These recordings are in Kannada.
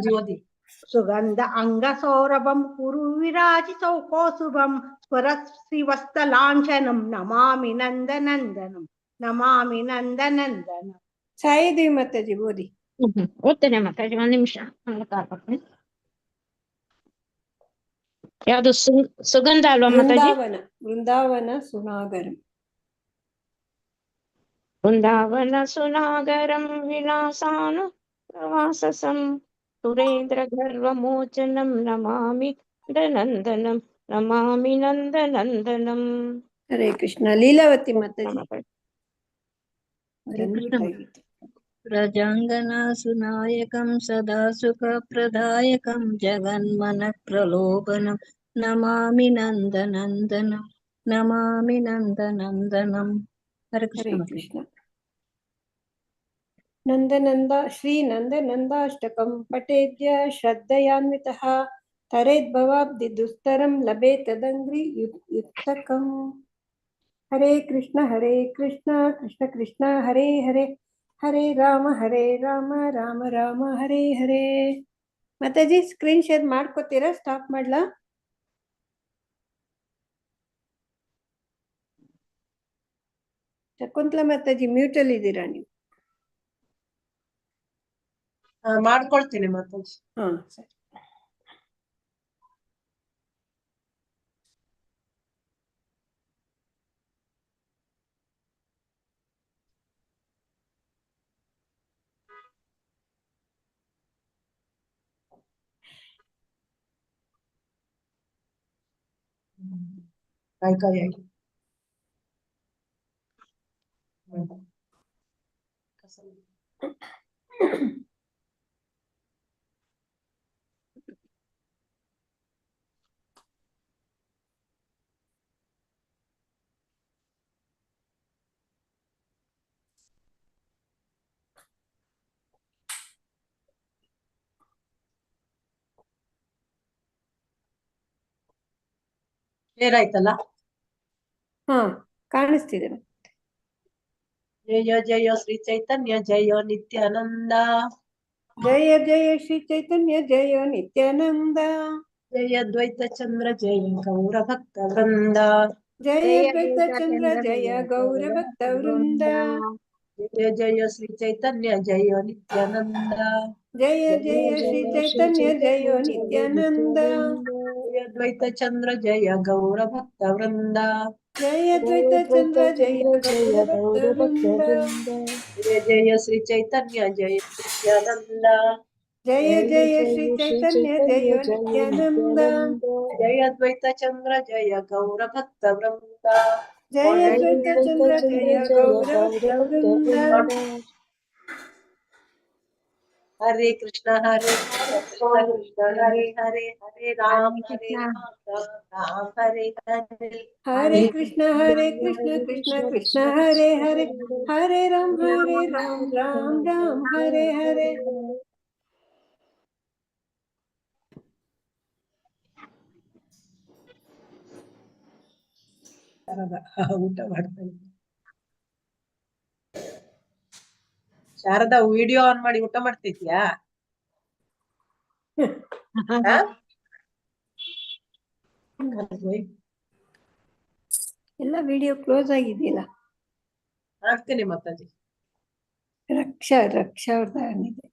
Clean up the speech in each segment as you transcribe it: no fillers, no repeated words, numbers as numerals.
ಜ್ಯೋತಿ ಸುಗಂಧ ಅಂಗ ಸೌರಭಂ ಕುರು ವಿರಾಜಿ ಸೌಕೋಸುಭಂ ಸ್ವರಶ್ರೀವಸ್ತಲಾಂಛನಂ ನಮಾಮಿ ನಂದನಂದನಂ ನಮಾಮಿ ನಂದನಂದನಂ. ಸಾಯಿದೇವಿ ಮಾತಾಜಿ ಓದಿ. ಓದ್ತೇನೆ ಮಾತಾಜಿ, ಒಂದ್ ನಿಮಿಷ. ಯಾವ್ದು ಸುಗಂಧ ಅಲ್ವಾ ಮಾತಾಜಿ? ವೃಂದಾವನ ಸುನಾಗರಂ. ವೃಂದಾವನ ಸುನಾಗರಂ ವಿಲಾಸಾನು ಪ್ರವಾಸಸಂ ಸುರೇಂದ್ರ ಗರ್ವಮೋಚನಂ ನಮಾಮಿ ನಂದನಂದನಂ ನಮಾಮಿ ನಂದನಂದನಂ. ಹರೇ ಕೃಷ್ಣ. ಲೀಲಾವತಿ ಮಾತಾಜಿ. ಪ್ರಜಾಂಗನ ಸುನಾಯಕಂ ಸದಾ ಸುಖ ಪ್ರದಾಯಕಂ ಜಗನ್ಮನ ಪ್ರಲೋಭನಂ ನಮಾಮಿ ನಂದನಂದನಂ ನಮಾಮಿ ನಂದನಂದನಂ. ಹರೇ ಕೃಷ್ಣ. ನಂದನಂದ ಶ್ರೀ ನಂದನಂದಾಷ್ಟಕಂ ಪಠೇದ್ಯ ಶ್ರದ್ಧಯಾನ್ವಿತಃ ತರೇದ್ಭವಾಬ್ಧಿ ದುಸ್ತರಂ ಲಭೇತದಂಗ್ರಿ ಯುಕ್ತಕಂ. ಹರೇ ಕೃಷ್ಣ ಕೃಷ್ಣ ಕೃಷ್ಣ ಹರೇ ಹರೇ ಹರೇ ರಾಮ ರಾಮ ರಾಮ ಹರೇ ಹರೇ. ಮಾತಾಜಿ ಸ್ಕ್ರೀನ್ ಶೇರ್ ಮಾಡ್ಕೋತೀರಾ? ಸ್ಟಾಪ್ ಮಾಡ್ಲಾ? ಶಕುಂತಲಾ ಮಾತಾಜಿ ಮ್ಯೂಟ್ ಅಲ್ಲಿ ಇದ್ದೀರಾ ನೀವು? ಮಾಡ್ಕೊಳ್ತೀನಿ ಮಾತಾಜಿ. ಹಾ ಸರಿ. ಕಾಯಿ ಏನಾಯ್ತಲ್ಲ? ಹಾ ಕಾಣಿಸ್ತಿದೆ. ಜಯ ಜಯ ಶ್ರೀ ಚೈತನ್ಯ ಜಯ ನಿತ್ಯಾನಂದ. ಜಯ ಜಯ ಶ್ರೀ ಚೈತನ್ಯ ಜಯ ನಿತ್ಯಾನಂದ. ಜಯ ದ್ವೈತ ಚಂದ್ರ ಜಯ ಗೌರ ಭಕ್ತ ವೃಂದ. ಜಯ ದ್ವೈತ ಚಂದ್ರ ಜಯ ಗೌರ ಭಕ್ತ ವೃಂದ. ಜಯ ಜಯ ಶ್ರೀ ಚೈತನ್ಯ ಜಯ ನಿತ್ಯಾನಂದ. ಜಯ ಜಯ ಶ್ರೀ ಚೈತನ್ಯ ಜಯ ನಿತ್ಯಾನಂದ. ಜಯ ದ್ವೈತ ಚಂದ್ರ ಜಯ ಗೌರ ಭಕ್ತ ವೃಂದ. ಜಯ ದ್ವೈತ ಚಂದ್ರ ಜಯ ಗೌರ ಭಕ್ತ ವೃಂದ. ಜಯ ಜಯ ಶ್ರೀ ಚೈತನ್ಯ ಜಯ ನಿತ್ಯಾನಂದ. ಜಯ ಜಯ ಶ್ರೀ ಚೈತನ್ಯ ಜಯ ನಿತ್ಯಾನಂದ. ಜಯ ದ್ವೈತ ಚಂದ್ರ ಜಯ ಗೌರ ಭಕ್ತ ವೃಂದ. ಜಯ ದ್ವೈತ ಚಂದ್ರ ಜಯ ಗೌರ ಭಕ್ತ ವೃಂದ. ಹರೇ ಕೃಷ್ಣ ಹರೇ ಕೃಷ್ಣ ಹರೇ ಹರೇ ಹರೇ ರಾಮ ರಾಮ ಹರೇ ಹರೇ. ಹರೇ ಕೃಷ್ಣ ಕೃಷ್ಣ ಕೃಷ್ಣ ಹರೇ ಹರೇ ಹರೇ ರಾಮ ರಾಮ ಹರೇ ಹರೇ. ಊಟ ಮಾಡ್ತಾ ಇದ್ದೀನಿ. ಶಾರದಾ ವಿಡಿಯೋ ಆನ್ ಮಾಡಿ ಊಟ ಮಾಡ್ತಿದ್ಯಾ? ಎಲ್ಲ ವಿಡಿಯೋ ಕ್ಲೋಸ್ ಆಗಿದೆಯಲ್ಲ. ಹಾಕ್ತೇನೆ ಮಾತಾಜಿ. ರಕ್ಷಾ ಅವ್ರದ್ದಾಗಿದೆ.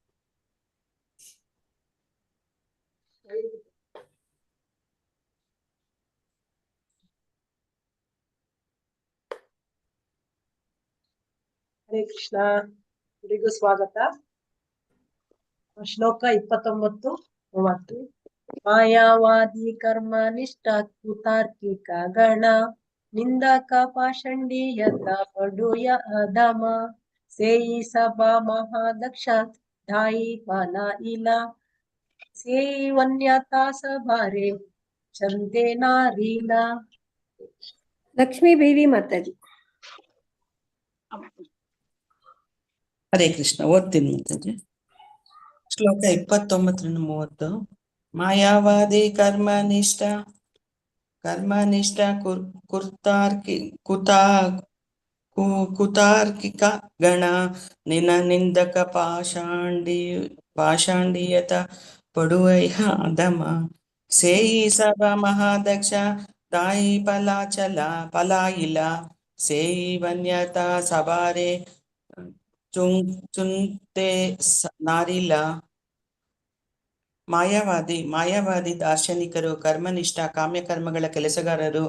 ಹರೇ ಕೃಷ್ಣ. ಎಲ್ಲರಿಗೂ ಸ್ವಾಗತ. ಶ್ಲೋಕ 29-30. ಮಾಯಾವಾದಿ ಕರ್ಮ ನಿಷ್ಠ ಕುತಾರ್ಕಿಕ ಗಣ ನಿಂದಕ ಪಾಷಂಡೀಯತ ಪಡುಯ ಅಧಮ ಸೇಯಿ ಸಭಾ ಮಹಾದಕ್ಷ ಧಾಯಿ ಫಲ ಇಲ ಸೇಯಿ ವನ್ಯತಾ ಸಭಾರೆ ಚಂತೆ ನಾರೀಲ. ಲಕ್ಷ್ಮೀ ಬೇವಿ ಮಾತಾಜಿ. ಹರೇ ಕೃಷ್ಣ. ಓದ್ತೀನಿ ಮಾತಾಜಿ. ಶ್ಲೋಕ 29-30. ಮಾಯಾವಾದಿ ಕರ್ಮನಿಷ್ಠ ಕುತಾರ್ಕಿಕ ಗಣ ನಿಂದಕ ಪಾಷಾಂಡೀಯತ ಪಡುವೈಹ ಅಧಮ ಸೇಯಿ ಸಭ ಮಹಾದಕ್ಷ ತಾಯಿ ಪಲಾಚಲ ಪಲಾಯಿಲ ಸೇಯಿ ವನ್ಯತ ಸಬಾರೆ ಚುಂತೆ ನಾರಿಲ. ಮಾಯಾವಾದಿ ದಾರ್ಶನಿಕರು, ಕರ್ಮನಿಷ್ಠ ಕಾಮ್ಯಕರ್ಮಗಳ ಕೆಲಸಗಾರರು,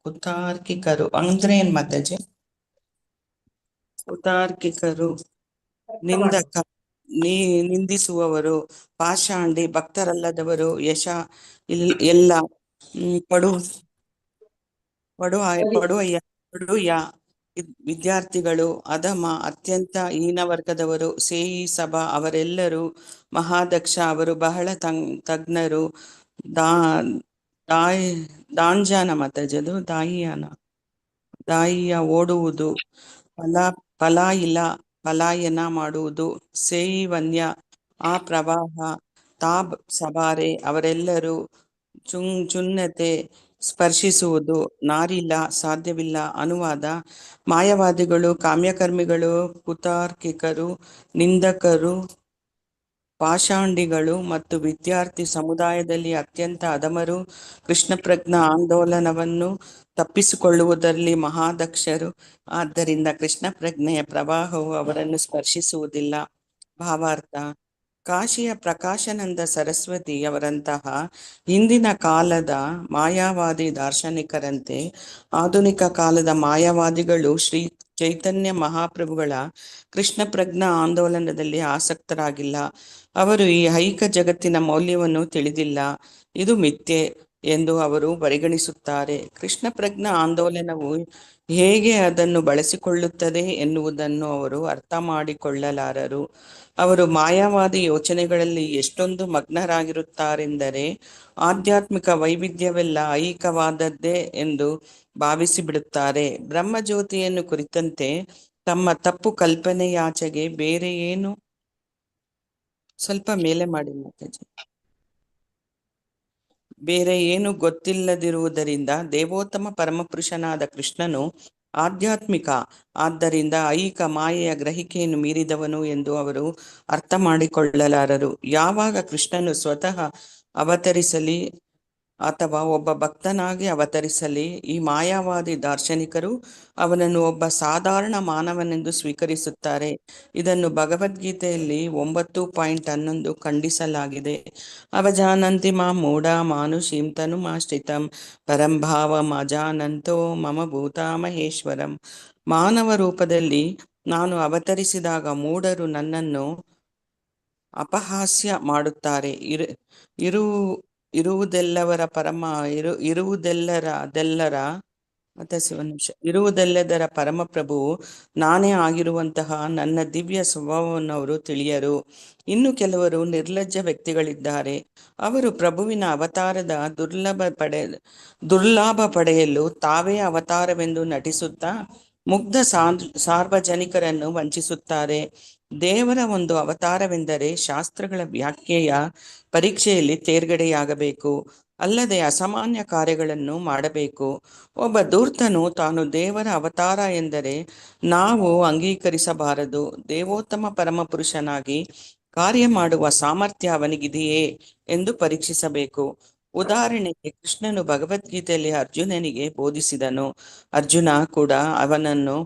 ಕುತಾರ್ಕಿಕರು ಅಂದ್ರೆ ಏನ್ ಮಾತಾಜಿ? ಕುತಾರ್ಕಿಕರು ನಿಂದಿಸುವವರು, ಪಾಷಾಂಡಿ ಭಕ್ತರಲ್ಲದವರು, ಎಲ್ಲ ಪಡುಯ ವಿದ್ಯಾರ್ಥಿಗಳು, ಅಧಮ ಅತ್ಯಂತ ಹೀನ ವರ್ಗದವರು, ಸೇಯಿ ಸಭಾ ಅವರೆಲ್ಲರೂ, ಮಹಾದಕ್ಷ ಅವರು ಬಹಳ ತಜ್ಞರು, ದಾಂಜಾನ ಮತಜದು ದಾಯಿಯ ಓಡುವುದು, ಪಲಾಯನ ಮಾಡುವುದು, ಸೇಯಿ ವನ್ಯ ಆ ಪ್ರವಾಹ, ತಾಬ್ ಸಬಾರೆ ಅವರೆಲ್ಲರೂ, ಚುನ್ನತೆ ಸ್ಪರ್ಶಿಸುವುದು, ನಾರಿಲ್ಲ ಸಾಧ್ಯವಿಲ್ಲ. ಅನುವಾದ: ಮಾಯಾವಾದಿಗಳು, ಕಾಮ್ಯಕರ್ಮಿಗಳು, ಕುತಾರ್ಕಿಕರು, ನಿಂದಕರು, ಪಾಷಾಂಡಿಗಳು ಮತ್ತು ವಿದ್ಯಾರ್ಥಿ ಸಮುದಾಯದಲ್ಲಿ ಅತ್ಯಂತ ಅಧಮರು, ಕೃಷ್ಣ ಪ್ರಜ್ಞಾ ಆಂದೋಲನವನ್ನು ತಪ್ಪಿಸಿಕೊಳ್ಳುವುದರಲ್ಲಿ ಮಹಾದಕ್ಷರು. ಆದ್ದರಿಂದ ಕೃಷ್ಣ ಪ್ರಜ್ಞೆಯ ಪ್ರವಾಹವು ಅವರನ್ನು ಸ್ಪರ್ಶಿಸುವುದಿಲ್ಲ. ಭಾವಾರ್ಥ: ಕಾಶಿಯ ಪ್ರಕಾಶಾನಂದ ಸರಸ್ವತಿ ಅವರಂತಹ ಹಿಂದಿನ ಕಾಲದ ಮಾಯಾವಾದಿ ದಾರ್ಶನಿಕರಂತೆ ಆಧುನಿಕ ಕಾಲದ ಮಾಯಾವಾದಿಗಳು ಶ್ರೀ ಚೈತನ್ಯ ಮಹಾಪ್ರಭುಗಳ ಕೃಷ್ಣ ಪ್ರಜ್ಞಾ ಆಂದೋಲನದಲ್ಲಿ ಆಸಕ್ತರಾಗಿಲ್ಲ. ಅವರು ಈ ಐಹಿಕ ಜಗತ್ತಿನ ಮೌಲ್ಯವನ್ನು ತಿಳಿದಿಲ್ಲ, ಇದು ಮಿಥ್ಯೆ ಎಂದು ಅವರು ಪರಿಗಣಿಸುತ್ತಾರೆ. ಕೃಷ್ಣ ಪ್ರಜ್ಞಾ ಆಂದೋಲನವು ಹೇಗೆ ಅದನ್ನು ಬಳಸಿಕೊಳ್ಳುತ್ತದೆ ಎನ್ನುವುದನ್ನು ಅವರು ಅರ್ಥ ಮಾಡಿಕೊಳ್ಳಲಾರರು. ಅವರು ಮಾಯಾವಾದಿ ಯೋಚನೆಗಳಲ್ಲಿ ಎಷ್ಟೊಂದು ಮಗ್ನರಾಗಿರುತ್ತಾರೆಂದರೆ ಆಧ್ಯಾತ್ಮಿಕ ವೈವಿಧ್ಯವೆಲ್ಲ ಐಹಿಕವಾದದ್ದೇ ಎಂದು ಭಾವಿಸಿಬಿಡುತ್ತಾರೆ. ಬ್ರಹ್ಮಜ್ಯೋತಿಯನ್ನು ಕುರಿತಂತೆ ತಮ್ಮ ತಪ್ಪು ಕಲ್ಪನೆಯಾಚೆಗೆ ಬೇರೆ ಏನು ಸ್ವಲ್ಪ ಮೇಲೆ ಮಾಡಿ ಮಾತಾಜಿ ಬೇರೆ ಏನು ಗೊತ್ತಿಲ್ಲದಿರುವುದರಿಂದ ದೇವೋತ್ತಮ ಪರಮಪುರುಷನಾದ ಕೃಷ್ಣನು ಆಧ್ಯಾತ್ಮಿಕ, ಆದ್ದರಿಂದ ಐಹಿಕ ಮಾಯೆಯ ಗ್ರಹಿಕೆಯನ್ನು ಮೀರಿದವನು ಎಂದು ಅವರು ಅರ್ಥ ಮಾಡಿಕೊಳ್ಳಲಾರರು. ಯಾವಾಗ ಕೃಷ್ಣನು ಸ್ವತಃ ಅವತರಿಸಲಿ ಅಥವಾ ಒಬ್ಬ ಭಕ್ತನಾಗಿ ಅವತರಿಸಲಿ, ಈ ಮಾಯಾವಾದಿ ದಾರ್ಶನಿಕರು ಅವನನ್ನು ಒಬ್ಬ ಸಾಧಾರಣ ಮಾನವನೆಂದು ಸ್ವೀಕರಿಸುತ್ತಾರೆ. ಇದನ್ನು ಭಗವದ್ಗೀತೆಯಲ್ಲಿ 9.11 ಖಂಡಿಸಲಾಗಿದೆ. ಅವಜಾನಂತಿ ಮಾಂ ಮೂಢಾ ಮಾನುಷೀಂ ತನುಮಾಶ್ರಿತಂ ಪರಂಭಾವಂ ಅಜಾನಂತೋ ಮಮ ಭೂತಾ ಮಹೇಶ್ವರಂ. ಮಾನವ ರೂಪದಲ್ಲಿ ನಾನು ಅವತರಿಸಿದಾಗ ಮೂಢರು ನನ್ನನ್ನು ಅಪಹಾಸ್ಯ ಮಾಡುತ್ತಾರೆ. ಇರುವುದೆಲ್ಲದರ ಪರಮಪ್ರಭುವು ನಾನೇ ಆಗಿರುವಂತಹ ನನ್ನ ದಿವ್ಯ ಸ್ವಭಾವವನ್ನು ಅವರು ತಿಳಿಯರು. ಇನ್ನು ಕೆಲವರು ನಿರ್ಲಜ್ಜ ವ್ಯಕ್ತಿಗಳಿದ್ದಾರೆ. ಅವರು ಪ್ರಭುವಿನ ಅವತಾರದ ದುರ್ಲಾಭ ಪಡೆಯಲು ತಾವೇ ಅವತಾರವೆಂದು ನಟಿಸುತ್ತಾ ಮುಗ್ಧ ಸಾರ್ವಜನಿಕರನ್ನು ವಂಚಿಸುತ್ತಾರೆ. ದೇವರ ಒಂದು ಅವತಾರವೆಂದರೆ ಶಾಸ್ತ್ರಗಳ ವ್ಯಾಖ್ಯೆಯ ಪರೀಕ್ಷೆಯಲ್ಲಿ ತೇರ್ಗಡೆಯಾಗಬೇಕು, ಅಲ್ಲದೆ ಅಸಾಮಾನ್ಯ ಕಾರ್ಯಗಳನ್ನು ಮಾಡಬೇಕು. ಒಬ್ಬ ಧೂರ್ತನು ತಾನು ದೇವರ ಅವತಾರ ಎಂದರೆ ನಾವು ಅಂಗೀಕರಿಸಬಾರದು. ದೇವೋತ್ತಮ ಪರಮಪುರುಷನಾಗಿ ಕಾರ್ಯ ಮಾಡುವ ಸಾಮರ್ಥ್ಯ ಅವನಿಗಿದೆಯೇ ಎಂದು ಪರೀಕ್ಷಿಸಬೇಕು. ಉದಾಹರಣೆಗೆ, ಕೃಷ್ಣನು ಭಗವದ್ಗೀತೆಯಲ್ಲಿ ಅರ್ಜುನನಿಗೆ ಬೋಧಿಸಿದನು. ಅರ್ಜುನ ಕೂಡ ಅವನನ್ನು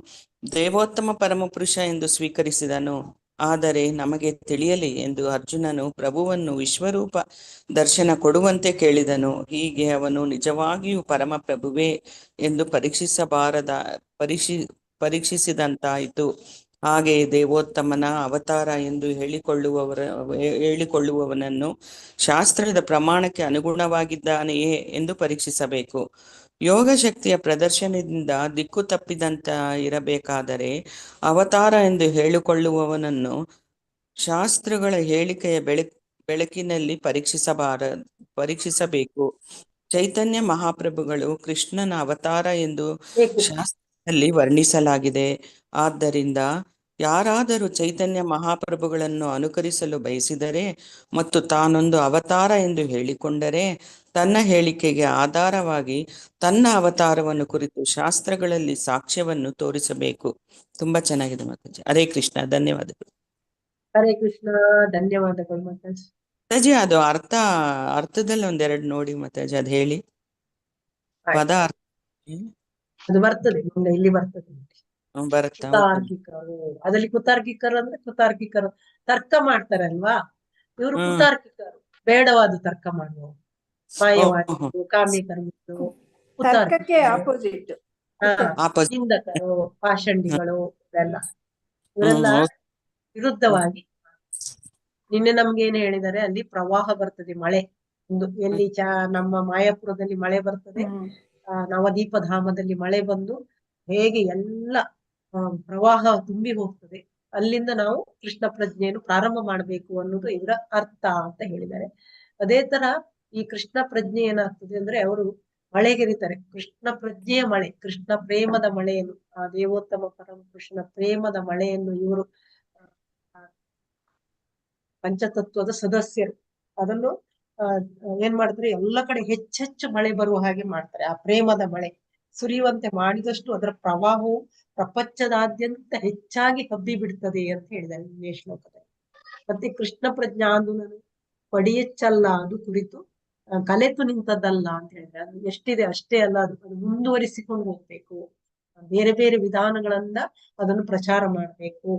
ದೇವೋತ್ತಮ ಪರಮಪುರುಷ ಎಂದು ಸ್ವೀಕರಿಸಿದನು. ಆದರೆ ನಮಗೆ ತಿಳಿಯಲಿ ಎಂದು ಅರ್ಜುನನು ಪ್ರಭುವನ್ನು ವಿಶ್ವರೂಪ ದರ್ಶನ ಕೊಡುವಂತೆ ಕೇಳಿದನು. ಹೀಗೆ ಅವನು ನಿಜವಾಗಿಯೂ ಪರಮಪ್ರಭುವೇ ಎಂದು ಪರೀಕ್ಷಿಸಿದಂತಾಯಿತು. ಹಾಗೆಯೇ ದೇವೋತ್ತಮನ ಅವತಾರ ಎಂದು ಹೇಳಿಕೊಳ್ಳುವವನನ್ನು ಶಾಸ್ತ್ರದ ಪ್ರಮಾಣಕ್ಕೆ ಅನುಗುಣವಾಗಿದ್ದಾನೆಯೇ ಎಂದು ಪರೀಕ್ಷಿಸಬೇಕು. ಯೋಗ ಶಕ್ತಿಯ ಪ್ರದರ್ಶನದಿಂದ ದಿಕ್ಕು ತಪ್ಪಿದಂತ ಇರಬೇಕಾದರೆ ಅವತಾರ ಎಂದು ಹೇಳಿಕೊಳ್ಳುವವನನ್ನು ಶಾಸ್ತ್ರಗಳ ಹೇಳಿಕೆಯ ಬೆಳಕಿನಲ್ಲಿ ಪರೀಕ್ಷಿಸಬೇಕು. ಚೈತನ್ಯ ಮಹಾಪ್ರಭುಗಳು ಕೃಷ್ಣನ ಅವತಾರ ಎಂದು ಶಾಸ್ತ್ರದಲ್ಲಿ ವರ್ಣಿಸಲಾಗಿದೆ. ಆದ್ದರಿಂದ ಯಾರಾದರೂ ಚೈತನ್ಯ ಮಹಾಪ್ರಭುಗಳನ್ನು ಅನುಕರಿಸಲು ಬಯಸಿದರೆ ಮತ್ತು ತಾನೊಂದು ಅವತಾರ ಎಂದು ಹೇಳಿಕೊಂಡರೆ ತನ್ನ ಹೇಳಿಕೆಗೆ ಆಧಾರವಾಗಿ ತನ್ನ ಅವತಾರವನ್ನು ಕುರಿತು ಶಾಸ್ತ್ರಗಳಲ್ಲಿ ಸಾಕ್ಷ್ಯವನ್ನು ತೋರಿಸಬೇಕು. ತುಂಬಾ ಚೆನ್ನಾಗಿದೆ ಮಾತಾಜಿ. ಹರೇ ಕೃಷ್ಣ. ಧನ್ಯವಾದಗಳು. ಹರೇ ಕೃಷ್ಣ. ಧನ್ಯವಾದಗಳು ಮಾತಾಜಿ. ಮಾತಾಜಿ ಅದು ಅರ್ಥದಲ್ಲಿ ಒಂದೆರಡು ನೋಡಿ ಮಾತಾಜಿ, ಅದ್ ಹೇಳಿ ಪದ ಅರ್ಥ. ಅದು ಬರ್ತದೆ ಮುಂದೆ, ಇಲ್ಲಿ ಬರ್ತದೆ. ಬರುತ್ತಾ? ಕುತಾರ್ಕಿಕರು, ಅದ್ರಲ್ಲಿ ಕುತಾರ್ಕಿಕರು ಅಂದ್ರೆ ಕುತಾರ್ಕಿಕರು ತರ್ಕ ಮಾಡ್ತಾರಲ್ವಾ, ಇವರು ಕುತಾರ್ಕಿಕರು, ಬೇಡವಾದ ತರ್ಕ ಮಾಡುವವರು, ಮಾಯವಾದಿಗಳು, ಕಾಮ್ಯಕರ್ಮಿಗಳು, ತರ್ಕಕ್ಕೆ ಆಪೋಸಿಟ್. ನಿಂದಕರು, ಪಾಷಂಡಿಗಳು, ಇವರೆಲ್ಲ ವಿರುದ್ಧವಾಗಿ. ನಿನ್ನೆ ನಮ್ಗೆ ಏನ್ ಹೇಳಿದ್ದಾರೆ, ಅಲ್ಲಿ ಪ್ರವಾಹ ಬರ್ತದೆ, ಮಳೆ. ಒಂದು ಎಲ್ಲಿ ನಮ್ಮ ಮಾಯಾಪುರದಲ್ಲಿ ಮಳೆ ಬರ್ತದೆ, ನವದೀಪಧಾಮದಲ್ಲಿ ಮಳೆ ಬಂದು ಹೇಗೆ ಎಲ್ಲ ಪ್ರವಾಹ ತುಂಬಿ ಹೋಗ್ತದೆ, ಅಲ್ಲಿಂದ ನಾವು ಕೃಷ್ಣ ಪ್ರಜ್ಞೆಯನ್ನು ಪ್ರಾರಂಭ ಮಾಡಬೇಕು ಅನ್ನೋದು ಇವರ ಅರ್ಥ ಅಂತ ಹೇಳಿದ್ದಾರೆ. ಅದೇ ತರ ಈ ಕೃಷ್ಣ ಪ್ರಜ್ಞೆ ಏನಾಗ್ತದೆ ಅಂದ್ರೆ, ಅವರು ಮಳೆಗೆರಿತಾರೆ, ಕೃಷ್ಣ ಪ್ರಜ್ಞೆಯ ಮಳೆ, ಕೃಷ್ಣ ಪ್ರೇಮದ ಮಳೆಯನ್ನು, ಆ ದೇವೋತ್ತಮ ಪರಮ ಕೃಷ್ಣ ಪ್ರೇಮದ ಮಳೆಯನ್ನು ಇವರು ಪಂಚತತ್ವದ ಸದಸ್ಯರು ಅದನ್ನು ಏನ್ ಮಾಡ್ತಾರೆ, ಎಲ್ಲ ಕಡೆ ಹೆಚ್ಚೆಚ್ಚು ಮಳೆ ಬರುವ ಹಾಗೆ ಮಾಡ್ತಾರೆ. ಆ ಪ್ರೇಮದ ಮಳೆ ಸುರಿಯುವಂತೆ ಮಾಡಿದಷ್ಟು ಅದರ ಪ್ರವಾಹವು ಪ್ರಪಂಚದಾದ್ಯಂತ ಹೆಚ್ಚಾಗಿ ಹಬ್ಬಿ ಬಿಡ್ತದೆ ಅಂತ ಹೇಳಿದ್ದಾರೆ ನಿನ್ನೆ ಶ್ಲೋಕದಲ್ಲಿ. ಮತ್ತೆ ಕೃಷ್ಣ ಪ್ರಜ್ಞಾಂದುಲನು ಪಡಿಯಚ್ಚಲ್ಲ, ಅದು ಕುರಿತು ಕಲೆತು ನಿಂತದ್ದಲ್ಲ ಅಂತ ಹೇಳಿದ್ರೆ, ಅದು ಎಷ್ಟಿದೆ ಅಷ್ಟೇ ಅಲ್ಲ, ಅದು ಮುಂದುವರಿಸಿಕೊಂಡು ಹೋಗ್ಬೇಕು, ಬೇರೆ ಬೇರೆ ವಿಧಾನಗಳಿಂದ ಅದನ್ನು ಪ್ರಚಾರ ಮಾಡ್ಬೇಕು.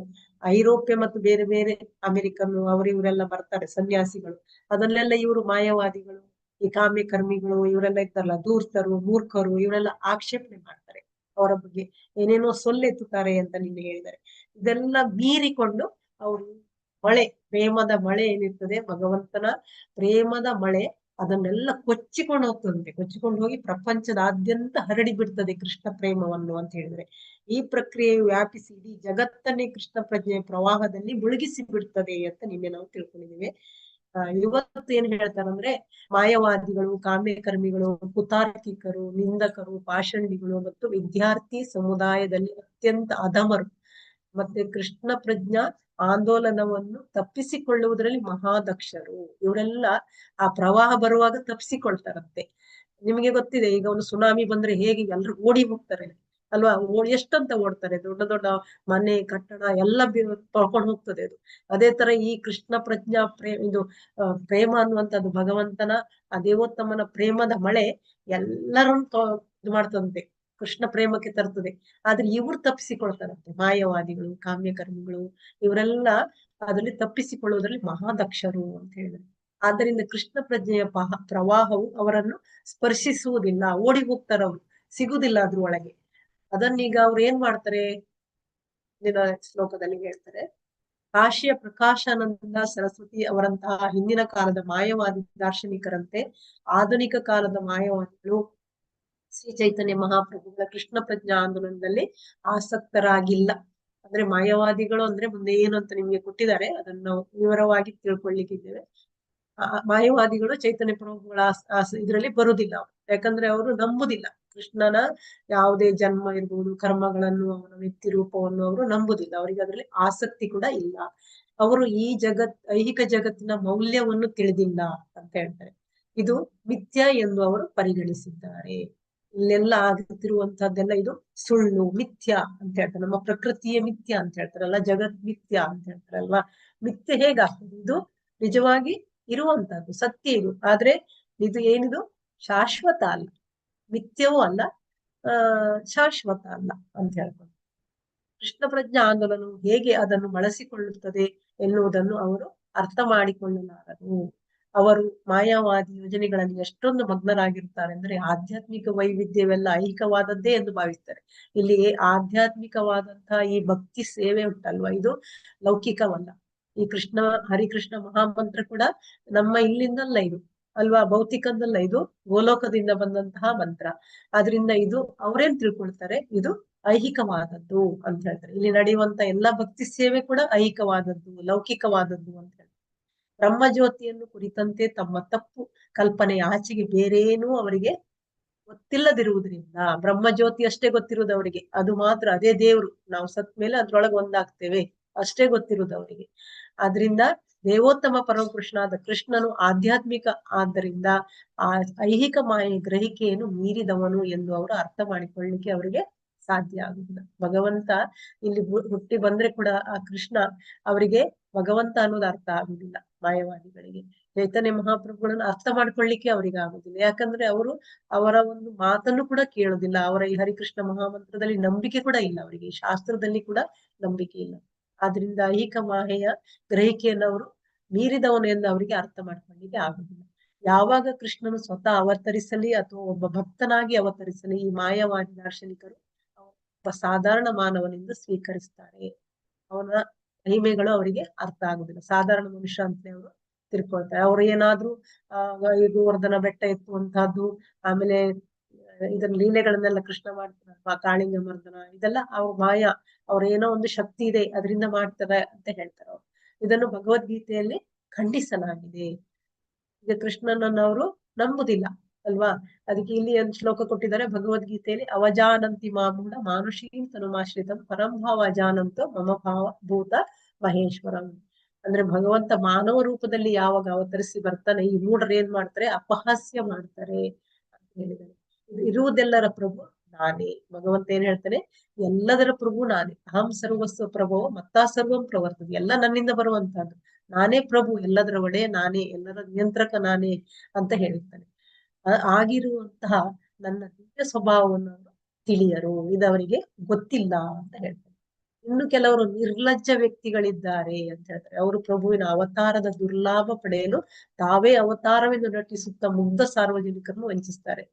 ಐರೋಪ್ಯ ಮತ್ತು ಬೇರೆ ಬೇರೆ ಅಮೆರಿಕನ್ ಇವರೆಲ್ಲ ಬರ್ತಾರೆ ಸನ್ಯಾಸಿಗಳು, ಅದನ್ನೆಲ್ಲ ಇವರು ಮಾಯವಾದಿಗಳು, ಈ ಕಾಮ್ಯ ಕರ್ಮಿಗಳು ಇವರೆಲ್ಲ ಇರ್ತಾರಲ್ಲ, ಧೂರ್ತರು, ಮೂರ್ಖರು, ಇವರೆಲ್ಲ ಆಕ್ಷೇಪಣೆ ಮಾಡ್ತಾರೆ, ಅವರ ಬಗ್ಗೆ ಏನೇನೋ ಸೊಲ್ಲೆತ್ತುತ್ತಾರೆ ಅಂತ ನಿನ್ನೆ ಹೇಳಿದ್ದಾರೆ. ಇದೆಲ್ಲ ಮೀರಿಕೊಂಡು ಅವರು ಮಳೆ, ಪ್ರೇಮದ ಮಳೆ ಏನಿರ್ತದೆ, ಭಗವಂತನ ಪ್ರೇಮದ ಮಳೆ, ಅದನ್ನೆಲ್ಲ ಕೊಚ್ಚಿಕೊಂಡು ಹೋಗ್ತದಂತೆ, ಕೊಚ್ಚಿಕೊಂಡು ಹೋಗಿ ಪ್ರಪಂಚದಾದ್ಯಂತ ಹರಡಿ ಬಿಡ್ತದೆ ಕೃಷ್ಣ ಪ್ರೇಮವನ್ನು ಅಂತ ಹೇಳಿದ್ರೆ. ಈ ಪ್ರಕ್ರಿಯೆಯು ವ್ಯಾಪಿಸಿ ಇಡೀ ಜಗತ್ತನ್ನೇ ಕೃಷ್ಣ ಪ್ರಜ್ಞೆಯ ಪ್ರವಾಹದಲ್ಲಿ ಮುಳುಗಿಸಿ ಬಿಡ್ತದೆ ಅಂತ ನಿನ್ನೆ ನಾವು ತಿಳ್ಕೊಂಡಿದ್ದೇವೆ. ಇವತ್ತು ಏನ್ ಹೇಳ್ತಾರಂದ್ರೆ, ಮಾಯವಾದಿಗಳು, ಕಾಮ್ಯಕರ್ಮಿಗಳು, ಕುತಾರ್ಕಿಕರು, ನಿಂದಕರು, ಪಾಷಂಡಿಗಳು ಮತ್ತು ವಿದ್ಯಾರ್ಥಿ ಸಮುದಾಯದಲ್ಲಿ ಅತ್ಯಂತ ಅಧಮರು ಮತ್ತೆ ಕೃಷ್ಣ ಪ್ರಜ್ಞಾ ಆಂದೋಲನವನ್ನು ತಪ್ಪಿಸಿಕೊಳ್ಳುವುದರಲ್ಲಿ ಮಹಾದಕ್ಷರು, ಇವರೆಲ್ಲ ಆ ಪ್ರವಾಹ ಬರುವಾಗ ತಪ್ಪಿಸಿಕೊಳ್ತಾರಂತೆ. ನಿಮಗೆ ಗೊತ್ತಿದೆ, ಈಗ ಒಂದು ಸುನಾಮಿ ಬಂದ್ರೆ ಹೇಗೆ ಎಲ್ಲರೂ ಓಡಿ ಹೋಗ್ತಾರೆ ಅಲ್ವಾ, ಎಷ್ಟಂತ ಓಡ್ತಾರೆ, ದೊಡ್ಡ ದೊಡ್ಡ ಮನೆ ಕಟ್ಟಡ ಎಲ್ಲ ತೊಳ್ಕೊಂಡು ಹೋಗ್ತದೆ ಅದು. ಅದೇ ತರ ಈ ಕೃಷ್ಣ ಪ್ರಜ್ಞಾ ಪ್ರೇಮ ಅನ್ನುವಂಥದ್ದು, ಭಗವಂತನ ಆ ದೇವೋತ್ತಮನ ಪ್ರೇಮದ ಮಳೆ ಎಲ್ಲರನ್ನು ಇದು ಮಾಡ್ತದಂತೆ, ಕೃಷ್ಣ ಪ್ರೇಮಕ್ಕೆ ತರ್ತದೆ. ಆದ್ರೆ ಇವ್ರು ತಪ್ಪಿಸಿಕೊಳ್ತಾರಂತೆ, ಮಾಯವಾದಿಗಳು, ಕಾಮ್ಯಕರ್ಮಿಗಳು, ಇವರೆಲ್ಲ ಅದರಲ್ಲಿ ತಪ್ಪಿಸಿಕೊಳ್ಳುವುದರಲ್ಲಿ ಮಹಾದಕ್ಷರು ಅಂತ ಹೇಳಿದ್ರು. ಆದ್ದರಿಂದ ಕೃಷ್ಣ ಪ್ರಜ್ಞೆಯ ಪ್ರವಾಹವು ಅವರನ್ನು ಸ್ಪರ್ಶಿಸುವುದಿಲ್ಲ, ಓಡಿ ಹೋಗ್ತಾರೆ, ಅವರು ಸಿಗುದಿಲ್ಲ ಅದ್ರ ಒಳಗೆ. ಅದನ್ನೀಗ ಅವ್ರು ಏನ್ ಮಾಡ್ತಾರೆ, ಶ್ಲೋಕದಲ್ಲಿ ಹೇಳ್ತಾರೆ, ಕಾಶಿಯ ಪ್ರಕಾಶಾನಂದ ಸರಸ್ವತಿ ಅವರಂತಹ ಹಿಂದಿನ ಕಾಲದ ಮಾಯವಾದಿ ದಾರ್ಶನಿಕರಂತೆ ಆಧುನಿಕ ಕಾಲದ ಮಾಯವಾದಿಗಳು ಶ್ರೀ ಚೈತನ್ಯ ಮಹಾಪ್ರಭುಗಳ ಕೃಷ್ಣ ಪ್ರಜ್ಞಾ ಆಂದೋಲನದಲ್ಲಿ ಆಸಕ್ತರಾಗಿಲ್ಲ. ಅಂದ್ರೆ ಮಾಯವಾದಿಗಳು ಅಂದ್ರೆ ಮುಂದೆ ಏನು ಅಂತ ನಿಮ್ಗೆ ಕೊಟ್ಟಿದ್ದಾರೆ, ಅದನ್ನು ನಾವು ವಿವರವಾಗಿ ತಿಳ್ಕೊಳ್ಳಿಕ್ಕಿದ್ದೇವೆ. ಮಾಯವಾದಿಗಳು ಚೈತನ್ಯ ಪ್ರಭುಗಳ ಇದರಲ್ಲಿ ಬರುವುದಿಲ್ಲ, ಯಾಕಂದ್ರೆ ಅವರು ನಂಬುದಿಲ್ಲ ಕೃಷ್ಣನ ಯಾವುದೇ ಜನ್ಮ ಇರ್ಬೋದು, ಕರ್ಮಗಳನ್ನು, ಅವನ ವ್ಯಕ್ತಿ ರೂಪವನ್ನು ಅವರು ನಂಬುದಿಲ್ಲ, ಅವರಿಗೆ ಅದರಲ್ಲಿ ಆಸಕ್ತಿ ಕೂಡ ಇಲ್ಲ. ಅವರು ಈ ಐಹಿಕ ಜಗತ್ತಿನ ಮೌಲ್ಯವನ್ನು ತಿಳಿದಿಲ್ಲ ಅಂತ ಹೇಳ್ತಾರೆ. ಇದು ಮಿಥ್ಯ ಎಂದು ಅವರು ಪರಿಗಣಿಸಿದ್ದಾರೆ. ಇಲ್ಲೆಲ್ಲ ಆಗುತ್ತಿರುವಂತಹದ್ದೆಲ್ಲ ಇದು ಸುಳ್ಳು, ಮಿಥ್ಯ ಅಂತ ಹೇಳ್ತಾರೆ. ನಮ್ಮ ಪ್ರಕೃತಿಯ ಮಿಥ್ಯ ಅಂತ ಹೇಳ್ತಾರಲ್ಲ, ಜಗತ್ ಮಿಥ್ಯ ಅಂತ ಹೇಳ್ತಾರಲ್ವಾ. ಮಿಥ್ಯ ಹೇಗಾಗ್ತದೆ, ಇದು ನಿಜವಾಗಿ ಇರುವಂತಹದ್ದು, ಸತ್ಯ ಇದು, ಆದ್ರೆ ಇದು ಏನಿದು ಶಾಶ್ವತ ಅಲ್ಲ, ಮಿಥ್ಯವೂ ಅಲ್ಲ, ಶಾಶ್ವತ ಅಲ್ಲ ಅಂತ ಹೇಳ್ತಾರೆ. ಕೃಷ್ಣ ಪ್ರಜ್ಞಾ ಆಂದೋಲನವು ಹೇಗೆ ಅದನ್ನು ಬಳಸಿಕೊಳ್ಳುತ್ತದೆ ಎನ್ನುವುದನ್ನು ಅವರು ಅರ್ಥ ಮಾಡಿಕೊಳ್ಳಲಾರರು. ಅವರು ಮಾಯಾವಾದಿ ಯೋಜನೆಗಳಲ್ಲಿ ಎಷ್ಟೊಂದು ಮಗ್ನರಾಗಿರ್ತಾರೆ ಅಂದ್ರೆ, ಆಧ್ಯಾತ್ಮಿಕ ವೈವಿಧ್ಯವೆಲ್ಲ ಐಹಿಕವಾದದ್ದೇ ಎಂದು ಭಾವಿಸ್ತಾರೆ. ಇಲ್ಲಿ ಆಧ್ಯಾತ್ಮಿಕವಾದಂತಹ ಈ ಭಕ್ತಿ ಸೇವೆ ಉಂಟಲ್ವಾ, ಇದು ಲೌಕಿಕವಲ್ಲ. ಈ ಹರಿಕೃಷ್ಣ ಮಹಾಮಂತ್ರ ಕೂಡ ನಮ್ಮ ಇಲ್ಲಿಂದಲ್ಲ ಇದು ಅಲ್ವಾ, ಭೌತಿಕದಲ್ಲ, ಇದು ಗೋಲೋಕದಿಂದ ಬಂದಂತಹ ಮಂತ್ರ. ಆದ್ರಿಂದ ಇದು ಅವ್ರೇನ್ ತಿಳ್ಕೊಳ್ತಾರೆ, ಇದು ಐಹಿಕವಾದದ್ದು ಅಂತ ಹೇಳ್ತಾರೆ. ಇಲ್ಲಿ ನಡೆಯುವಂತ ಎಲ್ಲಾ ಭಕ್ತಿ ಸೇವೆ ಕೂಡ ಐಹಿಕವಾದದ್ದು, ಲೌಕಿಕವಾದದ್ದು ಅಂತ ಹೇಳ್ತಾರೆ. ಬ್ರಹ್ಮಜ್ಯೋತಿಯನ್ನು ಕುರಿತಂತೆ ತಮ್ಮ ತಪ್ಪು ಕಲ್ಪನೆಯ ಆಚೆಗೆ ಬೇರೇನೂ ಅವರಿಗೆ ಗೊತ್ತಿಲ್ಲದಿರುವುದರಿಂದ, ಬ್ರಹ್ಮಜ್ಯೋತಿ ಅಷ್ಟೇ ಗೊತ್ತಿರುವುದು ಅವರಿಗೆ, ಅದು ಮಾತ್ರ, ಅದೇ ದೇವ್ರು, ನಾವು ಸತ್ ಮೇಲೆ ಅದ್ರೊಳಗೆ ಒಂದಾಗ್ತೇವೆ ಅಷ್ಟೇ ಗೊತ್ತಿರುವುದು ಅವರಿಗೆ. ಆದ್ರಿಂದ ದೇವೋತ್ತಮ ಪರಮಕೃಷ್ಣಾದ ಕೃಷ್ಣನು ಆಧ್ಯಾತ್ಮಿಕ ಆದ್ದರಿಂದ ಆ ಐಹಿಕ ಮಾಯೆ ಗ್ರಹಿಕೆಯನ್ನು ಮೀರಿದವನು ಎಂದು ಅವರು ಅರ್ಥ ಮಾಡಿಕೊಳ್ಳಿಕ್ಕೆ ಅವರಿಗೆ ಸಾಧ್ಯ ಆಗುದಿಲ್ಲ. ಭಗವಂತ ಇಲ್ಲಿ ಹುಟ್ಟಿ ಬಂದ್ರೆ ಕೂಡ ಆ ಕೃಷ್ಣ ಅವರಿಗೆ ಭಗವಂತ ಅನ್ನೋದು ಅರ್ಥ ಆಗುದಿಲ್ಲ. ಮಾಯವಾದಿಗಳಿಗೆ ಚೈತನ್ಯ ಮಹಾಪ್ರಭುಗಳನ್ನ ಅರ್ಥ ಮಾಡ್ಕೊಳ್ಳಿಕ್ಕೆ ಅವರಿಗೆ ಆಗುದಿಲ್ಲ. ಯಾಕಂದ್ರೆ ಅವರು ಅವರ ಒಂದು ಮಾತನ್ನು ಕೂಡ ಕೇಳುದಿಲ್ಲ. ಅವರ ಈ ಹರಿಕೃಷ್ಣ ಮಹಾಮಂತ್ರದಲ್ಲಿ ನಂಬಿಕೆ ಕೂಡ ಇಲ್ಲ ಅವರಿಗೆ, ಈ ಶಾಸ್ತ್ರದಲ್ಲಿ ಕೂಡ ನಂಬಿಕೆ ಇಲ್ಲ. ಆದ್ರಿಂದ ಐಹಿಕ ಮಾಯೆಯ ಗ್ರಹಿಕೆಯನ್ನು ಅವರು ಮೀರಿದವನು ಎಂದು ಅವರಿಗೆ ಅರ್ಥ ಮಾಡ್ಕೊಳ್ಳಿಕ್ಕೆ ಆಗುದಿಲ್ಲ. ಯಾವಾಗ ಕೃಷ್ಣನು ಸ್ವತಃ ಅವತರಿಸಲಿ ಅಥವಾ ಒಬ್ಬ ಭಕ್ತನಾಗಿ ಅವತರಿಸಲಿ, ಈ ಮಾಯವಾದಿ ದಾರ್ಶನಿಕರು ಒಬ್ಬ ಸಾಧಾರಣ ಮಾನವನಿಂದ ಸ್ವೀಕರಿಸ್ತಾರೆ. ಅವನ ಮಹಿಮೆಗಳು ಅವರಿಗೆ ಅರ್ಥ ಆಗುದಿಲ್ಲ. ಸಾಧಾರಣ ಮನುಷ್ಯ ಅಂತಲೇ ಅವರು ತಿಳ್ಕೊಳ್ತಾರೆ. ಅವ್ರು ಏನಾದ್ರೂ ಈ ಗೋವರ್ಧನ ಬೆಟ್ಟ ಎತ್ತುವಂತಹದ್ದು, ಆಮೇಲೆ ಇದನ್ನ ಲೀಲೆಗಳನ್ನೆಲ್ಲ ಕೃಷ್ಣ ಮಾಡ್ತಾರಲ್ವಾ, ಕಾಳಿಂಗ ಮರ್ದನ, ಇದೆಲ್ಲ ಅವ್ರ ಮಾಯ, ಅವ್ರ ಏನೋ ಒಂದು ಶಕ್ತಿ ಇದೆ ಅದರಿಂದ ಮಾಡ್ತಾರೆ ಅಂತ ಹೇಳ್ತಾರೆ ಅವ್ರು. ಇದನ್ನು ಭಗವದ್ಗೀತೆಯಲ್ಲಿ ಖಂಡಿಸಲಾಗಿದೆ. ಈಗ ಕೃಷ್ಣನನ್ನ ಅವರು ನಂಬುದಿಲ್ಲ ಅಲ್ವಾ. ಅದಕ್ಕೆ ಇಲ್ಲಿ ಒಂದು ಶ್ಲೋಕ ಕೊಟ್ಟಿದ್ದಾರೆ ಭಗವದ್ಗೀತೆಯಲ್ಲಿ, ಅವಜಾನಂತಿ ಮಾಮೂಢ ಮಾನುಷೀಂ ತನುಮಾಶ್ರಿತಂ ಪರಂಭಾವ ಅಜಾನಂತೋ ಮಮ ಭಾವ ಭೂತ ಮಹೇಶ್ವರಂ. ಅಂದ್ರೆ ಭಗವಂತ ಮಾನವ ರೂಪದಲ್ಲಿ ಯಾವಾಗ ಅವತರಿಸಿ ಬರ್ತಾನೆ, ಈ ಮೂಢರು ಏನ್ ಮಾಡ್ತಾರೆ, ಅಪಹಾಸ್ಯ ಮಾಡ್ತಾರೆ ಅಂತ ಹೇಳಿದ್ದಾರೆ. ಇರುವುದೆಲ್ಲರ ಪ್ರಭು ನಾನೇ. ಭಗವಂತ ಏನ್ ಹೇಳ್ತಾನೆ, ಎಲ್ಲದರ ಪ್ರಭು ನಾನೇ. ಅಹಂ ಸರ್ವಸ್ವ ಪ್ರಭುವ ಮತ್ತಾ ಸರ್ವಂ ಪ್ರವರ್ತದೆ. ಎಲ್ಲ ನನ್ನಿಂದ ಬರುವಂತಹದ್ದು, ನಾನೇ ಪ್ರಭು, ಎಲ್ಲದರ ಒಡೆಯ ನಾನೇ, ಎಲ್ಲರ ನಿಯಂತ್ರಕ ನಾನೇ ಅಂತ ಹೇಳಿರ್ತಾನೆ. ಆಗಿರುವಂತಹ ನನ್ನ ದಿವ್ಯ ಸ್ವಭಾವವನ್ನು ತಿಳಿಯರು, ಇದವರಿಗೆ ಗೊತ್ತಿಲ್ಲ ಅಂತ ಹೇಳ್ತಾರೆ. ಇನ್ನು ಕೆಲವರು ನಿರ್ಲಜ್ಜ ವ್ಯಕ್ತಿಗಳಿದ್ದಾರೆ ಅಂತ ಹೇಳ್ತಾರೆ. ಅವರು ಪ್ರಭುವಿನ ಅವತಾರದ ದುರ್ಲಾಭ ಪಡೆಯಲು ತಾವೇ ಅವತಾರವೆಂದು ನಟಿಸುತ್ತಾ ಮುಗ್ಧ ಸಾರ್ವಜನಿಕರನ್ನು ವಂಚಿಸ್ತಾರೆ.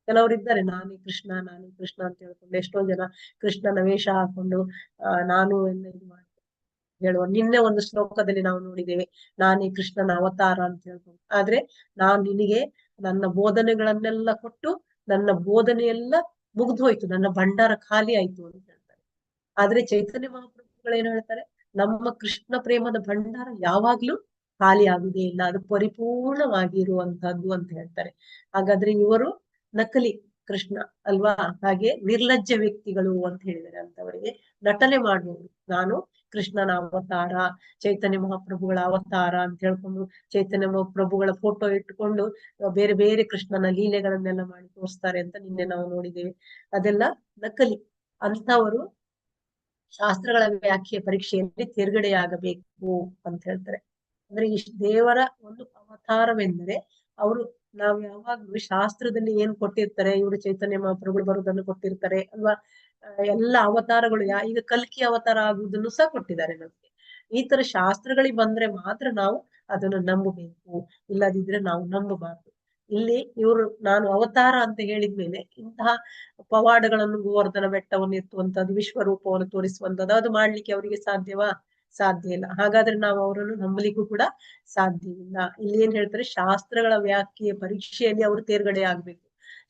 ಕೆಲವರಿದ್ದಾರೆ, ನಾನೇ ಕೃಷ್ಣ ಅಂತ ಹೇಳ್ಕೊಂಡು ಎಷ್ಟೋ ಜನ ಕೃಷ್ಣನ ವೇಷ ಹಾಕೊಂಡು ನಾನು ಎಲ್ಲ ಇದು ಮಾಡ್ತೇನೆ ಹೇಳುವ. ನಿನ್ನೆ ಒಂದು ಶ್ಲೋಕದಲ್ಲಿ ನಾವು ನೋಡಿದ್ದೇವೆ, ನಾನೇ ಕೃಷ್ಣನ ಅವತಾರ ಅಂತ ಹೇಳ್ಕೊಂಡು. ಆದ್ರೆ ನಾನು ನಿನಗೆ ನನ್ನ ಬೋಧನೆಗಳನ್ನೆಲ್ಲ ಕೊಟ್ಟು ನನ್ನ ಬೋಧನೆಯೆಲ್ಲ ಮುಗ್ದು ಹೋಯ್ತು, ನನ್ನ ಭಂಡಾರ ಖಾಲಿ ಆಯ್ತು ಅಂತ ಹೇಳ್ತಾರೆ. ಆದ್ರೆ ಚೈತನ್ಯ ಮಹಾಪ್ರಭುಗಳು ಏನ್ ಹೇಳ್ತಾರೆ, ನಮ್ಮ ಕೃಷ್ಣ ಪ್ರೇಮದ ಭಂಡಾರ ಯಾವಾಗ್ಲೂ ಖಾಲಿ ಆಗುದೇ ಇಲ್ಲ, ಅದು ಪರಿಪೂರ್ಣವಾಗಿ ಇರುವಂತಹದ್ದು ಅಂತ ಹೇಳ್ತಾರೆ. ಹಾಗಾದ್ರೆ ಇವರು ನಕಲಿ ಕೃಷ್ಣ ಅಲ್ವಾ. ಹಾಗೆ ನಿರ್ಲಜ್ಜ ವ್ಯಕ್ತಿಗಳು ಅಂತ ಹೇಳಿದ್ದಾರೆ. ಅಂತವರಿಗೆ ನಟನೆ ಮಾಡುವವರು, ನಾನು ಕೃಷ್ಣನ ಅವತಾರ, ಚೈತನ್ಯ ಮಹಾಪ್ರಭುಗಳ ಅವತಾರ ಅಂತ ಹೇಳ್ಕೊಂಡು ಚೈತನ್ಯ ಮಹಾಪ್ರಭುಗಳ ಫೋಟೋ ಇಟ್ಟುಕೊಂಡು ಬೇರೆ ಬೇರೆ ಕೃಷ್ಣನ ಲೀಲೆಗಳನ್ನೆಲ್ಲ ಮಾಡಿ ತೋರಿಸ್ತಾರೆ ಅಂತ ನಿನ್ನೆ ನಾವು ನೋಡಿದ್ದೇವೆ. ಅದೆಲ್ಲ ನಕಲಿ. ಅಂತವರು ಶಾಸ್ತ್ರಗಳ ವ್ಯಾಖ್ಯೆ ಪರೀಕ್ಷೆಯಲ್ಲಿ ತೇರ್ಗಡೆಯಾಗಬೇಕು ಅಂತ ಹೇಳ್ತಾರೆ. ಅಂದ್ರೆ ಈ ದೇವರ ಒಂದು ಅವತಾರವೆಂದರೆ ಅವರು, ನಾವು ಯಾವಾಗ್ಲೂ ಶಾಸ್ತ್ರದಲ್ಲಿ ಏನ್ ಕೊಟ್ಟಿರ್ತಾರೆ, ಇವರು ಚೈತನ್ಯ ಮಹಾಪ್ರಭುಗಳು ಬರುವುದನ್ನು ಕೊಟ್ಟಿರ್ತಾರೆ ಅಲ್ವಾ. ಎಲ್ಲ ಅವತಾರಗಳು ಈಗ ಕಲ್ಕಿ ಅವತಾರ ಆಗುವುದನ್ನು ಸಹ ಕೊಟ್ಟಿದ್ದಾರೆ ನಮ್ಗೆ. ಈ ತರ ಶಾಸ್ತ್ರಗಳಿಗೆ ಬಂದ್ರೆ ಮಾತ್ರ ನಾವು ಅದನ್ನು ನಂಬಬೇಕು, ಇಲ್ಲದಿದ್ರೆ ನಾವು ನಂಬಬಾರ್ದು. ಇಲ್ಲಿ ಇವರು ನಾನು ಅವತಾರ ಅಂತ ಹೇಳಿದ್ಮೇಲೆ ಇಂತಹ ಪವಾಡಗಳನ್ನು, ಗೋವರ್ಧನ ಬೆಟ್ಟವನ್ನು ಎತ್ತುವಂತದ್ದು, ವಿಶ್ವರೂಪವನ್ನು ತೋರಿಸುವಂತದ್ದು, ಅದು ಮಾಡ್ಲಿಕ್ಕೆ ಅವರಿಗೆ ಸಾಧ್ಯವಾ? ಸಾಧ್ಯ ಇಲ್ಲ. ಹಾಗಾದ್ರೆ ನಾವು ಅವರನ್ನು ನಂಬಲಿಕ್ಕೂ ಕೂಡ ಸಾಧ್ಯವಿಲ್ಲ. ಇಲ್ಲಿ ಏನ್ ಹೇಳ್ತಾರೆ, ಶಾಸ್ತ್ರಗಳ ವ್ಯಾಖ್ಯೆಯ ಪರೀಕ್ಷೆಯಲ್ಲಿ ಅವರು ತೇರ್ಗಡೆ ಆಗ್ಬೇಕು.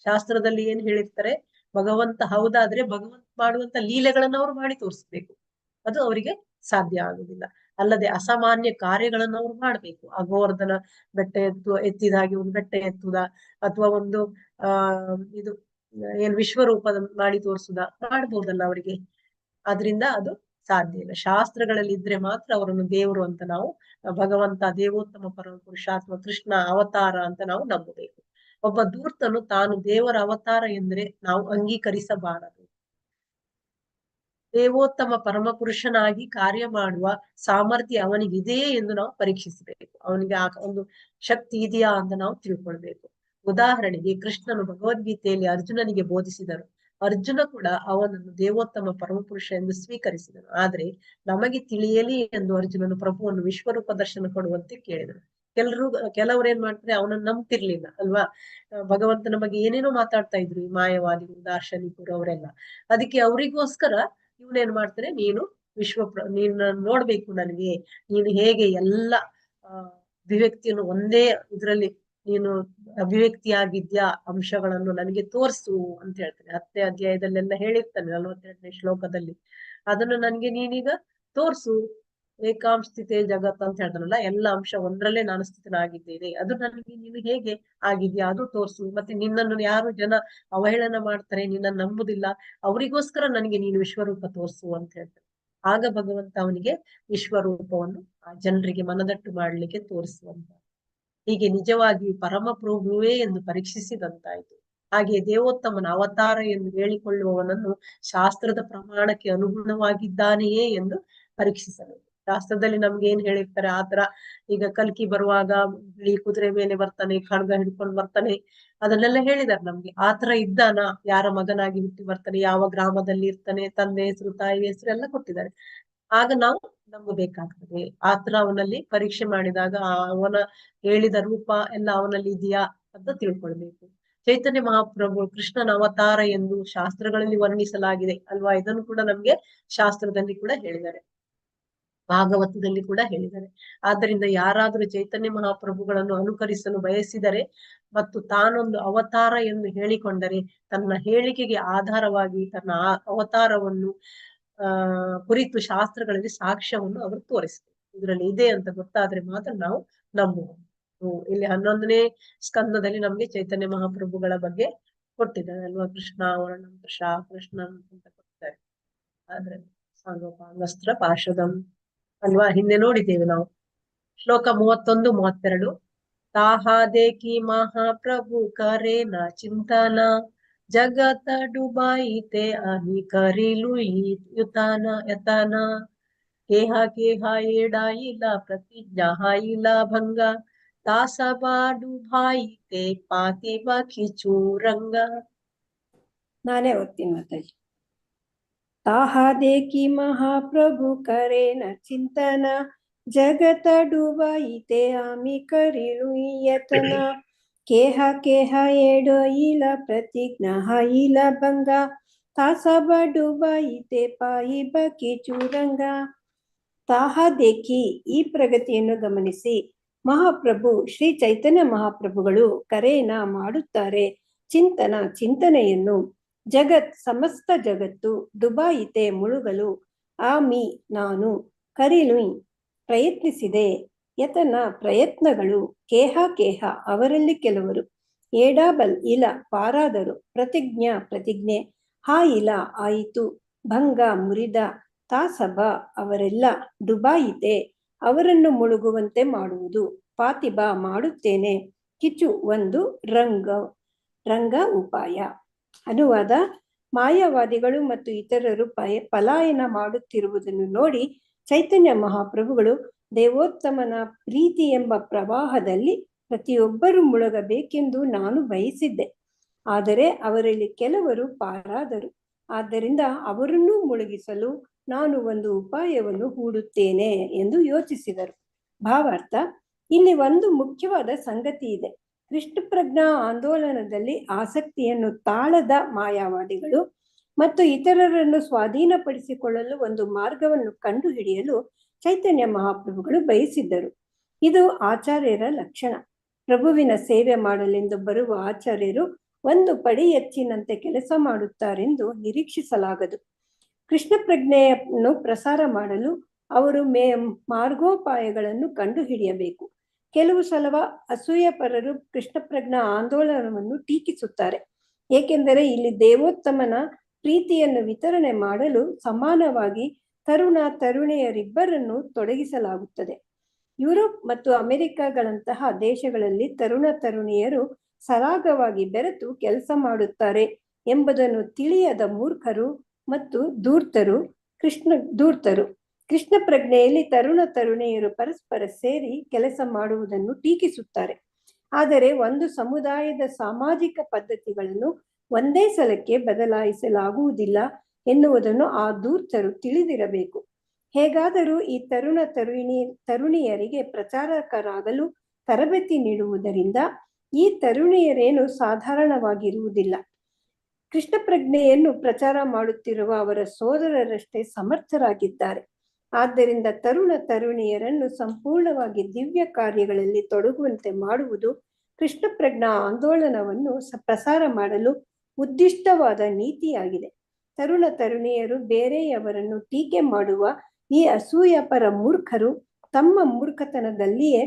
ಶಾಸ್ತ್ರದಲ್ಲಿ ಏನ್ ಹೇಳಿರ್ತಾರೆ, ಭಗವಂತ ಹೌದಾದ್ರೆ ಭಗವಂತ ಮಾಡುವಂತ ಲೀಲೆಗಳನ್ನ ಅವರು ಮಾಡಿ ತೋರಿಸ್ಬೇಕು. ಅದು ಅವರಿಗೆ ಸಾಧ್ಯ ಆಗುದಿಲ್ಲ. ಅಲ್ಲದೆ ಅಸಾಮಾನ್ಯ ಕಾರ್ಯಗಳನ್ನು ಅವ್ರು ಮಾಡ್ಬೇಕು. ಆ ಗೋವರ್ಧನ ಬೆಟ್ಟ ಎತ್ತಿದ ಹಾಗೆ ಒಂದು ಬೆಟ್ಟ ಎತ್ತುದ, ಅಥವಾ ಒಂದು ಇದು ಏನ್ ವಿಶ್ವರೂಪದ ಮಾಡಿ ತೋರಿಸುದ ಮಾಡ್ಬೋದಲ್ಲ ಅವರಿಗೆ. ಆದ್ರಿಂದ ಅದು ಸಾಧ್ಯ ಇಲ್ಲ. ಶಾಸ್ತ್ರಗಳಲ್ಲಿ ಇದ್ರೆ ಮಾತ್ರ ಅವರನ್ನು ದೇವರು ಅಂತ ನಾವು, ಭಗವಂತ ದೇವೋತ್ತಮ ಪರಮ ಪುರುಷ ಅಥವಾ ಕೃಷ್ಣ ಅವತಾರ ಅಂತ ನಾವು ನಂಬಬೇಕು. ಒಬ್ಬ ಧೂರ್ತನು ತಾನು ದೇವರ ಅವತಾರ ಎಂದ್ರೆ ನಾವು ಅಂಗೀಕರಿಸಬಾರದು. ದೇವೋತ್ತಮ ಪರಮ ಪುರುಷನಾಗಿ ಕಾರ್ಯ ಮಾಡುವ ಸಾಮರ್ಥ್ಯ ಅವನಿಗಿದೆ ಎಂದು ನಾವು ಪರೀಕ್ಷಿಸಬೇಕು. ಅವನಿಗೆ ಆ ಒಂದು ಶಕ್ತಿ ಇದೆಯಾ ಅಂತ ನಾವು ತಿಳ್ಕೊಳ್ಬೇಕು. ಉದಾಹರಣೆಗೆ ಕೃಷ್ಣನು ಭಗವದ್ಗೀತೆಯಲ್ಲಿ ಅರ್ಜುನನಿಗೆ ಬೋಧಿಸಿದರು. ಅರ್ಜುನ ಕೂಡ ಅವನನ್ನು ದೇವೋತ್ತಮ ಪರಮಪುರುಷ ಎಂದು ಸ್ವೀಕರಿಸಿದನು. ಆದ್ರೆ ನಮಗೆ ತಿಳಿಯಲಿ ಎಂದು ಅರ್ಜುನನು ಪ್ರಭುವನ್ನು ವಿಶ್ವರೂಪ ದರ್ಶನ ಕೊಡುವಂತೆ ಕೇಳಿದನು. ಕೆಲವರು ಏನ್ ಮಾಡ್ತಾರೆ, ಅವನನ್ನು ನಂಬ್ತಿರ್ಲಿಲ್ಲ ಅಲ್ವಾ. ಭಗವಂತನ ಬಗ್ಗೆ ಏನೇನೋ ಮಾತಾಡ್ತಾ ಇದ್ರು ಈ ಮಾಯವಾದಿಗಳು, ದಾರ್ಶನಿಕರು ಅವರೆಲ್ಲ. ಅದಕ್ಕೆ ಅವರಿಗೋಸ್ಕರ ಇವನೇನ್ ಮಾಡ್ತಾರೆ, ನೀನು ನೀನು ನೋಡ್ಬೇಕು ನನಗೆ, ನೀನು ಹೇಗೆ ಎಲ್ಲ ಅಭಿವ್ಯಕ್ತಿಯನ್ನು ಒಂದೇ ಇದ್ರಲ್ಲಿ ನೀನು ಅಭಿವ್ಯಕ್ತಿಯಾಗಿದ್ಯಾ ಅಂಶಗಳನ್ನು ನನಗೆ ತೋರಿಸು ಅಂತ ಹೇಳ್ತಾನೆ. 10ನೇ ಅಧ್ಯಾಯದಲ್ಲೆಲ್ಲ ಹೇಳಿರ್ತಾನೆ 42ನೇ ಶ್ಲೋಕದಲ್ಲಿ. ಅದನ್ನು ನನ್ಗೆ ನೀನೀಗ ತೋರ್ಸು. ಏಕಾಂಶ ಸ್ಥಿತಿ ಜಗತ್ ಅಂತ ಹೇಳ್ತಾನಲ್ಲ, ಎಲ್ಲ ಅಂಶ ಒಂದ್ರಲ್ಲೇ ನಾನು ಸ್ಥಿತನಾಗಿದ್ದೇನೆ, ಅದು ನನಗೆ ನೀನು ಹೇಗೆ ಆಗಿದ್ಯಾ ಅದು ತೋರ್ಸು. ಮತ್ತೆ ನಿನ್ನನ್ನು ಯಾರು ಜನ ಅವಹೇಳನ ಮಾಡ್ತಾರೆ, ನಿನ್ನನ್ನು ನಂಬುದಿಲ್ಲ, ಅವರಿಗೋಸ್ಕರ ನನಗೆ ನೀನು ವಿಶ್ವರೂಪ ತೋರ್ಸು ಅಂತ ಹೇಳ್ತಾನೆ. ಆಗ ಭಗವಂತ ಅವನಿಗೆ ವಿಶ್ವರೂಪವನ್ನು ಆ ಜನರಿಗೆ ಮನದಟ್ಟು ಮಾಡ್ಲಿಕ್ಕೆ ತೋರಿಸುವಂತ. ಹೀಗೆ ನಿಜವಾಗಿಯೂ ಪರಮ ಪ್ರಭುವೇ ಎಂದು ಪರೀಕ್ಷಿಸಿದಂತಾಯ್ತು. ಹಾಗೆ ದೇವೋತ್ತಮನ ಅವತಾರ ಎಂದು ಹೇಳಿಕೊಳ್ಳುವವನನ್ನು ಶಾಸ್ತ್ರದ ಪ್ರಮಾಣಕ್ಕೆ ಅನುಗುಣವಾಗಿದ್ದಾನೆಯೇ ಎಂದು ಪರೀಕ್ಷಿಸಬೇಕು. ಶಾಸ್ತ್ರದಲ್ಲಿ ನಮ್ಗೆ ಏನ್ ಹೇಳಿರ್ತಾರೆ ಆತರ, ಈಗ ಕಲ್ಕಿ ಬರುವಾಗ ಬಿಳಿ ಕುದುರೆ ಮೇಲೆ ಬರ್ತಾನೆ, ಖಡ್ಗ ಹಿಡ್ಕೊಂಡು ಬರ್ತಾನೆ, ಅದನ್ನೆಲ್ಲ ಹೇಳಿದಾರೆ ನಮ್ಗೆ. ಆತರ ಇದ್ದಾನ, ಯಾರ ಮಗನಾಗಿ ಹುಟ್ಟಿ ಬರ್ತಾನೆ, ಯಾವ ಗ್ರಾಮದಲ್ಲಿ ಇರ್ತಾನೆ, ತಂದೆ ಹೆಸರು ತಾಯಿ ಹೆಸರು ಎಲ್ಲ ಕೊಟ್ಟಿದ್ದಾರೆ. ಆಗ ನಾವು ನಂಬಬೇಕಾಗ್ತದೆ. ಆತರ ಅವನಲ್ಲಿ ಪರೀಕ್ಷೆ ಮಾಡಿದಾಗ ಅವನ ಹೇಳಿದ ರೂಪ ಎಲ್ಲ ಅವನಲ್ಲಿ ಇದೆಯಾ ಅಂತ ತಿಳ್ಕೊಳ್ಬೇಕು. ಚೈತನ್ಯ ಮಹಾಪ್ರಭು ಕೃಷ್ಣನ ಅವತಾರ ಎಂದು ಶಾಸ್ತ್ರಗಳಲ್ಲಿ ವರ್ಣಿಸಲಾಗಿದೆ ಅಲ್ವಾ? ಇದನ್ನು ಕೂಡ ನಮ್ಗೆ ಶಾಸ್ತ್ರದಲ್ಲಿ ಕೂಡ ಹೇಳಿದ್ದಾರೆ, ಭಾಗವತದಲ್ಲಿ ಕೂಡ ಹೇಳಿದ್ದಾರೆ. ಆದ್ದರಿಂದ ಯಾರಾದ್ರೂ ಚೈತನ್ಯ ಮಹಾಪ್ರಭುಗಳನ್ನು ಅನುಕರಿಸಲು ಬಯಸಿದರೆ ಮತ್ತು ತಾನೊಂದು ಅವತಾರ ಎಂದು ಹೇಳಿಕೊಂಡರೆ, ತನ್ನ ಹೇಳಿಕೆಗೆ ಆಧಾರವಾಗಿ ತನ್ನ ಅವತಾರವನ್ನು ಕುರಿತು ಶಾಸ್ತ್ರಗಳಲ್ಲಿ ಸಾಕ್ಷ್ಯವನ್ನು ಅವರು ತೋರಿಸ್ತಾರೆ. ಇದರಲ್ಲಿ ಇದೆ ಅಂತ ಗೊತ್ತಾದ್ರೆ ಮಾತ್ರ ನಾವು ನಂಬಬಹುದು. ಇಲ್ಲಿ 11ನೇ ಸ್ಕಂದದಲ್ಲಿ ನಮ್ಗೆ ಚೈತನ್ಯ ಮಹಾಪ್ರಭುಗಳ ಬಗ್ಗೆ ಕೊಟ್ಟಿದ್ದಾರೆ ಅಲ್ವಾ? ಕೃಷ್ಣ ವರ್ಣಂ ಕೃಷ ಕೃಷ್ಣ ಅಂತ ಕೊಟ್ಟಿದ್ದಾರೆ. ಆದ್ರೆ ಸಾಂಗೋಪಾಂಗಸ್ತ್ರ ಪಾರ್ಷದಂ ಅಲ್ವಾ? ಹಿಂದೆ ನೋಡಿದ್ದೇವೆ ನಾವು. ಶ್ಲೋಕ 31-32. ತಾಹಾದೇಕಿ ಮಹಾಪ್ರಭು ಕರೇನ ಚಿಂತನ ಜಗತ ಡುಬಾಯಿತೆ ಅನಿ ಕರಿಲು ಯುತನ ಯತನ ಕೇಹ ಕೇಹ ಏಡಾಯಿಲ ಪ್ರತಿಜ್ಞಾ ಹಾಯಿಲ ಭಂಗ ದಾಸಬಾಡು ಭಾಯಿತೆ ಪಾತಿವ ಕಿಚೂರಂಗ. ನಾನೇ ಓದ್ತೀನಿ ಮಾತಾಜಿ. ತಾಹಾದೇಕಿ ಮಹಾಪ್ರಭು ಕರೇನ ಚಿಂತನ ಜಗತ ಡುಬಾಯಿತೆ ಆಮಿ ಕರಿಲು ಯತನ ಕೇಹ ಕೇಹ ಏಡೋ ಇಲ ಪ್ರತಿಜ್ಞಾ ಹಾಯಿಲ ಭಂಗ ತಾಸಬ ಡುಬಾಯಿತೆ ಪಾಯಿಬ ಕಿಚೂರಂಗ. ತಾಹಾದೇಕಿ, ಈ ಪ್ರಗತಿಯನ್ನು ಗಮನಿಸಿ, ಮಹಾಪ್ರಭು ಶ್ರೀ ಚೈತನ್ಯ ಮಹಾಪ್ರಭುಗಳು ಕರೇನ ಮಾಡುತ್ತಾರೆ, ಚಿಂತನೆಯನ್ನು, ಜಗತ್ ಸಮಸ್ತ ಜಗತ್ತು, ದುಬಾಯಿತೆ ಮುಳುಗಲು, ಆಮಿ ನಾನು, ಕರಿಲು ಪ್ರಯತ್ನಿಸಿದೆ, ಯತನ ಪ್ರಯತ್ನಗಳು, ಕೇಹ ಕೇಹ ಅವರಲ್ಲಿ ಕೆಲವರು, ಏಡಾಬಲ್ ಇಲ್ಲ ಪಾರಾದರು, ಪ್ರತಿಜ್ಞೆ, ಹಾ ಇಲ್ಲ ಆಯಿತು, ಭಂಗ ಮುರಿದ, ತಾಸಬ ಅವರೆಲ್ಲ, ಡುಬಾಯಿತೆ ಅವರನ್ನು ಮುಳುಗುವಂತೆ ಮಾಡುವುದು, ಪಾತಿಬ ಮಾಡುತ್ತೇನೆ, ಕಿಚು ಒಂದು, ರಂಗ ಉಪಾಯ. ಅನುವಾದ: ಮಾಯಾವಾದಿಗಳು ಮತ್ತು ಇತರರು ಪಲಾಯನ ಮಾಡುತ್ತಿರುವುದನ್ನು ನೋಡಿ ಚೈತನ್ಯ ಮಹಾಪ್ರಭುಗಳು ದೇವೋತ್ತಮನ ಪ್ರೀತಿ ಎಂಬ ಪ್ರವಾಹದಲ್ಲಿ ಪ್ರತಿಯೊಬ್ಬರು ಮುಳುಗಬೇಕೆಂದು ನಾನು ಬಯಸಿದ್ದೆ. ಆದರೆ ಅವರಲ್ಲಿ ಕೆಲವರು ಪಾರಾದರು. ಆದ್ದರಿಂದ ಅವರನ್ನೂ ಮುಳುಗಿಸಲು ನಾನು ಒಂದು ಉಪಾಯವನ್ನು ಹೂಡುತ್ತೇನೆ ಎಂದು ಯೋಚಿಸಿದರು. ಭಾವಾರ್ಥ: ಇಲ್ಲಿ ಒಂದು ಮುಖ್ಯವಾದ ಸಂಗತಿ ಇದೆ. ಕೃಷ್ಣ ಪ್ರಜ್ಞಾ ಆಂದೋಲನದಲ್ಲಿ ಆಸಕ್ತಿಯನ್ನು ತಾಳದ ಮಾಯಾವಾದಿಗಳು ಮತ್ತು ಇತರರನ್ನು ಸ್ವಾಧೀನಪಡಿಸಿಕೊಳ್ಳಲು ಒಂದು ಮಾರ್ಗವನ್ನು ಕಂಡುಹಿಡಿಯಲು ಚೈತನ್ಯ ಮಹಾಪ್ರಭುಗಳು ಬಯಸಿದ್ದರು. ಇದು ಆಚಾರ್ಯರ ಲಕ್ಷಣ. ಪ್ರಭುವಿನ ಸೇವೆ ಮಾಡಲೆಂದು ಬರುವ ಆಚಾರ್ಯರು ಒಂದು ಪಡಿ ಹೆಚ್ಚಿನಂತೆ ಕೆಲಸ ಮಾಡುತ್ತಾರೆಂದು ನಿರೀಕ್ಷಿಸಲಾಗದು. ಕೃಷ್ಣ ಪ್ರಜ್ಞೆಯನ್ನು ಪ್ರಸಾರ ಮಾಡಲು ಅವರು ಮಾರ್ಗೋಪಾಯಗಳನ್ನು ಕಂಡುಹಿಡಿಯಬೇಕು. ಕೆಲವು ಸಲ ಅಸೂಯಪರರು ಕೃಷ್ಣ ಪ್ರಜ್ಞಾ ಆಂದೋಲನವನ್ನು ಟೀಕಿಸುತ್ತಾರೆ, ಏಕೆಂದರೆ ಇಲ್ಲಿ ದೇವೋತ್ತಮನ ಪ್ರೀತಿಯನ್ನು ವಿತರಣೆ ಮಾಡಲು ಸಮಾನವಾಗಿ ತರುಣಿಯರಿಬ್ಬರನ್ನು ತೊಡಗಿಸಲಾಗುತ್ತದೆ. ಯುರೋಪ್ ಮತ್ತು ಅಮೆರಿಕಗಳಂತಹ ದೇಶಗಳಲ್ಲಿ ತರುಣಿಯರು ಸರಾಗವಾಗಿ ಬೆರೆತು ಕೆಲಸ ಮಾಡುತ್ತಾರೆ ಎಂಬುದನ್ನು ತಿಳಿಯದ ಮೂರ್ಖರು ಮತ್ತು ಧೂರ್ತರು ಕೃಷ್ಣ ಪ್ರಜ್ಞೆಯಲ್ಲಿ ತರುಣಿಯರು ಪರಸ್ಪರ ಸೇರಿ ಕೆಲಸ ಮಾಡುವುದನ್ನು ಟೀಕಿಸುತ್ತಾರೆ. ಆದರೆ ಒಂದು ಸಮುದಾಯದ ಸಾಮಾಜಿಕ ಪದ್ಧತಿಗಳನ್ನು ಒಂದೇ ಸಲಕ್ಕೆ ಬದಲಾಯಿಸಲಾಗುವುದಿಲ್ಲ ಎನ್ನುವುದನ್ನು ಆ ಧೂರ್ತರು ತಿಳಿದಿರಬೇಕು. ಹೇಗಾದರೂ ಈ ತರುಣಿಯರಿಗೆ ಪ್ರಚಾರಕರಾಗಲು ತರಬೇತಿ ನೀಡುವುದರಿಂದ ಈ ತರುಣಿಯರೇನು ಸಾಧಾರಣವಾಗಿರುವುದಿಲ್ಲ. ಕೃಷ್ಣ ಪ್ರಜ್ಞೆಯನ್ನು ಪ್ರಚಾರ ಮಾಡುತ್ತಿರುವ ಅವರ ಸೋದರರಷ್ಟೇ ಸಮರ್ಥರಾಗಿದ್ದಾರೆ. ಆದ್ದರಿಂದ ತರುಣಿಯರನ್ನು ಸಂಪೂರ್ಣವಾಗಿ ದಿವ್ಯ ಕಾರ್ಯಗಳಲ್ಲಿ ತೊಡಗುವಂತೆ ಮಾಡುವುದು ಕೃಷ್ಣ ಪ್ರಜ್ಞಾ ಆಂದೋಲನವನ್ನು ಪ್ರಸಾರ ಮಾಡಲು ಉದ್ದಿಷ್ಟವಾದ ನೀತಿಯಾಗಿದೆ. ತರುಣಿಯರು ಬೇರೆಯವರನ್ನು ಟೀಕೆ ಮಾಡುವ ಈ ಅಸೂಯಪರ ಮೂರ್ಖರು ತಮ್ಮ ಮೂರ್ಖತನದಲ್ಲಿಯೇ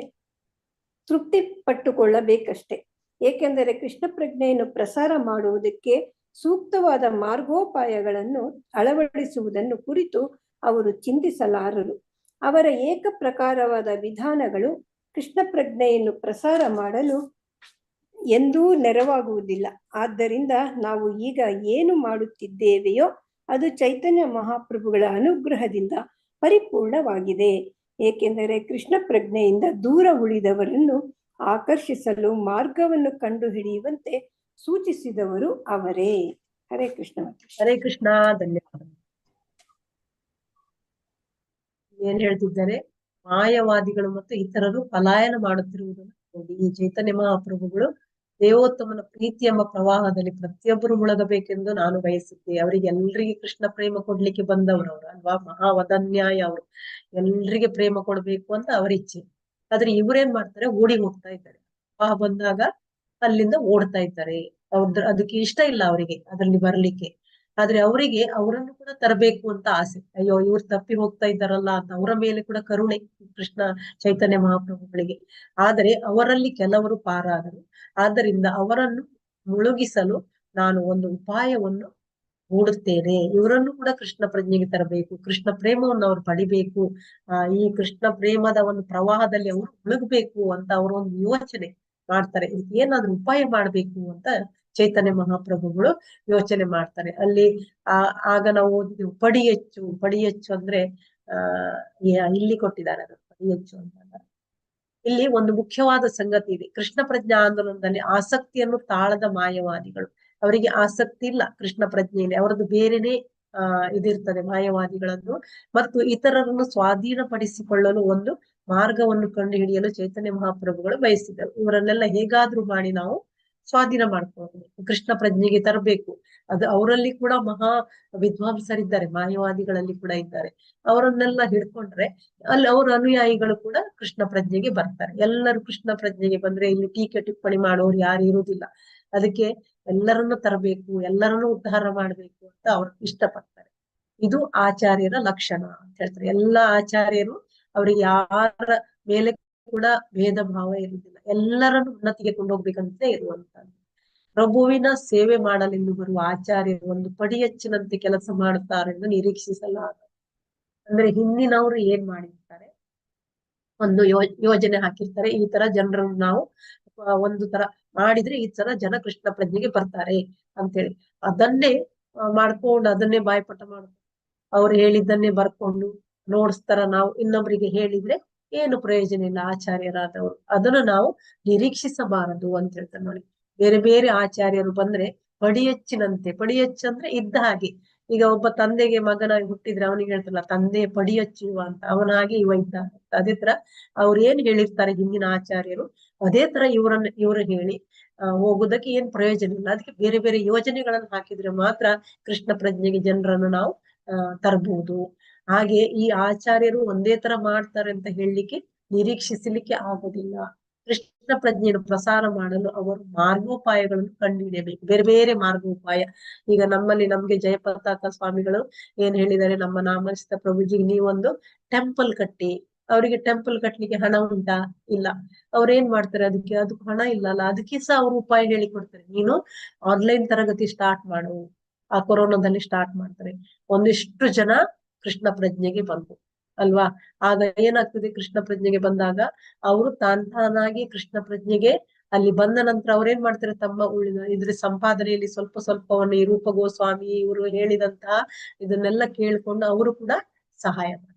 ತೃಪ್ತಿ ಪಟ್ಟುಕೊಳ್ಳಬೇಕಷ್ಟೆ. ಏಕೆಂದರೆ ಕೃಷ್ಣ ಪ್ರಜ್ಞೆಯನ್ನು ಪ್ರಸಾರ ಮಾಡುವುದಕ್ಕೆ ಸೂಕ್ತವಾದ ಮಾರ್ಗೋಪಾಯಗಳನ್ನು ಅಳವಡಿಸುವುದನ್ನು ಕುರಿತು ಅವರು ಚಿಂತಿಸಲಾರರು. ಅವರ ಏಕಪ್ರಕಾರವಾದ ವಿಧಾನಗಳು ಕೃಷ್ಣ ಪ್ರಜ್ಞೆಯನ್ನು ಪ್ರಸಾರ ಮಾಡಲು ಎಂದೂ ನೆರವಾಗುವುದಿಲ್ಲ. ಆದ್ದರಿಂದ ನಾವು ಈಗ ಏನು ಮಾಡುತ್ತಿದ್ದೇವೆಯೋ ಅದು ಚೈತನ್ಯ ಮಹಾಪ್ರಭುಗಳ ಅನುಗ್ರಹದಿಂದ ಪರಿಪೂರ್ಣವಾಗಿದೆ. ಏಕೆಂದರೆ ಕೃಷ್ಣ ಪ್ರಜ್ಞೆಯಿಂದ ದೂರ ಉಳಿದವರನ್ನು ಆಕರ್ಷಿಸಲು ಮಾರ್ಗವನ್ನು ಕಂಡುಹಿಡಿಯುವಂತೆ ಸೂಚಿಸಿದವರು ಅವರೇ. ಹರೇ ಕೃಷ್ಣ. ಹರೇ ಕೃಷ್ಣ. ಧನ್ಯವಾದ. ಏನ್ ಹೇಳ್ತಿದ್ದಾರೆ? ಮಾಯವಾದಿಗಳು ಮತ್ತು ಇತರರು ಪಲಾಯನ ಮಾಡುತ್ತಿರುವುದನ್ನು ನೋಡಿ. ಈ ಚೈತನ್ಯ ಮಹಾಪ್ರಭುಗಳು ದೇವೋತ್ತಮನ ಪ್ರೀತಿ ಎಂಬ ಪ್ರವಾಹದಲ್ಲಿ ಪ್ರತಿಯೊಬ್ಬರು ಮುಳುಗಬೇಕೆಂದು ನಾನು ಬಯಸಿದ್ದೆ. ಅವರಿಗೆ ಎಲ್ರಿಗೆ ಕೃಷ್ಣ ಪ್ರೇಮ ಕೊಡ್ಲಿಕ್ಕೆ ಬಂದವರು ಅವರು ಅಲ್ವಾ, ಮಹಾವದನ್ಯಾಯ ಅವರು. ಎಲ್ರಿಗೆ ಪ್ರೇಮ ಕೊಡ್ಬೇಕು ಅಂತ ಅವರ ಇಚ್ಛೆ. ಆದ್ರೆ ಇವ್ರೇನ್ ಮಾಡ್ತಾರೆ? ಓಡಿ ಹೋಗ್ತಾ ಇದ್ದಾರೆ. ಪ್ರವಾಹ ಬಂದಾಗ ಅಲ್ಲಿಂದ ಓಡ್ತಾ ಇದ್ದಾರೆ. ಅದಕ್ಕೆ ಇಷ್ಟ ಇಲ್ಲ ಅವರಿಗೆ ಅದ್ರಲ್ಲಿ ಬರ್ಲಿಕ್ಕೆ. ಆದ್ರೆ ಅವರಿಗೆ ಅವರನ್ನು ಕೂಡ ತರಬೇಕು ಅಂತ ಆಸೆ. ಅಯ್ಯೋ ಇವ್ರು ತಪ್ಪಿ ಹೋಗ್ತಾ ಇದ್ದಾರಲ್ಲ ಅಂತ ಅವರ ಮೇಲೆ ಕೂಡ ಕರುಣೆ ಕೃಷ್ಣ ಚೈತನ್ಯ ಮಹಾಪ್ರಭುಗಳಿಗೆ. ಆದರೆ ಅವರಲ್ಲಿ ಕೆಲವರು ಪಾರಾದರು. ಆದ್ದರಿಂದ ಅವರನ್ನು ಮುಳುಗಿಸಲು ನಾನು ಒಂದು ಉಪಾಯವನ್ನು ಹೂಡುತ್ತೇನೆ. ಇವರನ್ನು ಕೂಡ ಕೃಷ್ಣ ಪ್ರಜ್ಞೆಗೆ ತರಬೇಕು, ಕೃಷ್ಣ ಪ್ರೇಮವನ್ನು ಅವ್ರು ಪಡಿಬೇಕು, ಈ ಕೃಷ್ಣ ಪ್ರೇಮದ ಒಂದು ಪ್ರವಾಹದಲ್ಲಿ ಅವರು ಮುಳುಗಬೇಕು ಅಂತ ಅವರು ಒಂದು ಯೋಚನೆ ಮಾಡ್ತಾರೆ. ಇದಕ್ಕೆ ಏನಾದ್ರೂ ಉಪಾಯ ಮಾಡ್ಬೇಕು ಅಂತ ಚೈತನ್ಯ ಮಹಾಪ್ರಭುಗಳು ಯೋಚನೆ ಮಾಡ್ತಾರೆ. ಅಲ್ಲಿ ಆಗ ನಾವು ಓದಿದ್ವಿ ಪಡಿಯಚ್ಚು ಅಂದ್ರೆ ಇಲ್ಲಿ ಕೊಟ್ಟಿದ್ದಾರೆ ಅದು ಪಡಿಯಚ್ಚು ಅಂತ. ಇಲ್ಲಿ ಒಂದು ಮುಖ್ಯವಾದ ಸಂಗತಿ ಇದೆ. ಕೃಷ್ಣ ಪ್ರಜ್ಞಾ ಆಂದೋಲನದಲ್ಲಿ ಆಸಕ್ತಿಯನ್ನು ತಾಳದ ಮಾಯವಾದಿಗಳು, ಅವರಿಗೆ ಆಸಕ್ತಿ ಇಲ್ಲ ಕೃಷ್ಣ ಪ್ರಜ್ಞೆಯಲ್ಲಿ, ಅವರದ್ದು ಬೇರೆನೆ ಇದಿರ್ತದೆ ಮಾಯವಾದಿಗಳದ್ದು. ಮತ್ತು ಇತರರನ್ನು ಸ್ವಾಧೀನಪಡಿಸಿಕೊಳ್ಳಲು ಒಂದು ಮಾರ್ಗವನ್ನು ಕಂಡುಹಿಡಿಯಲು ಚೈತನ್ಯ ಮಹಾಪ್ರಭುಗಳು ಬಯಸಿದರು. ಇವರನ್ನೆಲ್ಲ ಹೇಗಾದ್ರೂ ಮಾಡಿ ನಾವು ಸ್ವಾಧೀನ ಮಾಡ್ಕೊಳ್ಬೇಕು, ಕೃಷ್ಣ ಪ್ರಜ್ಞೆಗೆ ತರಬೇಕು. ಅದು ಅವರಲ್ಲಿ ಕೂಡ ಮಹಾ ವಿದ್ವಾಂಸರಿದ್ದಾರೆ, ಮಾಯವಾದಿಗಳಲ್ಲಿ ಕೂಡ ಇದ್ದಾರೆ. ಅವರನ್ನೆಲ್ಲ ಹಿಡ್ಕೊಂಡ್ರೆ ಅಲ್ಲಿ ಅವರ ಅನುಯಾಯಿಗಳು ಕೂಡ ಕೃಷ್ಣ ಪ್ರಜ್ಞೆಗೆ ಬರ್ತಾರೆ. ಎಲ್ಲರೂ ಕೃಷ್ಣ ಪ್ರಜ್ಞೆಗೆ ಬಂದ್ರೆ ಇಲ್ಲಿ ಟೀಕೆ ಟಿಪ್ಪಣಿ ಮಾಡೋರು ಯಾರು ಇರುವುದಿಲ್ಲ. ಅದಕ್ಕೆ ಎಲ್ಲರನ್ನು ತರಬೇಕು, ಎಲ್ಲರನ್ನು ಉದ್ಧಾರ ಮಾಡ್ಬೇಕು ಅಂತ ಅವ್ರು ಇಷ್ಟಪಡ್ತಾರೆ. ಇದು ಆಚಾರ್ಯರ ಲಕ್ಷಣ ಅಂತ ಹೇಳ್ತಾರೆ. ಎಲ್ಲಾ ಆಚಾರ್ಯರು ಅವ್ರಿಗೆ ಯಾರ ಮೇಲೆ ಕೂಡ ಭೇದ ಭಾವ ಇರುವುದಿಲ್ಲ, ಎಲ್ಲರನ್ನು ಉನ್ನತಿಗೆ ಕೊಂಡೋಗ್ಬೇಕಂತ ಇರುವಂತದ್ದು. ಪ್ರಭುವಿನ ಸೇವೆ ಮಾಡಲೆಂದು ಬರುವ ಆಚಾರ್ಯರು ಒಂದು ಪಡಿಯಚ್ಚಿನಂತೆ ಕೆಲಸ ಮಾಡುತ್ತಾರೆಂದು ನಿರೀಕ್ಷಿಸಲಾಗ. ಅಂದ್ರೆ ಹಿಂದಿನವರು ಏನ್ ಮಾಡಿರ್ತಾರೆ, ಒಂದು ಯೋಜನೆ ಹಾಕಿರ್ತಾರೆ, ಈ ತರ ಜನರನ್ನು ನಾವು ಒಂದು ತರ ಮಾಡಿದ್ರೆ ಈ ತರ ಜನ ಕೃಷ್ಣ ಪ್ರಜ್ಞೆಗೆ ಬರ್ತಾರೆ ಅಂತೇಳಿ ಅದನ್ನೇ ಮಾಡ್ಕೊಂಡು ಅದನ್ನೇ ಬಾಯ್ಪಾಠ ಮಾಡ್ಕೊಂಡು ಅವ್ರು ಹೇಳಿದ್ದನ್ನೇ ಬರ್ಕೊಂಡು ನೋಡ್ಸ್ತಾರ. ನಾವು ಇನ್ನೊಬ್ರಿಗೆ ಹೇಳಿದ್ರೆ ಏನು ಪ್ರಯೋಜನ ಇಲ್ಲ ಆಚಾರ್ಯರಾದವರು. ಅದನ್ನು ನಾವು ನಿರೀಕ್ಷಿಸಬಾರದು ಅಂತ ಹೇಳ್ತಾರೆ ನೋಡಿ. ಬೇರೆ ಬೇರೆ ಆಚಾರ್ಯರು ಬಂದ್ರೆ ಪಡಿಯಚ್ಚಿನಂತೆ, ಪಡಿಯಚ್ಚಂದ್ರೆ ಇದ್ದ ಹಾಗೆ. ಈಗ ಒಬ್ಬ ತಂದೆಗೆ ಮಗನಾಗಿ ಹುಟ್ಟಿದ್ರೆ ಅವನಿಗೆ ಹೇಳ್ತಾರಲ್ಲ ತಂದೆ ಪಡಿಯಚ್ಚುವ ಅಂತ, ಅವನಾಗೆ ಇವ ಇದ್ದ. ಅದೇ ತರ ಅವ್ರು ಏನ್ ಹೇಳಿರ್ತಾರೆ ಹಿಂದಿನ ಆಚಾರ್ಯರು, ಅದೇ ತರ ಇವರು ಹೇಳಿ ಹೋಗುದಕ್ಕೆ ಏನ್ ಪ್ರಯೋಜನ ಇಲ್ಲ. ಅದಕ್ಕೆ ಬೇರೆ ಬೇರೆ ಯೋಜನೆಗಳನ್ನು ಹಾಕಿದ್ರೆ ಮಾತ್ರ ಕೃಷ್ಣ ಪ್ರಜ್ಞೆಗೆ ಜನರನ್ನು ನಾವು ತರಬಹುದು. ಹಾಗೆ ಈ ಆಚಾರ್ಯರು ಒಂದೇ ತರ ಮಾಡ್ತಾರೆ ಅಂತ ಹೇಳಲಿಕ್ಕೆ ನಿರೀಕ್ಷಿಸಲಿಕ್ಕೆ ಆಗುದಿಲ್ಲ. ಕೃಷ್ಣ ಪ್ರಜ್ಞೆಯನ್ನು ಪ್ರಸಾರ ಮಾಡಲು ಅವರು ಮಾರ್ಗೋಪಾಯಗಳನ್ನು ಕಂಡುಹಿಡಿಯಬೇಕು, ಬೇರೆ ಬೇರೆ ಮಾರ್ಗೋಪಾಯ. ಈಗ ನಮ್ಗೆ ಜಯಪತಾಕ ಸ್ವಾಮಿಗಳು ಏನ್ ಹೇಳಿದ್ದಾರೆ, ನಮ್ಮ ನಾಮಸ್ತ ಪ್ರಭುಜಿಗೆ ನೀವೊಂದು ಟೆಂಪಲ್ ಕಟ್ಟಿ. ಅವರಿಗೆ ಟೆಂಪಲ್ ಕಟ್ಲಿಕ್ಕೆ ಹಣ ಉಂಟಾ? ಇಲ್ಲ. ಅವ್ರೇನ್ ಮಾಡ್ತಾರೆ, ಅದಕ್ಕೆ ಹಣ ಇಲ್ಲಲ್ಲ, ಅದಕ್ಕೆ ಸಹ ಅವ್ರು ಉಪಾಯ ಹೇಳಿಕೊಡ್ತಾರೆ. ನೀನು ಆನ್ಲೈನ್ ತರಗತಿ ಸ್ಟಾರ್ಟ್ ಮಾಡು. ಆ ಕೊರೋನಾದಲ್ಲಿ ಸ್ಟಾರ್ಟ್ ಮಾಡ್ತಾರೆ. ಒಂದಿಷ್ಟು ಜನ ಕೃಷ್ಣ ಪ್ರಜ್ಞೆಗೆ ಬಂತು ಅಲ್ವಾ. ಆಗ ಏನಾಗ್ತದೆ, ಕೃಷ್ಣ ಪ್ರಜ್ಞೆಗೆ ಬಂದಾಗ ಅವರು ತಾನಾಗಿ ಕೃಷ್ಣ ಪ್ರಜ್ಞೆಗೆ ಅಲ್ಲಿ ಬಂದ ನಂತರ ಅವ್ರೇನ್ ಮಾಡ್ತಾರೆ, ತಮ್ಮ ಇದ್ರ ಸಂಪಾದನೆಯಲ್ಲಿ ಸ್ವಲ್ಪ ಸ್ವಲ್ಪವನ್ನು ಈ ರೂಪ ಗೋಸ್ವಾಮಿ ಇವರು ಹೇಳಿದಂತಹ ಇದನ್ನೆಲ್ಲ ಕೇಳ್ಕೊಂಡು ಅವರು ಕೂಡ ಸಹಾಯ ಮಾಡ್ತಾರೆ.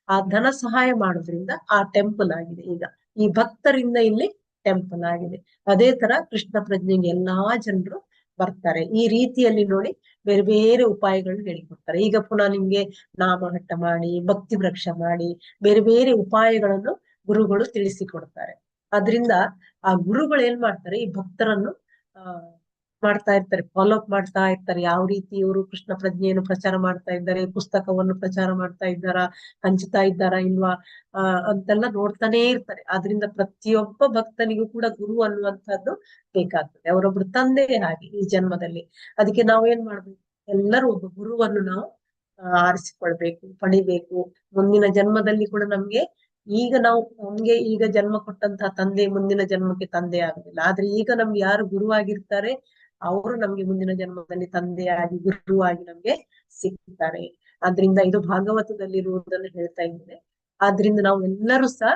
ಆ ಧನ ಸಹಾಯ ಮಾಡೋದ್ರಿಂದ ಆ ಟೆಂಪಲ್ ಆಗಿದೆ. ಈಗ ಈ ಭಕ್ತರಿಂದ ಇಲ್ಲಿ ಟೆಂಪಲ್ ಆಗಿದೆ. ಅದೇ ತರ ಕೃಷ್ಣ ಪ್ರಜ್ಞೆಗೆ ಎಲ್ಲಾ ಜನರು ಬರ್ತಾರೆ. ಈ ರೀತಿಯಲ್ಲಿ ನೋಡಿ ಬೇರೆ ಬೇರೆ ಉಪಾಯಗಳನ್ನ ಹೇಳಿಕೊಡ್ತಾರೆ. ಈಗ ಪುನಃ ನಿಮ್ಗೆ ನಾಮಘಟ್ಟ ಮಾಡಿ, ಭಕ್ತಿ ವೃಕ್ಷ ಮಾಡಿ, ಬೇರೆ ಬೇರೆ ಉಪಾಯಗಳನ್ನು ಗುರುಗಳು ತಿಳಿಸಿಕೊಡ್ತಾರೆ. ಅದ್ರಿಂದ ಆ ಗುರುಗಳು ಏನ್ ಮಾಡ್ತಾರೆ, ಈ ಭಕ್ತರನ್ನು ಮಾಡ್ತಾ ಇರ್ತಾರೆ, ಫಾಲೋ ಅಪ್ ಮಾಡ್ತಾ ಇರ್ತಾರೆ. ಯಾವ ರೀತಿ ಇವರು ಕೃಷ್ಣ ಪ್ರಜ್ಞೆಯನ್ನು ಪ್ರಚಾರ ಮಾಡ್ತಾ ಇದ್ದಾರೆ, ಪುಸ್ತಕವನ್ನು ಪ್ರಚಾರ ಮಾಡ್ತಾ ಇದ್ದಾರಾ, ಹಂಚ್ತಾ ಇದ್ದಾರಾ ಇಲ್ವಾ ಅಂತೆಲ್ಲ ನೋಡ್ತಾನೆ ಇರ್ತಾರೆ. ಆದ್ರಿಂದ ಪ್ರತಿಯೊಬ್ಬ ಭಕ್ತನಿಗೂ ಕೂಡ ಗುರು ಅನ್ನುವಂಥದ್ದು ಬೇಕಾಗ್ತದೆ. ಅವರೊಬ್ರು ತಂದೆ ಹಾಗೆ ಈ ಜನ್ಮದಲ್ಲಿ. ಅದಕ್ಕೆ ನಾವು ಏನ್ ಮಾಡ್ಬೇಕು, ಎಲ್ಲರೂ ಒಬ್ಬ ಗುರುವನ್ನು ನಾವು ಆರಿಸಿಕೊಳ್ಬೇಕು, ಪಡಿಬೇಕು. ಮುಂದಿನ ಜನ್ಮದಲ್ಲಿ ಕೂಡ ನಮ್ಗೆ ಈಗ ಜನ್ಮ ಕೊಟ್ಟಂತಹ ತಂದೆ ಮುಂದಿನ ಜನ್ಮಕ್ಕೆ ತಂದೆ ಆಗುದಿಲ್ಲ. ಆದ್ರೆ ಈಗ ನಮ್ಗೆ ಯಾರು ಗುರುವಾಗಿರ್ತಾರೆ ಅವರು ನಮ್ಗೆ ಮುಂದಿನ ಜನ್ಮದಲ್ಲಿ ತಂದೆಯಾಗಿ ಗುರುವಾಗಿ ನಮ್ಗೆ ಸಿಗ್ತಾರೆ. ಆದ್ರಿಂದ ಇದು ಭಾಗವತದಲ್ಲಿರುವುದನ್ನು ಹೇಳ್ತಾ ಇದ್ದೇನೆ. ಆದ್ರಿಂದ ನಾವು ಎಲ್ಲರೂ ಸಹ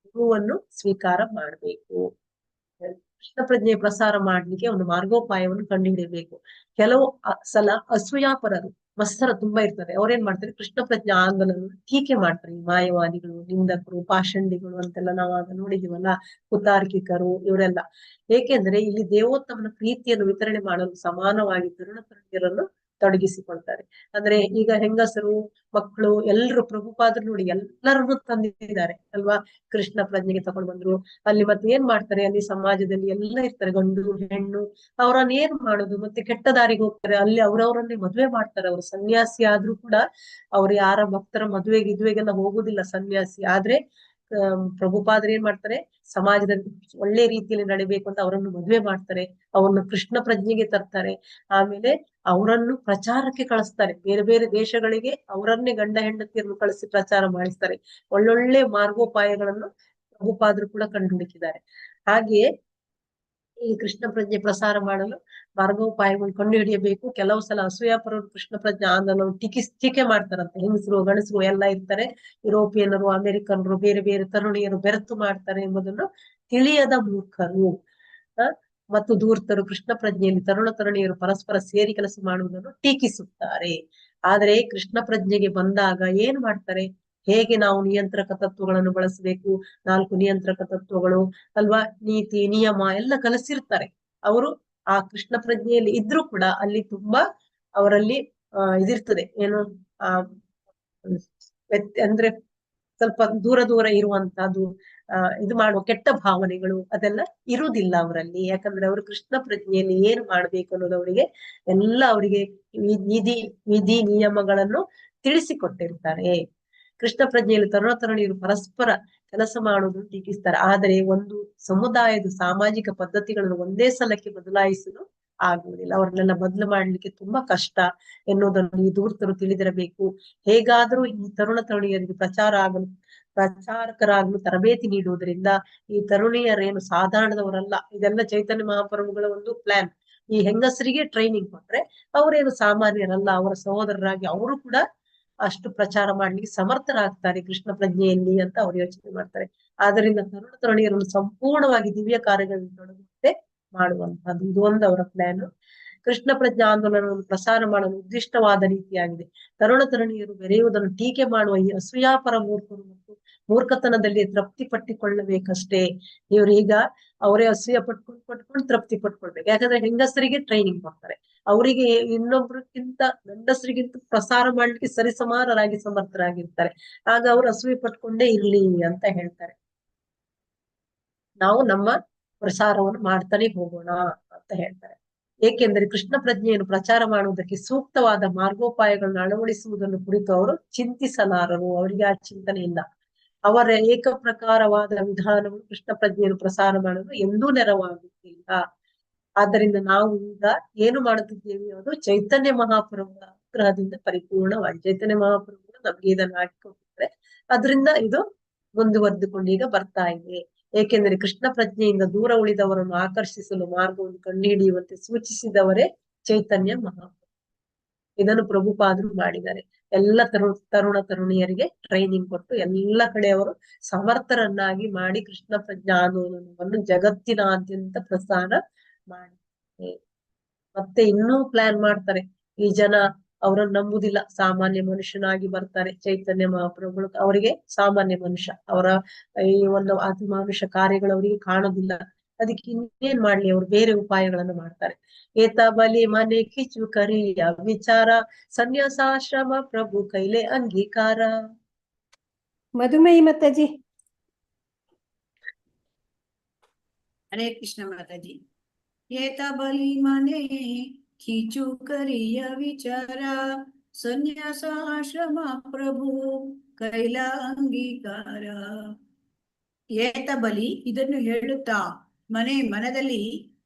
ಗುರುವನ್ನು ಸ್ವೀಕಾರ ಮಾಡ್ಬೇಕು. ಕೃಷ್ಣ ಪ್ರಜ್ಞೆ ಪ್ರಸಾರ ಮಾಡ್ಲಿಕ್ಕೆ ಒಂದು ಮಾರ್ಗೋಪಾಯವನ್ನು ಕಂಡುಹಿಡಿಯಬೇಕು. ಕೆಲವು ಸಲ ಅಸೂಯಾಪರರು ಮತ್ಸರ ತುಂಬಾ ಇರ್ತಾರೆ. ಅವ್ರೇನ್ ಮಾಡ್ತಾರೆ, ಕೃಷ್ಣ ಪ್ರಜ್ಞಾ ಆಂದೋಲನ ಟೀಕೆ ಮಾಡ್ತಾರೆ. ಈ ಮಾಯವಾದಿಗಳು, ನಿಂದಕರು, ಪಾಷಂಡಿಗಳು ಅಂತೆಲ್ಲ ನಾವು ಆಗ ನೋಡಿದೀವಲ್ಲ, ಕುತಾರ್ಕಿಕರು, ಇವರೆಲ್ಲ. ಏಕೆಂದ್ರೆ ಇಲ್ಲಿ ದೇವೋತ್ತಮನ ಪ್ರೀತಿಯನ್ನು ವಿತರಣೆ ಮಾಡಲು ಸಮಾನವಾಗಿ ತರುಣ ತರುಣಿಯರನ್ನು ತೊಡಗಿಸಿಕೊಳ್ತಾರೆ. ಅಂದ್ರೆ ಈಗ ಹೆಂಗಸರು, ಮಕ್ಕಳು ಎಲ್ರು ಪ್ರಭುಪಾದರು ನೋಡಿ ಎಲ್ಲರನ್ನು ತಂದಿದ್ದಾರೆ ಅಲ್ವಾ, ಕೃಷ್ಣ ಪ್ರಜ್ಞೆಗೆ ತಗೊಂಡು ಬಂದ್ರು. ಅಲ್ಲಿ ಮತ್ತೆ ಏನ್ ಮಾಡ್ತಾರೆ, ಅಲ್ಲಿ ಸಮಾಜದಲ್ಲಿ ಎಲ್ಲ ಇರ್ತಾರೆ, ಗಂಡು ಹೆಣ್ಣು, ಅವ್ರನ್ನ ಏನ್ ಮಾಡೋದು, ಮತ್ತೆ ಕೆಟ್ಟ ದಾರಿಗೆ ಹೋಗ್ತಾರೆ. ಅಲ್ಲಿ ಅವ್ರವ್ರನ್ನೇ ಮದ್ವೆ ಮಾಡ್ತಾರೆ. ಅವ್ರು ಸನ್ಯಾಸಿ ಆದ್ರೂ ಕೂಡ ಅವ್ರು ಯಾರ ಭಕ್ತರ ಮದ್ವೆಗೆಲ್ಲ ಹೋಗುದಿಲ್ಲ ಸನ್ಯಾಸಿ ಆದ್ರೆ. ಪ್ರಭುಪಾದರು ಏನ್ ಮಾಡ್ತಾರೆ, ಸಮಾಜದಲ್ಲಿ ಒಳ್ಳೆ ರೀತಿಯಲ್ಲಿ ನಡಿಬೇಕು ಅಂತ ಅವರನ್ನು ಮದ್ವೆ ಮಾಡ್ತಾರೆ, ಅವ್ರನ್ನ ಕೃಷ್ಣ ಪ್ರಜ್ಞೆಗೆ ತರ್ತಾರೆ. ಆಮೇಲೆ ಅವರನ್ನು ಪ್ರಚಾರಕ್ಕೆ ಕಳಿಸ್ತಾರೆ, ಬೇರೆ ಬೇರೆ ದೇಶಗಳಿಗೆ ಅವರನ್ನೇ ಗಂಡ ಹೆಂಡತಿಯನ್ನು ಕಳಿಸಿ ಪ್ರಚಾರ ಮಾಡಿಸ್ತಾರೆ. ಒಳ್ಳೊಳ್ಳೆ ಮಾರ್ಗೋಪಾಯಗಳನ್ನು ಪ್ರಭುಪಾದರು ಕೂಡ ಕಂಡುಹುಡುಕಿದ್ದಾರೆ. ಹಾಗೆಯೇ ಈ ಕೃಷ್ಣ ಪ್ರಜ್ಞೆ ಪ್ರಸಾರ ಮಾಡಲು ಮಾರ್ಗೋಪಾಯಗಳನ್ನು ಕಂಡುಹಿಡಿಯಬೇಕು. ಕೆಲವು ಸಲ ಅಸೂಯಾಪರರು ಕೃಷ್ಣ ಪ್ರಜ್ಞೆ ಆಂದೋಲನ ಟೀಕೆ ಮಾಡ್ತಾರಂತೆ. ಹೆಂಗಸರು ಗಣಸರು ಎಲ್ಲ ಇರ್ತಾರೆ, ಯುರೋಪಿಯನ್ನರು, ಅಮೆರಿಕನ್ರು, ಬೇರೆ ಬೇರೆ ತರುಣಿಯರು ಬೆರೆತು ಮಾಡ್ತಾರೆ ಎಂಬುದನ್ನು ತಿಳಿಯದ ಮೂರ್ಖರು ಮತ್ತು ಧೂರ್ತರು ಕೃಷ್ಣ ಪ್ರಜ್ಞೆಯಲ್ಲಿ ತರುಣ ತರುಣಿಯರು ಪರಸ್ಪರ ಸೇರಿ ಕೆಲಸ ಮಾಡುವುದನ್ನು ಟೀಕಿಸುತ್ತಾರೆ. ಆದರೆ ಕೃಷ್ಣ ಪ್ರಜ್ಞೆಗೆ ಬಂದಾಗ ಏನ್ ಮಾಡ್ತಾರೆ, ಹೇಗೆ ನಾವು ನಿಯಂತ್ರಕ ತತ್ವಗಳನ್ನು ಬಳಸಬೇಕು, 4 ನಿಯಂತ್ರಕ ತತ್ವಗಳು ಅಲ್ವಾ, ನೀತಿ ನಿಯಮ ಎಲ್ಲ ಕಲಿಸಿರ್ತಾರೆ ಅವರು. ಆ ಕೃಷ್ಣ ಪ್ರಜ್ಞೆಯಲ್ಲಿ ಇದ್ರೂ ಕೂಡ ಅಲ್ಲಿ ತುಂಬಾ ಅವರಲ್ಲಿ ಇದಿರ್ತದೆ, ಏನು ಅಂದ್ರೆ ಸ್ವಲ್ಪ ದೂರ ಇರುವಂತಹದ್ದು, ಇದು ಮಾಡುವ ಕೆಟ್ಟ ಭಾವನೆಗಳು ಅದೆಲ್ಲ ಇರುವುದಿಲ್ಲ ಅವರಲ್ಲಿ. ಯಾಕಂದ್ರೆ ಅವರು ಕೃಷ್ಣ ಪ್ರಜ್ಞೆಯಲ್ಲಿ ಏನ್ ಮಾಡ್ಬೇಕು ಅನ್ನೋದು ಅವರಿಗೆ ಎಲ್ಲ ಅವರಿಗೆ ವಿಧಿ ನಿಯಮಗಳನ್ನು ತಿಳಿಸಿಕೊಟ್ಟಿರ್ತಾರೆ. ಕೃಷ್ಣ ಪ್ರಜ್ಞೆಯಲ್ಲಿ ತರುಣ ತರುಣಿಯರು ಪರಸ್ಪರ ಕೆಲಸ ಮಾಡುವುದು ಟೀಕಿಸ್ತಾರೆ. ಆದರೆ ಒಂದು ಸಮುದಾಯದ ಸಾಮಾಜಿಕ ಪದ್ಧತಿಗಳನ್ನು ಒಂದೇ ಸಲಕ್ಕೆ ಬದಲಾಯಿಸಲು ಆಗುವುದಿಲ್ಲ. ಅವ್ರನ್ನೆಲ್ಲ ಬದಲು ಮಾಡ್ಲಿಕ್ಕೆ ತುಂಬಾ ಕಷ್ಟ ಎನ್ನುವುದನ್ನು ಈ ಧೂರ್ತರು ತಿಳಿದಿರಬೇಕು. ಹೇಗಾದ್ರೂ ಈ ತರುಣ ತರುಣಿಯರಿಗೆ ಪ್ರಚಾರಕರಾಗಲು ತರಬೇತಿ ನೀಡುವುದರಿಂದ ಈ ತರುಣಿಯರೇನು ಸಾಧಾರಣದವರಲ್ಲ. ಇದೆಲ್ಲ ಚೈತನ್ಯ ಮಹಾಪ್ರಭುಗಳ ಒಂದು ಪ್ಲಾನ್. ಈ ಹೆಂಗಸರಿಗೆ ಟ್ರೈನಿಂಗ್ ಕೊಟ್ರೆ ಅವರೇನು ಸಾಮಾನ್ಯರಲ್ಲ, ಅವರ ಸಹೋದರರಾಗಿ ಅವರು ಕೂಡ ಅಷ್ಟು ಪ್ರಚಾರ ಮಾಡ್ಲಿಕ್ಕೆ ಸಮರ್ಥರಾಗ್ತಾರೆ ಕೃಷ್ಣ ಪ್ರಜ್ಞೆಯಲ್ಲಿ ಅಂತ ಅವ್ರು ಯೋಚನೆ ಮಾಡ್ತಾರೆ. ಆದ್ದರಿಂದ ತರುಣ ತರುಣಿಯರನ್ನು ಸಂಪೂರ್ಣವಾಗಿ ದಿವ್ಯ ಕಾರ್ಯಗಳನ್ನು ತೊಡಗುವಂತೆ ಮಾಡುವಂತಹದ್ದು ಇದು ಒಂದು ಅವರ ಪ್ಲಾನ್. ಕೃಷ್ಣ ಪ್ರಜ್ಞಾ ಆಂದೋಲನವನ್ನು ಪ್ರಸಾರ ಮಾಡಲು ಉದ್ದಿಷ್ಟವಾದ ರೀತಿಯಾಗಿದೆ. ತರುಣ ತರುಣಿಯರು ಬೆರೆಯುವುದನ್ನು ಟೀಕೆ ಮಾಡುವ ಈ ಅಸೂಯಾಪರ ಮೂರ್ಖರು ಮತ್ತು ಮೂರ್ಖತನದಲ್ಲಿ ತೃಪ್ತಿ ಪಟ್ಟಿಕೊಳ್ಳಬೇಕಷ್ಟೇ. ಇವ್ರೀಗ ಅವರೇ ಅಸೂಯ ಪಟ್ಕೊಂಡು ತೃಪ್ತಿ ಪಟ್ಕೊಳ್ಬೇಕು. ಯಾಕಂದ್ರೆ ಹೆಂಗಸರಿಗೆ ಟ್ರೈನಿಂಗ್ ಕೊಡ್ತಾರೆ, ಅವರಿಗೆ ಇನ್ನೊಬ್ರಿಗಿಂತ ಗಂಡಸರಿಗಿಂತ ಪ್ರಸಾರ ಮಾಡ್ಲಿಕ್ಕೆ ಸರಿಸಮಾನರಾಗಿ ಸಮರ್ಥರಾಗಿರ್ತಾರೆ. ಆಗ ಅವರು ಅಸೂಯೆ ಪಟ್ಕೊಂಡೇ ಇರ್ಲಿ ಅಂತ ಹೇಳ್ತಾರೆ. ನಾವು ನಮ್ಮ ಪ್ರಸಾರವನ್ನು ಮಾಡ್ತಾನೆ ಹೋಗೋಣ ಅಂತ ಹೇಳ್ತಾರೆ. ಏಕೆಂದರೆ ಕೃಷ್ಣ ಪ್ರಜ್ಞೆಯನ್ನು ಪ್ರಚಾರ ಮಾಡುವುದಕ್ಕೆ ಸೂಕ್ತವಾದ ಮಾರ್ಗೋಪಾಯಗಳನ್ನು ಅಳವಡಿಸುವುದನ್ನು ಕುರಿತು ಅವರು ಚಿಂತಿಸಲಾರರು. ಅವರಿಗೆ ಆ ಚಿಂತನೆ ಇಲ್ಲ. ಅವರ ಏಕಪ್ರಕಾರವಾದ ವಿಧಾನವು ಕೃಷ್ಣ ಪ್ರಜ್ಞೆಯನ್ನು ಪ್ರಸಾರ ಮಾಡಲು ಎಂದೂ ನೆರವಾಗುತ್ತಿಲ್ಲ. ಆದ್ದರಿಂದ ನಾವು ಈಗ ಏನು ಮಾಡುತ್ತಿದ್ದೇವೆ ಅದು ಚೈತನ್ಯ ಮಹಾಪ್ರಭುಗಳ ಅನುಗ್ರಹದಿಂದ ಪರಿಪೂರ್ಣವಾಗಿ. ಚೈತನ್ಯ ಮಹಾಪ್ರಭುಗಳು ನಮ್ಗೆ ಇದನ್ನು ಹಾಕಿಕೊಟ್ಟಿದ್ದಾರೆ, ಅದರಿಂದ ಇದು ಮುಂದುವರೆದುಕೊಂಡು ಈಗ ಬರ್ತಾ ಇದೆ. ಏಕೆಂದರೆ ಕೃಷ್ಣ ಪ್ರಜ್ಞೆಯಿಂದ ದೂರ ಉಳಿದವರನ್ನು ಆಕರ್ಷಿಸಲು ಮಾರ್ಗವನ್ನು ಕಂಡುಹಿಡಿಯುವಂತೆ ಸೂಚಿಸಿದವರೇ ಚೈತನ್ಯ ಮಹಾಪ್ರಭು. ಇದನ್ನು ಪ್ರಭುಪಾದರು ಮಾಡಿದ್ದಾರೆ. ಎಲ್ಲ ತರುಣ ತರುಣಿಯರಿಗೆ ಟ್ರೈನಿಂಗ್ ಕೊಟ್ಟು ಎಲ್ಲ ಕಡೆ ಅವರು ಸಮರ್ಥರನ್ನಾಗಿ ಮಾಡಿ ಕೃಷ್ಣ ಪ್ರಜ್ಞಾ ಆಂದೋಲನವನ್ನು ಜಗತ್ತಿನಾದ್ಯಂತ ಪ್ರಸಾರ ಮಾಡಿ ಮತ್ತೆ ಇನ್ನೂ ಪ್ಲಾನ್ ಮಾಡ್ತಾರೆ. ಈ ಜನ ಅವರನ್ನು ನಂಬುದಿಲ್ಲ, ಸಾಮಾನ್ಯ ಮನುಷ್ಯನಾಗಿ ಬರ್ತಾರೆ ಚೈತನ್ಯ ಮಹಾಪ್ರಭುಗಳು. ಅವರಿಗೆ ಸಾಮಾನ್ಯ ಮನುಷ್ಯ, ಅವರ ಈ ಒಂದು ಅತಿ ಮಾನುಷ ಕಾರ್ಯಗಳು ಅವರಿಗೆ ಕಾಣೋದಿಲ್ಲ. ಅದಕ್ಕೆ ಇನ್ನೇನ್ ಮಾಡ್ಲಿ, ಅವರು ಬೇರೆ ಉಪಾಯಗಳನ್ನು ಮಾಡ್ತಾರೆ. ಏತ ಬಲಿ ಮನೆ ಕಿಚು ಕರಿಯ ವಿಚಾರ, ಸನ್ಯಾಸಾಶ್ರಮ ಪ್ರಭು ಕೈಲೆ ಅಂಗೀಕಾರ. ಮಧುಮೇಹಿ ಮಾತಾಜಿ. ಹರೇ ಕೃಷ್ಣ ಮಾತಾಜಿ. ಏತ ಬಲಿ ಮನೆ ಕಿಚು ಕರಿಯ ವಿಚಾರ, ಸನ್ಯಾಸ ಆಶ್ರಮ ಪ್ರಭು ಕೈಲ ಅಂಗೀಕಾರ. ಏತ ಬಲಿ ಇದನ್ನು ಹೇಳುತ್ತಾ ಮನದಲ್ಲಿ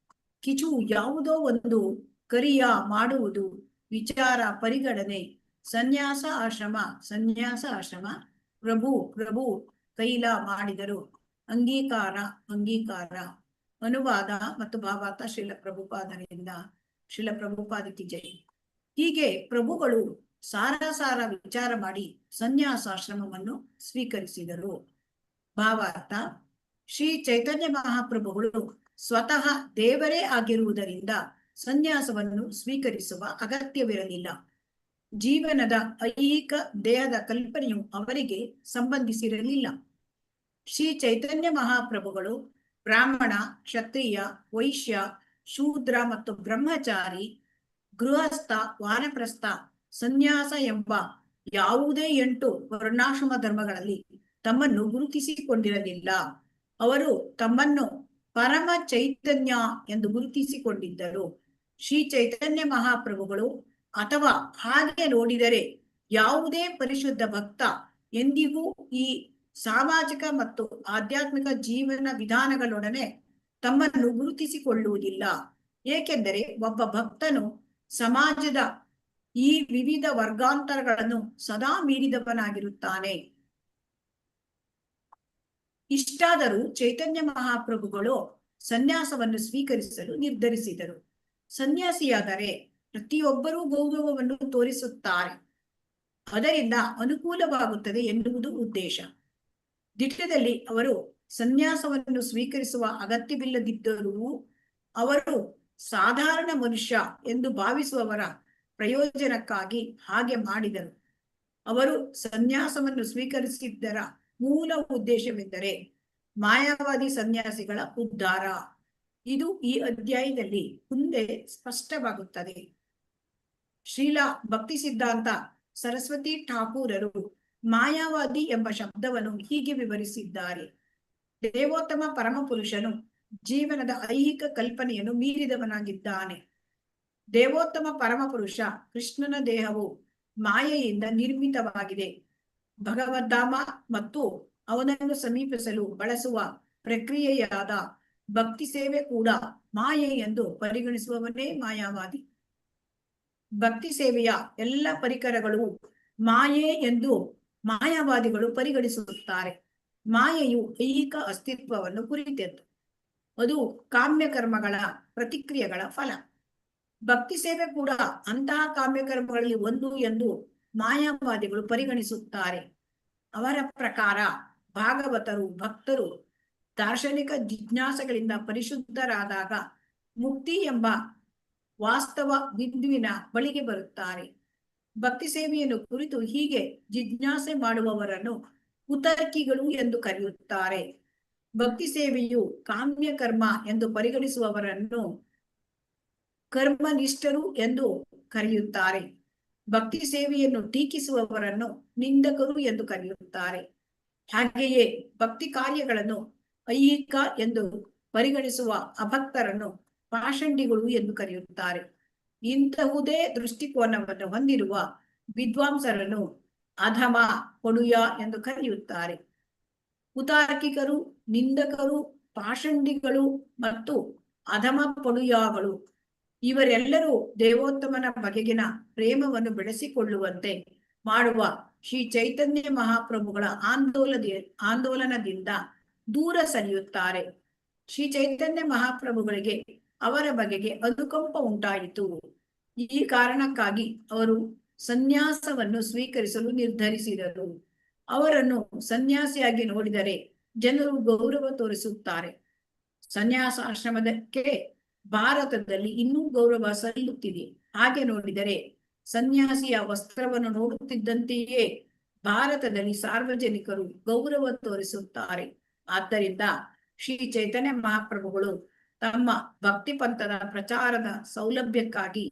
ಕಿಚು ಯಾವುದೋ ಒಂದು ಕರಿಯ ಮಾಡುವುದು, ವಿಚಾರ ಪರಿಗಣನೆ, ಸನ್ಯಾಸ ಆಶ್ರಮ ಪ್ರಭು ಕೈಲ ಮಾಡಿದರು, ಅಂಗೀಕಾರ. ಅನುವಾದ ಮತ್ತು ಭಾವಾರ್ಥ ಶ್ರೀಲ ಪ್ರಭುಪಾದರಿಂದ. ಶ್ರೀಲ ಪ್ರಭುಪಾದಕ್ಕೆ ಜೈ. ಹೀಗೆ ಪ್ರಭುಗಳು ಸಾರ ವಿಚಾರ ಮಾಡಿ ಸನ್ಯಾಸಾಶ್ರಮವನ್ನು ಸ್ವೀಕರಿಸಿದರು. ಭಾವಾರ್ಥ: ಶ್ರೀ ಚೈತನ್ಯ ಮಹಾಪ್ರಭುಗಳು ಸ್ವತಃ ದೇವರೇ ಆಗಿರುವುದರಿಂದ ಸನ್ಯಾಸವನ್ನು ಸ್ವೀಕರಿಸುವ ಅಗತ್ಯವಿರಲಿಲ್ಲ. ಜೀವನದ ಐಹಿಕ ದೇಹದ ಕಲ್ಪನೆಯು ಅವರಿಗೆ ಸಂಬಂಧಿಸಿರಲಿಲ್ಲ. ಶ್ರೀ ಚೈತನ್ಯ ಮಹಾಪ್ರಭುಗಳು ಬ್ರಾಹ್ಮಣ, ಕ್ಷತ್ರಿಯ, ವೈಶ್ಯ, ಶೂದ್ರ ಮತ್ತು ಬ್ರಹ್ಮಚಾರಿ, ಗೃಹಸ್ಥ, ವಾನಪ್ರಸ್ಥ, ಸನ್ಯಾಸ ಎಂಬ ಯಾವುದೇ 8 ವರ್ಣಾಶ್ರಮ ಧರ್ಮಗಳಲ್ಲಿ ತಮ್ಮನ್ನು ಗುರುತಿಸಿಕೊಂಡಿರಲಿಲ್ಲ. ಅವರು ತಮ್ಮನ್ನು ಪರಮ ಚೈತನ್ಯ ಎಂದು ಗುರುತಿಸಿಕೊಂಡಿದ್ದರು. ಶ್ರೀ ಚೈತನ್ಯ ಮಹಾಪ್ರಭುಗಳು, ಅಥವಾ ಹಾಗೆ ನೋಡಿದರೆ ಯಾವುದೇ ಪರಿಶುದ್ಧ ಭಕ್ತ, ಎಂದಿಗೂ ಈ ಸಾಮಾಜಿಕ ಮತ್ತು ಆಧ್ಯಾತ್ಮಿಕ ಜೀವನ ವಿಧಾನಗಳೊಡನೆ ತಮ್ಮನ್ನು ಗುರುತಿಸಿಕೊಳ್ಳುವುದಿಲ್ಲ. ಏಕೆಂದರೆ ಒಬ್ಬ ಭಕ್ತನು ಸಮಾಜದ ಈ ವಿವಿಧ ವರ್ಗಾಂತರಗಳನ್ನು ಸದಾ ಮೀರಿದವನಾಗಿರುತ್ತಾನೆ. ಇಷ್ಟಾದರೂ ಚೈತನ್ಯ ಮಹಾಪ್ರಭುಗಳು ಸನ್ಯಾಸವನ್ನು ಸ್ವೀಕರಿಸಲು ನಿರ್ಧರಿಸಿದರು. ಸನ್ಯಾಸಿಯಾದರೆ ಪ್ರತಿಯೊಬ್ಬರೂ ಗೌರವವನ್ನು ತೋರಿಸುತ್ತಾರೆ, ಅದರಿಂದ ಅನುಕೂಲವಾಗುತ್ತದೆ ಎನ್ನುವುದು ಉದ್ದೇಶ. ದಿಟ್ಟದಲ್ಲಿ ಅವರು ಸನ್ಯಾಸವನ್ನು ಸ್ವೀಕರಿಸುವ ಅಗತ್ಯವಿಲ್ಲದಿದ್ದರೂ ಅವರು ಸಾಧಾರಣ ಮನುಷ್ಯ ಎಂದು ಭಾವಿಸುವವರ ಪ್ರಯೋಜನಕ್ಕಾಗಿ ಹಾಗೆ ಮಾಡಿದರು. ಅವರು ಸನ್ಯಾಸವನ್ನು ಸ್ವೀಕರಿಸಿದ್ದರ ಮೂಲ ಉದ್ದೇಶವೆಂದರೆ ಮಾಯಾವಾದಿ ಸನ್ಯಾಸಿಗಳ ಉದ್ಧಾರ. ಇದು ಈ ಅಧ್ಯಾಯದಲ್ಲಿ ಮುಂದೆ ಸ್ಪಷ್ಟವಾಗುತ್ತದೆ. ಶ್ರೀಲ ಭಕ್ತಿ ಸಿದ್ಧಾಂತ ಸರಸ್ವತಿ ಠಾಕೂರರು ಮಾಯಾವಾದಿ ಎಂಬ ಶಬ್ದವನ್ನು ಹೀಗೆ ವಿವರಿಸಿದ್ದಾರೆ: ದೇವೋತ್ತಮ ಪರಮಪುರುಷನು ಜೀವನದ ಐಹಿಕ ಕಲ್ಪನೆಯನ್ನು ಮೀರಿದವನಾಗಿದ್ದಾನೆ. ದೇವೋತ್ತಮ ಪರಮಪುರುಷ ಕೃಷ್ಣನ ದೇಹವು ಮಾಯೆಯಿಂದ ನಿರ್ಮಿತವಾಗಿದೆ. ಭಗವದ್ಧಾಮ ಮತ್ತು ಅವನನ್ನು ಸಮೀಪಿಸಲು ಬಳಸುವ ಪ್ರಕ್ರಿಯೆಯಾದ ಭಕ್ತಿ ಸೇವೆ ಕೂಡ ಮಾಯೆ ಎಂದು ಪರಿಗಣಿಸುವವನೇ ಮಾಯಾವಾದಿ. ಭಕ್ತಿ ಸೇವೆಯ ಎಲ್ಲ ಪರಿಕರಗಳು ಮಾಯೆ ಎಂದು ಮಾಯಾವಾದಿಗಳು ಪರಿಗಣಿಸುತ್ತಾರೆ. ಮಾಯೆಯು ಐಹಿಕ ಅಸ್ತಿತ್ವವನ್ನು ಕುರಿತದ್ದು. ಅದು ಕಾಮ್ಯ ಕರ್ಮಗಳ ಪ್ರತಿಕ್ರಿಯೆಗಳ ಫಲ. ಭಕ್ತಿ ಸೇವೆ ಕೂಡ ಅಂತಹ ಕಾಮ್ಯಕರ್ಮಗಳಲ್ಲಿ ಒಂದು ಎಂದು ಮಾಯಾವಾದಿಗಳು ಪರಿಗಣಿಸುತ್ತಾರೆ. ಅವರ ಪ್ರಕಾರ ಭಾಗವತರು, ಭಕ್ತರು ದಾರ್ಶನಿಕ ಜಿಜ್ಞಾಸೆಗಳಿಂದ ಪರಿಶುದ್ಧರಾದಾಗ ಮುಕ್ತಿ ಎಂಬ ವಾಸ್ತವ ಬಿಂದುವಿನ ಬಳಿಗೆ ಬರುತ್ತಾರೆ. ಭಕ್ತಿ ಸೇವೆಯನ್ನು ಕುರಿತು ಹೀಗೆ ಜಿಜ್ಞಾಸೆ ಮಾಡುವವರನ್ನು ಕುತರ್ಕಿಗಳು ಎಂದು ಕರೆಯುತ್ತಾರೆ. ಭಕ್ತಿ ಸೇವೆಯು ಕಾಮ್ಯ ಕರ್ಮ ಎಂದು ಪರಿಗಣಿಸುವವರನ್ನು ಕರ್ಮನಿಷ್ಠರು ಎಂದು ಕರೆಯುತ್ತಾರೆ. ಭಕ್ತಿ ಸೇವೆಯನ್ನು ಟೀಕಿಸುವವರನ್ನು ನಿಂದಕರು ಎಂದು ಕರೆಯುತ್ತಾರೆ. ಹಾಗೆಯೇ ಭಕ್ತಿ ಕಾರ್ಯಗಳನ್ನು ಐಹಿಕ ಎಂದು ಪರಿಗಣಿಸುವ ಅಭಕ್ತರನ್ನು ಪಾಷಂಡಿಗಳು ಎಂದು ಕರೆಯುತ್ತಾರೆ. ಇಂತಹುದೇ ದೃಷ್ಟಿಕೋನವನ್ನು ಹೊಂದಿರುವ ವಿದ್ವಾಂಸರನ್ನು ಅಧಮ, ಕೊಡುಯ ಎಂದು ಕರೆಯುತ್ತಾರೆ. ಕುತಾರ್ಕಿಕರು, ನಿಂದಕರು, ಪಾಷಂಡಿಗಳು ಮತ್ತು ಅಧಮ ಪಡುಯಾಗಳು ಇವರೆಲ್ಲರೂ ದೇವೋತ್ತಮನ ಬಗೆಗಿನ ಪ್ರೇಮವನ್ನು ಬೆಳೆಸಿಕೊಳ್ಳುವಂತೆ ಮಾಡುವ ಶ್ರೀ ಚೈತನ್ಯ ಮಹಾಪ್ರಭುಗಳ ಆಂದೋಲನದಿಂದ ದೂರ ಸರಿಯುತ್ತಾರೆ. ಶ್ರೀ ಚೈತನ್ಯ ಮಹಾಪ್ರಭುಗಳಿಗೆ ಅವರ ಬಗೆಗೆ ಅನುಕಂಪ ಉಂಟಾಯಿತು. ಈ ಕಾರಣಕ್ಕಾಗಿ ಅವರು ಸನ್ಯಾಸವನ್ನು ಸ್ವೀಕರಿಸಲು ನಿರ್ಧರಿಸಿದರು. ಅವರನ್ನು ಸನ್ಯಾಸಿಯಾಗಿ ನೋಡಿದರೆ ಜನರು ಗೌರವ ತೋರಿಸುತ್ತಾರೆ. ಸನ್ಯಾಸಾಶ್ರಮಕ್ಕೆ ಭಾರತದಲ್ಲಿ ಇನ್ನೂ ಗೌರವ ಸಲ್ಲುತ್ತಿದೆ. ಹಾಗೆ ನೋಡಿದರೆ ಸನ್ಯಾಸಿಯ ವಸ್ತ್ರವನ್ನು ನೋಡುತ್ತಿದ್ದಂತೆಯೇ ಭಾರತದಲ್ಲಿ ಸಾರ್ವಜನಿಕರು ಗೌರವ ತೋರಿಸುತ್ತಾರೆ. ಆದ್ದರಿಂದ ಶ್ರೀ ಚೈತನ್ಯ ಮಹಾಪ್ರಭುಗಳು ತಮ್ಮ ಭಕ್ತಿ ಪಂಥದ ಪ್ರಚಾರದ ಸೌಲಭ್ಯಕ್ಕಾಗಿ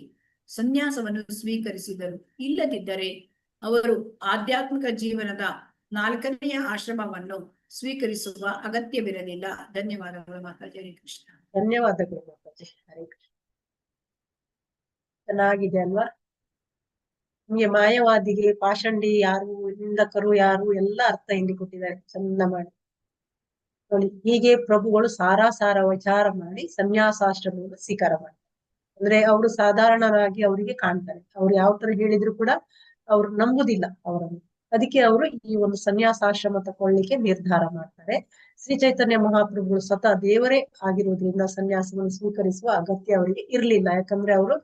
ಸನ್ಯಾಸವನ್ನು ಸ್ವೀಕರಿಸಿದರು. ಇಲ್ಲದಿದ್ದರೆ ಅವರು ಆಧ್ಯಾತ್ಮಿಕ ಜೀವನದ 4ನೆಯ ಆಶ್ರಮವನ್ನು ಸ್ವೀಕರಿಸುವ ಅಗತ್ಯವಿರಲಿಲ್ಲ. ಧನ್ಯವಾದಗಳು ಮಾತಾಜಿ. ಹರೇ ಕೃಷ್ಣ. ಧನ್ಯವಾದಗಳು ಮಾತಾಜಿ. ಹರೇ ಕೃಷ್ಣ. ಚೆನ್ನಾಗಿದೆ ಅಲ್ವಾ? ನಿಮ್ಗೆ ಮಾಯವಾದಿಗೆ, ಪಾಷಂಡಿ ಯಾರು, ನಿಂದಕರು ಯಾರು ಎಲ್ಲ ಅರ್ಥ ಇಲ್ಲಿ ಕೊಟ್ಟಿದ್ದಾರೆ ಚಂದ ಮಾಡಿ ನೋಡಿ. ಹೀಗೆ ಪ್ರಭುಗಳು ಸಾರ ವಿಚಾರ ಮಾಡಿ ಸನ್ಯಾಸಾಶ್ರಮವನ್ನು ಸ್ವೀಕಾರ ಮಾಡ್ತಾರೆ. ಅಂದ್ರೆ ಅವರು ಸಾಧಾರಣರಾಗಿ ಅವರಿಗೆ ಕಾಣ್ತಾರೆ. ಅವ್ರು ಯಾವ ತರ ಹೇಳಿದ್ರು ಕೂಡ ಅವ್ರು ನಂಬುದಿಲ್ಲ ಅವರನ್ನು. ಅದಕ್ಕೆ ಅವರು ಈ ಒಂದು ಸನ್ಯಾಸಾಶ್ರಮ ತಗೊಳ್ಳಿಕ್ಕೆ ನಿರ್ಧಾರ ಮಾಡ್ತಾರೆ. ಶ್ರೀ ಚೈತನ್ಯ ಮಹಾಪ್ರಭುಗಳು ಸ್ವತಃ ದೇವರೇ ಆಗಿರುವುದರಿಂದ ಸನ್ಯಾಸವನ್ನು ಸ್ವೀಕರಿಸುವ ಅಗತ್ಯ ಅವರಿಗೆ ಇರ್ಲಿಲ್ಲ. ಯಾಕಂದ್ರೆ ಅವರು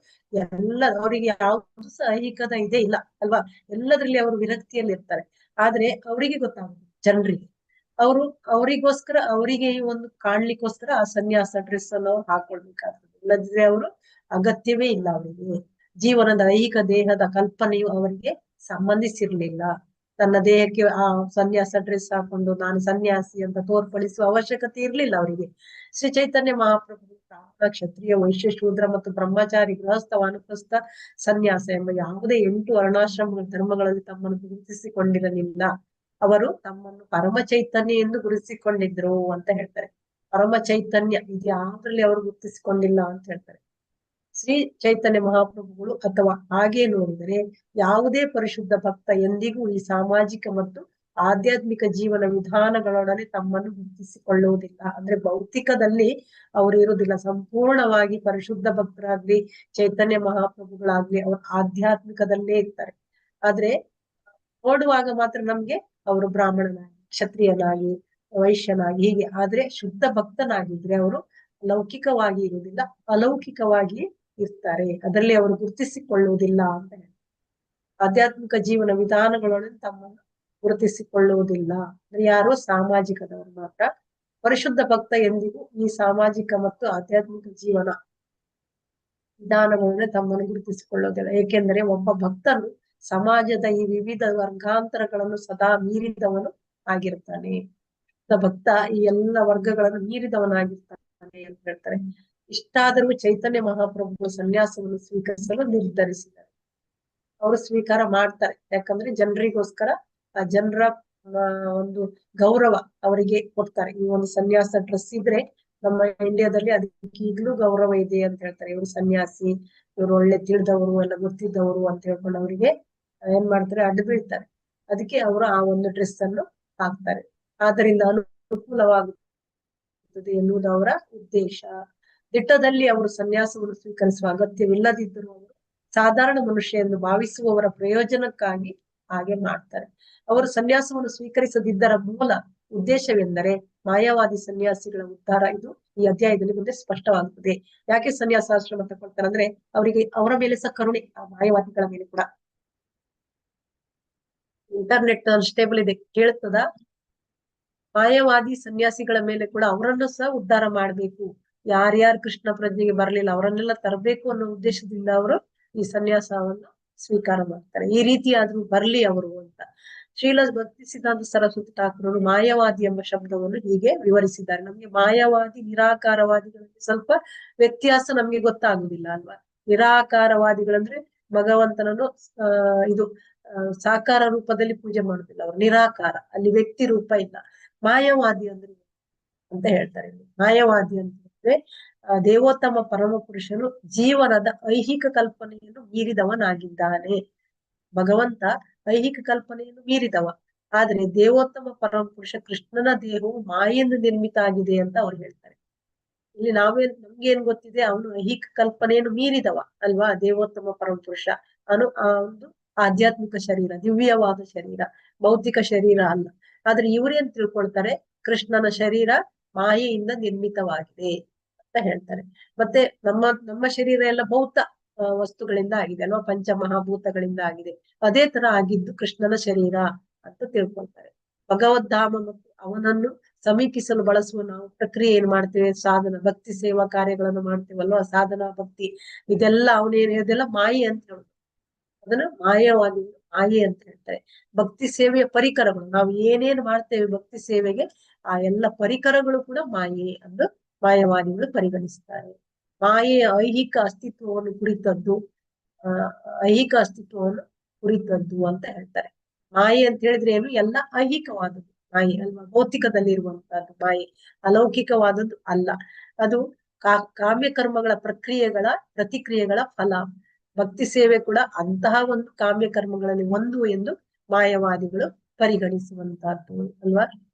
ಅವರಿಗೆ ಯಾವ್ದು ಸಹ ಐಹಿಕದ ಇದೇ ಇಲ್ಲ ಅಲ್ವಾ? ಎಲ್ಲದ್ರಲ್ಲಿ ಅವರು ವಿರಕ್ತಿಯಲ್ಲಿ ಇರ್ತಾರೆ. ಆದ್ರೆ ಅವರಿಗೆ ಗೊತ್ತಾಗುತ್ತೆ ಜನರಿಗೆ ಅವರಿಗೆ ಈ ಒಂದು ಕಾಣ್ಲಿಕ್ಕೋಸ್ಕರ ಆ ಸನ್ಯಾಸ ಡ್ರೆಸ್ ಅನ್ನು ಅವ್ರು ಹಾಕೊಳ್ಬೇಕಾಗ್ತದೆ. ಇಲ್ಲದಿದ್ರೆ ಅವರು ಅಗತ್ಯವೇ ಇಲ್ಲ ಅವರಿಗೆ. ಜೀವನದ ಐಹಿಕ ದೇಹದ ಕಲ್ಪನೆಯು ಅವರಿಗೆ ಸಂಬಂಧಿಸಿರ್ಲಿಲ್ಲ. ತನ್ನ ದೇಹಕ್ಕೆ ಆ ಸನ್ಯಾಸ ಡ್ರೆಸ್ ಹಾಕೊಂಡು ನಾನು ಸನ್ಯಾಸಿ ಅಂತ ತೋರ್ಪಡಿಸುವ ಅವಶ್ಯಕತೆ ಇರ್ಲಿಲ್ಲ ಅವರಿಗೆ. ಶ್ರೀ ಚೈತನ್ಯ ಮಹಾಪ್ರಭು ಬ್ರಾಹ್ಮಣ, ಕ್ಷತ್ರಿಯ, ವೈಶ್ಯ, ಶೂದ್ರ ಮತ್ತು ಬ್ರಹ್ಮಚಾರಿ, ಗೃಹಸ್ಥ, ವಾನಪ್ರಸ್ಥ, ಸನ್ಯಾಸ ಎಂಬ ಯಾವುದೇ 8 ವರ್ಣಾಶ್ರಮಗಳ ಧರ್ಮಗಳಲ್ಲಿ ತಮ್ಮನ್ನು ಗುರುತಿಸಿಕೊಂಡಿರಲಿಲ್ಲ. ಅವರು ತಮ್ಮನ್ನು ಪರಮ ಚೈತನ್ಯ ಎಂದು ಗುರುತಿಸಿಕೊಂಡಿದ್ರು ಅಂತ ಹೇಳ್ತಾರೆ. ಪರಮ ಚೈತನ್ಯ ಇದು ಯಾವ್ದ್ರಲ್ಲಿ ಅವರು ಗುರುತಿಸಿಕೊಂಡಿಲ್ಲ ಅಂತ ಹೇಳ್ತಾರೆ. ಶ್ರೀ ಚೈತನ್ಯ ಮಹಾಪ್ರಭುಗಳು ಅಥವಾ ಹಾಗೆ ನೋಡಿದರೆ ಯಾವುದೇ ಪರಿಶುದ್ಧ ಭಕ್ತ ಎಂದಿಗೂ ಈ ಸಾಮಾಜಿಕ ಮತ್ತು ಆಧ್ಯಾತ್ಮಿಕ ಜೀವನ ವಿಧಾನಗಳೊಡನೆ ತಮ್ಮನ್ನು ಗುರುತಿಸಿಕೊಳ್ಳುವುದಿಲ್ಲ. ಅಂದ್ರೆ ಭೌತಿಕದಲ್ಲಿ ಅವರು ಇರುವುದಿಲ್ಲ. ಸಂಪೂರ್ಣವಾಗಿ ಪರಿಶುದ್ಧ ಭಕ್ತರಾಗ್ಲಿ ಚೈತನ್ಯ ಮಹಾಪ್ರಭುಗಳಾಗ್ಲಿ ಅವರು ಆಧ್ಯಾತ್ಮಿಕದಲ್ಲೇ ಇರ್ತಾರೆ. ಆದ್ರೆ ನೋಡುವಾಗ ಮಾತ್ರ ನಮ್ಗೆ ಅವರು ಬ್ರಾಹ್ಮಣನಾಗಿ, ಕ್ಷತ್ರಿಯನಾಗಿ, ವೈಶ್ಯನಾಗಿ ಹೀಗೆ. ಆದ್ರೆ ಶುದ್ಧ ಭಕ್ತನಾಗಿದ್ರೆ ಅವರು ಲೌಕಿಕವಾಗಿ ಇರುವುದಿಲ್ಲ, ಅಲೌಕಿಕವಾಗಿ ಇರ್ತಾರೆ. ಅದರಲ್ಲಿ ಅವರು ಗುರುತಿಸಿಕೊಳ್ಳುವುದಿಲ್ಲ ಅಂತ ಹೇಳಿ. ಆಧ್ಯಾತ್ಮಿಕ ಜೀವನ ವಿಧಾನಗಳೊಡನೆ ತಮ್ಮನ್ನು ಗುರುತಿಸಿಕೊಳ್ಳುವುದಿಲ್ಲ. ಅಂದ್ರೆ ಯಾರೋ ಸಾಮಾಜಿಕದವರು ಮಾತ್ರ. ಪರಿಶುದ್ಧ ಭಕ್ತ ಎಂದಿಗೂ ಈ ಸಾಮಾಜಿಕ ಮತ್ತು ಆಧ್ಯಾತ್ಮಿಕ ಜೀವನ ವಿಧಾನಗಳನ್ನ ತಮ್ಮನ್ನು ಗುರುತಿಸಿಕೊಳ್ಳುವುದಿಲ್ಲ. ಏಕೆಂದರೆ ಒಬ್ಬ ಭಕ್ತನು ಸಮಾಜದ ಈ ವಿವಿಧ ವರ್ಗಾಂತರಗಳನ್ನು ಸದಾ ಮೀರಿದವನು ಆಗಿರ್ತಾನೆ. ಭಕ್ತ ಈ ಎಲ್ಲ ವರ್ಗಗಳನ್ನು ಮೀರಿದವನಾಗಿರ್ತಾನೆ ಅಂತ ಹೇಳ್ತಾರೆ. ಇಷ್ಟಾದರೂ ಚೈತನ್ಯ ಮಹಾಪ್ರಭು ಸನ್ಯಾಸವನ್ನು ಸ್ವೀಕರಿಸಲು ನಿರ್ಧರಿಸಿದ್ದಾರೆ. ಅವರು ಸ್ವೀಕಾರ ಮಾಡ್ತಾರೆ. ಯಾಕಂದ್ರೆ ಜನರಿಗೋಸ್ಕರ ಆ ಜನರ ಒಂದು ಗೌರವ ಅವರಿಗೆ ಕೊಡ್ತಾರೆ. ಈ ಒಂದು ಸನ್ಯಾಸ ಡ್ರೆಸ್ ಇದ್ರೆ ನಮ್ಮ ಇಂಡಿಯಾದಲ್ಲಿ ಅದಕ್ಕೆ ಈಗಲೂ ಗೌರವ ಇದೆ ಅಂತ ಹೇಳ್ತಾರೆ. ಇವರು ಸನ್ಯಾಸಿ, ಇವರು ಒಳ್ಳೆ ತಿಳಿದವರು, ಎಲ್ಲ ಗೊತ್ತಿದ್ದವರು ಅಂತ ಹೇಳ್ಕೊಂಡು ಅವರಿಗೆ ಏನ್ ಮಾಡ್ತಾರೆ, ಅಡ್ಡು ಬೀಳ್ತಾರೆ. ಅದಕ್ಕೆ ಅವರು ಆ ಒಂದು ಡ್ರೆಸ್ ಅನ್ನು ಹಾಕ್ತಾರೆ. ಆದ್ದರಿಂದ ಅನುಕೂಲವಾಗುತ್ತದೆ ಎನ್ನುವುದು ಅವರ ಉದ್ದೇಶ. ದಿಟ್ಟದಲ್ಲಿ ಅವರು ಸನ್ಯಾಸವನ್ನು ಸ್ವೀಕರಿಸುವ ಅಗತ್ಯವಿಲ್ಲದಿದ್ದರೂ ಅವರು ಸಾಧಾರಣ ಮನುಷ್ಯ ಎಂದು ಭಾವಿಸುವವರ ಪ್ರಯೋಜನಕ್ಕಾಗಿ ಹಾಗೆ ಮಾಡ್ತಾರೆ. ಅವರು ಸನ್ಯಾಸವನ್ನು ಸ್ವೀಕರಿಸದಿದ್ದರ ಮೂಲ ಉದ್ದೇಶವೆಂದರೆ ಮಾಯಾವಾದಿ ಸನ್ಯಾಸಿಗಳ ಉದ್ಧಾರ. ಇದು ಈ ಅಧ್ಯಾಯದಲ್ಲಿ ಮುಂದೆ ಸ್ಪಷ್ಟವಾಗುತ್ತದೆ. ಯಾಕೆ ಸನ್ಯಾಸಾಶ್ರಮ ತಗೊಳ್ತಾರೆ ಅಂದ್ರೆ ಅವರಿಗೆ ಅವರ ಮೇಲೆ ಸಹ ಕರುಣೆ, ಆ ಮಾಯಾವಾದಿಗಳ ಮೇಲೆ ಕೂಡ. ಇಂಟರ್ನೆಟ್ ಅನ್ಸ್ಟೇಬಲ್ ಇದೆ, ಕೇಳ್ತದ? ಮಾಯಾವಾದಿ ಸನ್ಯಾಸಿಗಳ ಮೇಲೆ ಕೂಡ ಅವರನ್ನು ಸಹ ಉದ್ಧಾರ ಮಾಡ್ಬೇಕು. ಯಾರ್ಯಾರು ಕೃಷ್ಣ ಪ್ರಜ್ಞೆಗೆ ಬರ್ಲಿಲ್ಲ ಅವರನ್ನೆಲ್ಲ ತರಬೇಕು ಅನ್ನೋ ಉದ್ದೇಶದಿಂದ ಅವರು ಈ ಸನ್ಯಾಸವನ್ನು ಸ್ವೀಕಾರ ಮಾಡ್ತಾರೆ. ಈ ರೀತಿ ಆದ್ರೂ ಬರ್ಲಿ ಅವರು ಅಂತ. ಶ್ರೀಲ ಭಕ್ತಿ ಸಿದ್ಧಾಂತ ಸರಸ್ವತಿ ಠಾಕೂರರು ಮಾಯಾವಾದಿ ಎಂಬ ಶಬ್ದವನ್ನು ಹೀಗೆ ವಿವರಿಸಿದ್ದಾರೆ. ನಮ್ಗೆ ಮಾಯಾವಾದಿ, ನಿರಾಕಾರವಾದಿಗಳಲ್ಲಿ ಸ್ವಲ್ಪ ವ್ಯತ್ಯಾಸ ನಮ್ಗೆ ಗೊತ್ತಾಗುದಿಲ್ಲ ಅಲ್ವಾ? ನಿರಾಕಾರವಾದಿಗಳಂದ್ರೆ ಭಗವಂತನನ್ನು ಇದು ಸಾಕಾರ ರೂಪದಲ್ಲಿ ಪೂಜೆ ಮಾಡುದಿಲ್ಲ ಅವರು, ನಿರಾಕಾರ, ಅಲ್ಲಿ ವ್ಯಕ್ತಿ ರೂಪ ಇಲ್ಲ. ಮಾಯಾವಾದಿ ಅಂದ್ರೆ ಅಂತ ಹೇಳ್ತಾರೆ. ಮಾಯಾವಾದಿ ಅಂತಂದ್ರೆ ದೇವೋತ್ತಮ ಪರಮ ಪುರುಷನು ಜೀವನದ ಐಹಿಕ ಕಲ್ಪನೆಯನ್ನು ಮೀರಿದವನಾಗಿದ್ದಾನೆ. ಭಗವಂತ ಐಹಿಕ ಕಲ್ಪನೆಯನ್ನು ಮೀರಿದವ. ಆದ್ರೆ ದೇವೋತ್ತಮ ಪರಮ ಪುರುಷ ಕೃಷ್ಣನ ದೇಹವು ಮಾಯೆಯಿಂದ ನಿರ್ಮಿತ ಆಗಿದೆ ಅಂತ ಅವ್ರು ಹೇಳ್ತಾರೆ. ಇಲ್ಲಿ ನಮ್ಗೇನ್ ಗೊತ್ತಿದೆ, ಅವನು ಐಹಿಕ ಕಲ್ಪನೆಯನ್ನು ಮೀರಿದವ ಅಲ್ವಾ? ದೇವೋತ್ತಮ ಪರಮ ಪುರುಷ ಆ ಒಂದು ಆಧ್ಯಾತ್ಮಿಕ ಶರೀರ, ದಿವ್ಯವಾದ ಶರೀರ, ಭೌತಿಕ ಶರೀರ ಅಲ್ಲ. ಆದ್ರೆ ಇವ್ರೇನ್ ತಿಳ್ಕೊಳ್ತಾರೆ, ಕೃಷ್ಣನ ಶರೀರ ಮಾಯೆಯಿಂದ ನಿರ್ಮಿತವಾಗಿದೆ ಅಂತ ಹೇಳ್ತಾರೆ. ಮತ್ತೆ ನಮ್ಮ ಶರೀರ ಎಲ್ಲ ಭೌತ ವಸ್ತುಗಳಿಂದ ಆಗಿದೆ ಅಲ್ವಾ? ಪಂಚಮಹಾಭೂತಗಳಿಂದ ಆಗಿದೆ. ಅದೇ ತರ ಆಗಿದ್ದು ಕೃಷ್ಣನ ಶರೀರ ಅಂತ ತಿಳ್ಕೊಳ್ತಾರೆ. ಭಗವದ್ಧಾಮ ಮತ್ತು ಅವನನ್ನು ಸಮೀಪಿಸಲು ಬಳಸುವ ನಾವು ಪ್ರಕ್ರಿಯೆ ಏನ್ ಮಾಡ್ತೇವೆ, ಸಾಧನ, ಭಕ್ತಿ ಸೇವಾ ಕಾರ್ಯಗಳನ್ನು ಮಾಡ್ತೇವಲ್ವಾ? ಸಾಧನಾ ಭಕ್ತಿ, ಇದೆಲ್ಲ ಇದೆಲ್ಲ ಮಾಯೆ ಅಂತ ಹೇಳುದು. ಅದನ್ನ ಮಾಯವಾದಿ, ಮಾಯೆ ಅಂತ ಹೇಳ್ತಾರೆ. ಭಕ್ತಿ ಸೇವೆಯ ಪರಿಕರಗಳು, ನಾವು ಏನೇನು ಮಾಡ್ತೇವೆ ಭಕ್ತಿ ಸೇವೆಗೆ, ಆ ಎಲ್ಲ ಪರಿಕರಗಳು ಕೂಡ ಮಾಯೆ ಎಂದು ಮಾಯವಾದಿಗಳು ಪರಿಗಣಿಸ್ತಾರೆ. ಮಾಯೆಯ ಐಹಿಕ ಅಸ್ತಿತ್ವವನ್ನು ಕುರಿತದ್ದು, ಐಹಿಕ ಅಸ್ತಿತ್ವವನ್ನು ಕುರಿತದ್ದು ಅಂತ ಹೇಳ್ತಾರೆ. ಮಾಯೆ ಅಂತ ಹೇಳಿದ್ರೆ ಏನು? ಎಲ್ಲ ಐಹಿಕವಾದದ್ದು ಮಾಯೆ ಅಲ್ವಾ? ಭೌತಿಕದಲ್ಲಿ ಇರುವಂತಹದ್ದು ಮಾಯೆ, ಅಲೌಕಿಕವಾದದ್ದು ಅಲ್ಲ. ಅದು ಕಾಮ್ಯ ಕರ್ಮಗಳ ಪ್ರತಿಕ್ರಿಯೆಗಳ ಫಲ. ಭಕ್ತಿ ಸೇವೆ ಕೂಡ ಅಂತಹ ಒಂದು ಕಾಮ್ಯ ಕರ್ಮಗಳಲ್ಲಿ ಒಂದು ಎಂದು ಮಾಯವಾದಿಗಳು ಪರಿಗಣಿಸುವಂತಹದ್ದು ಅಲ್ವಾ?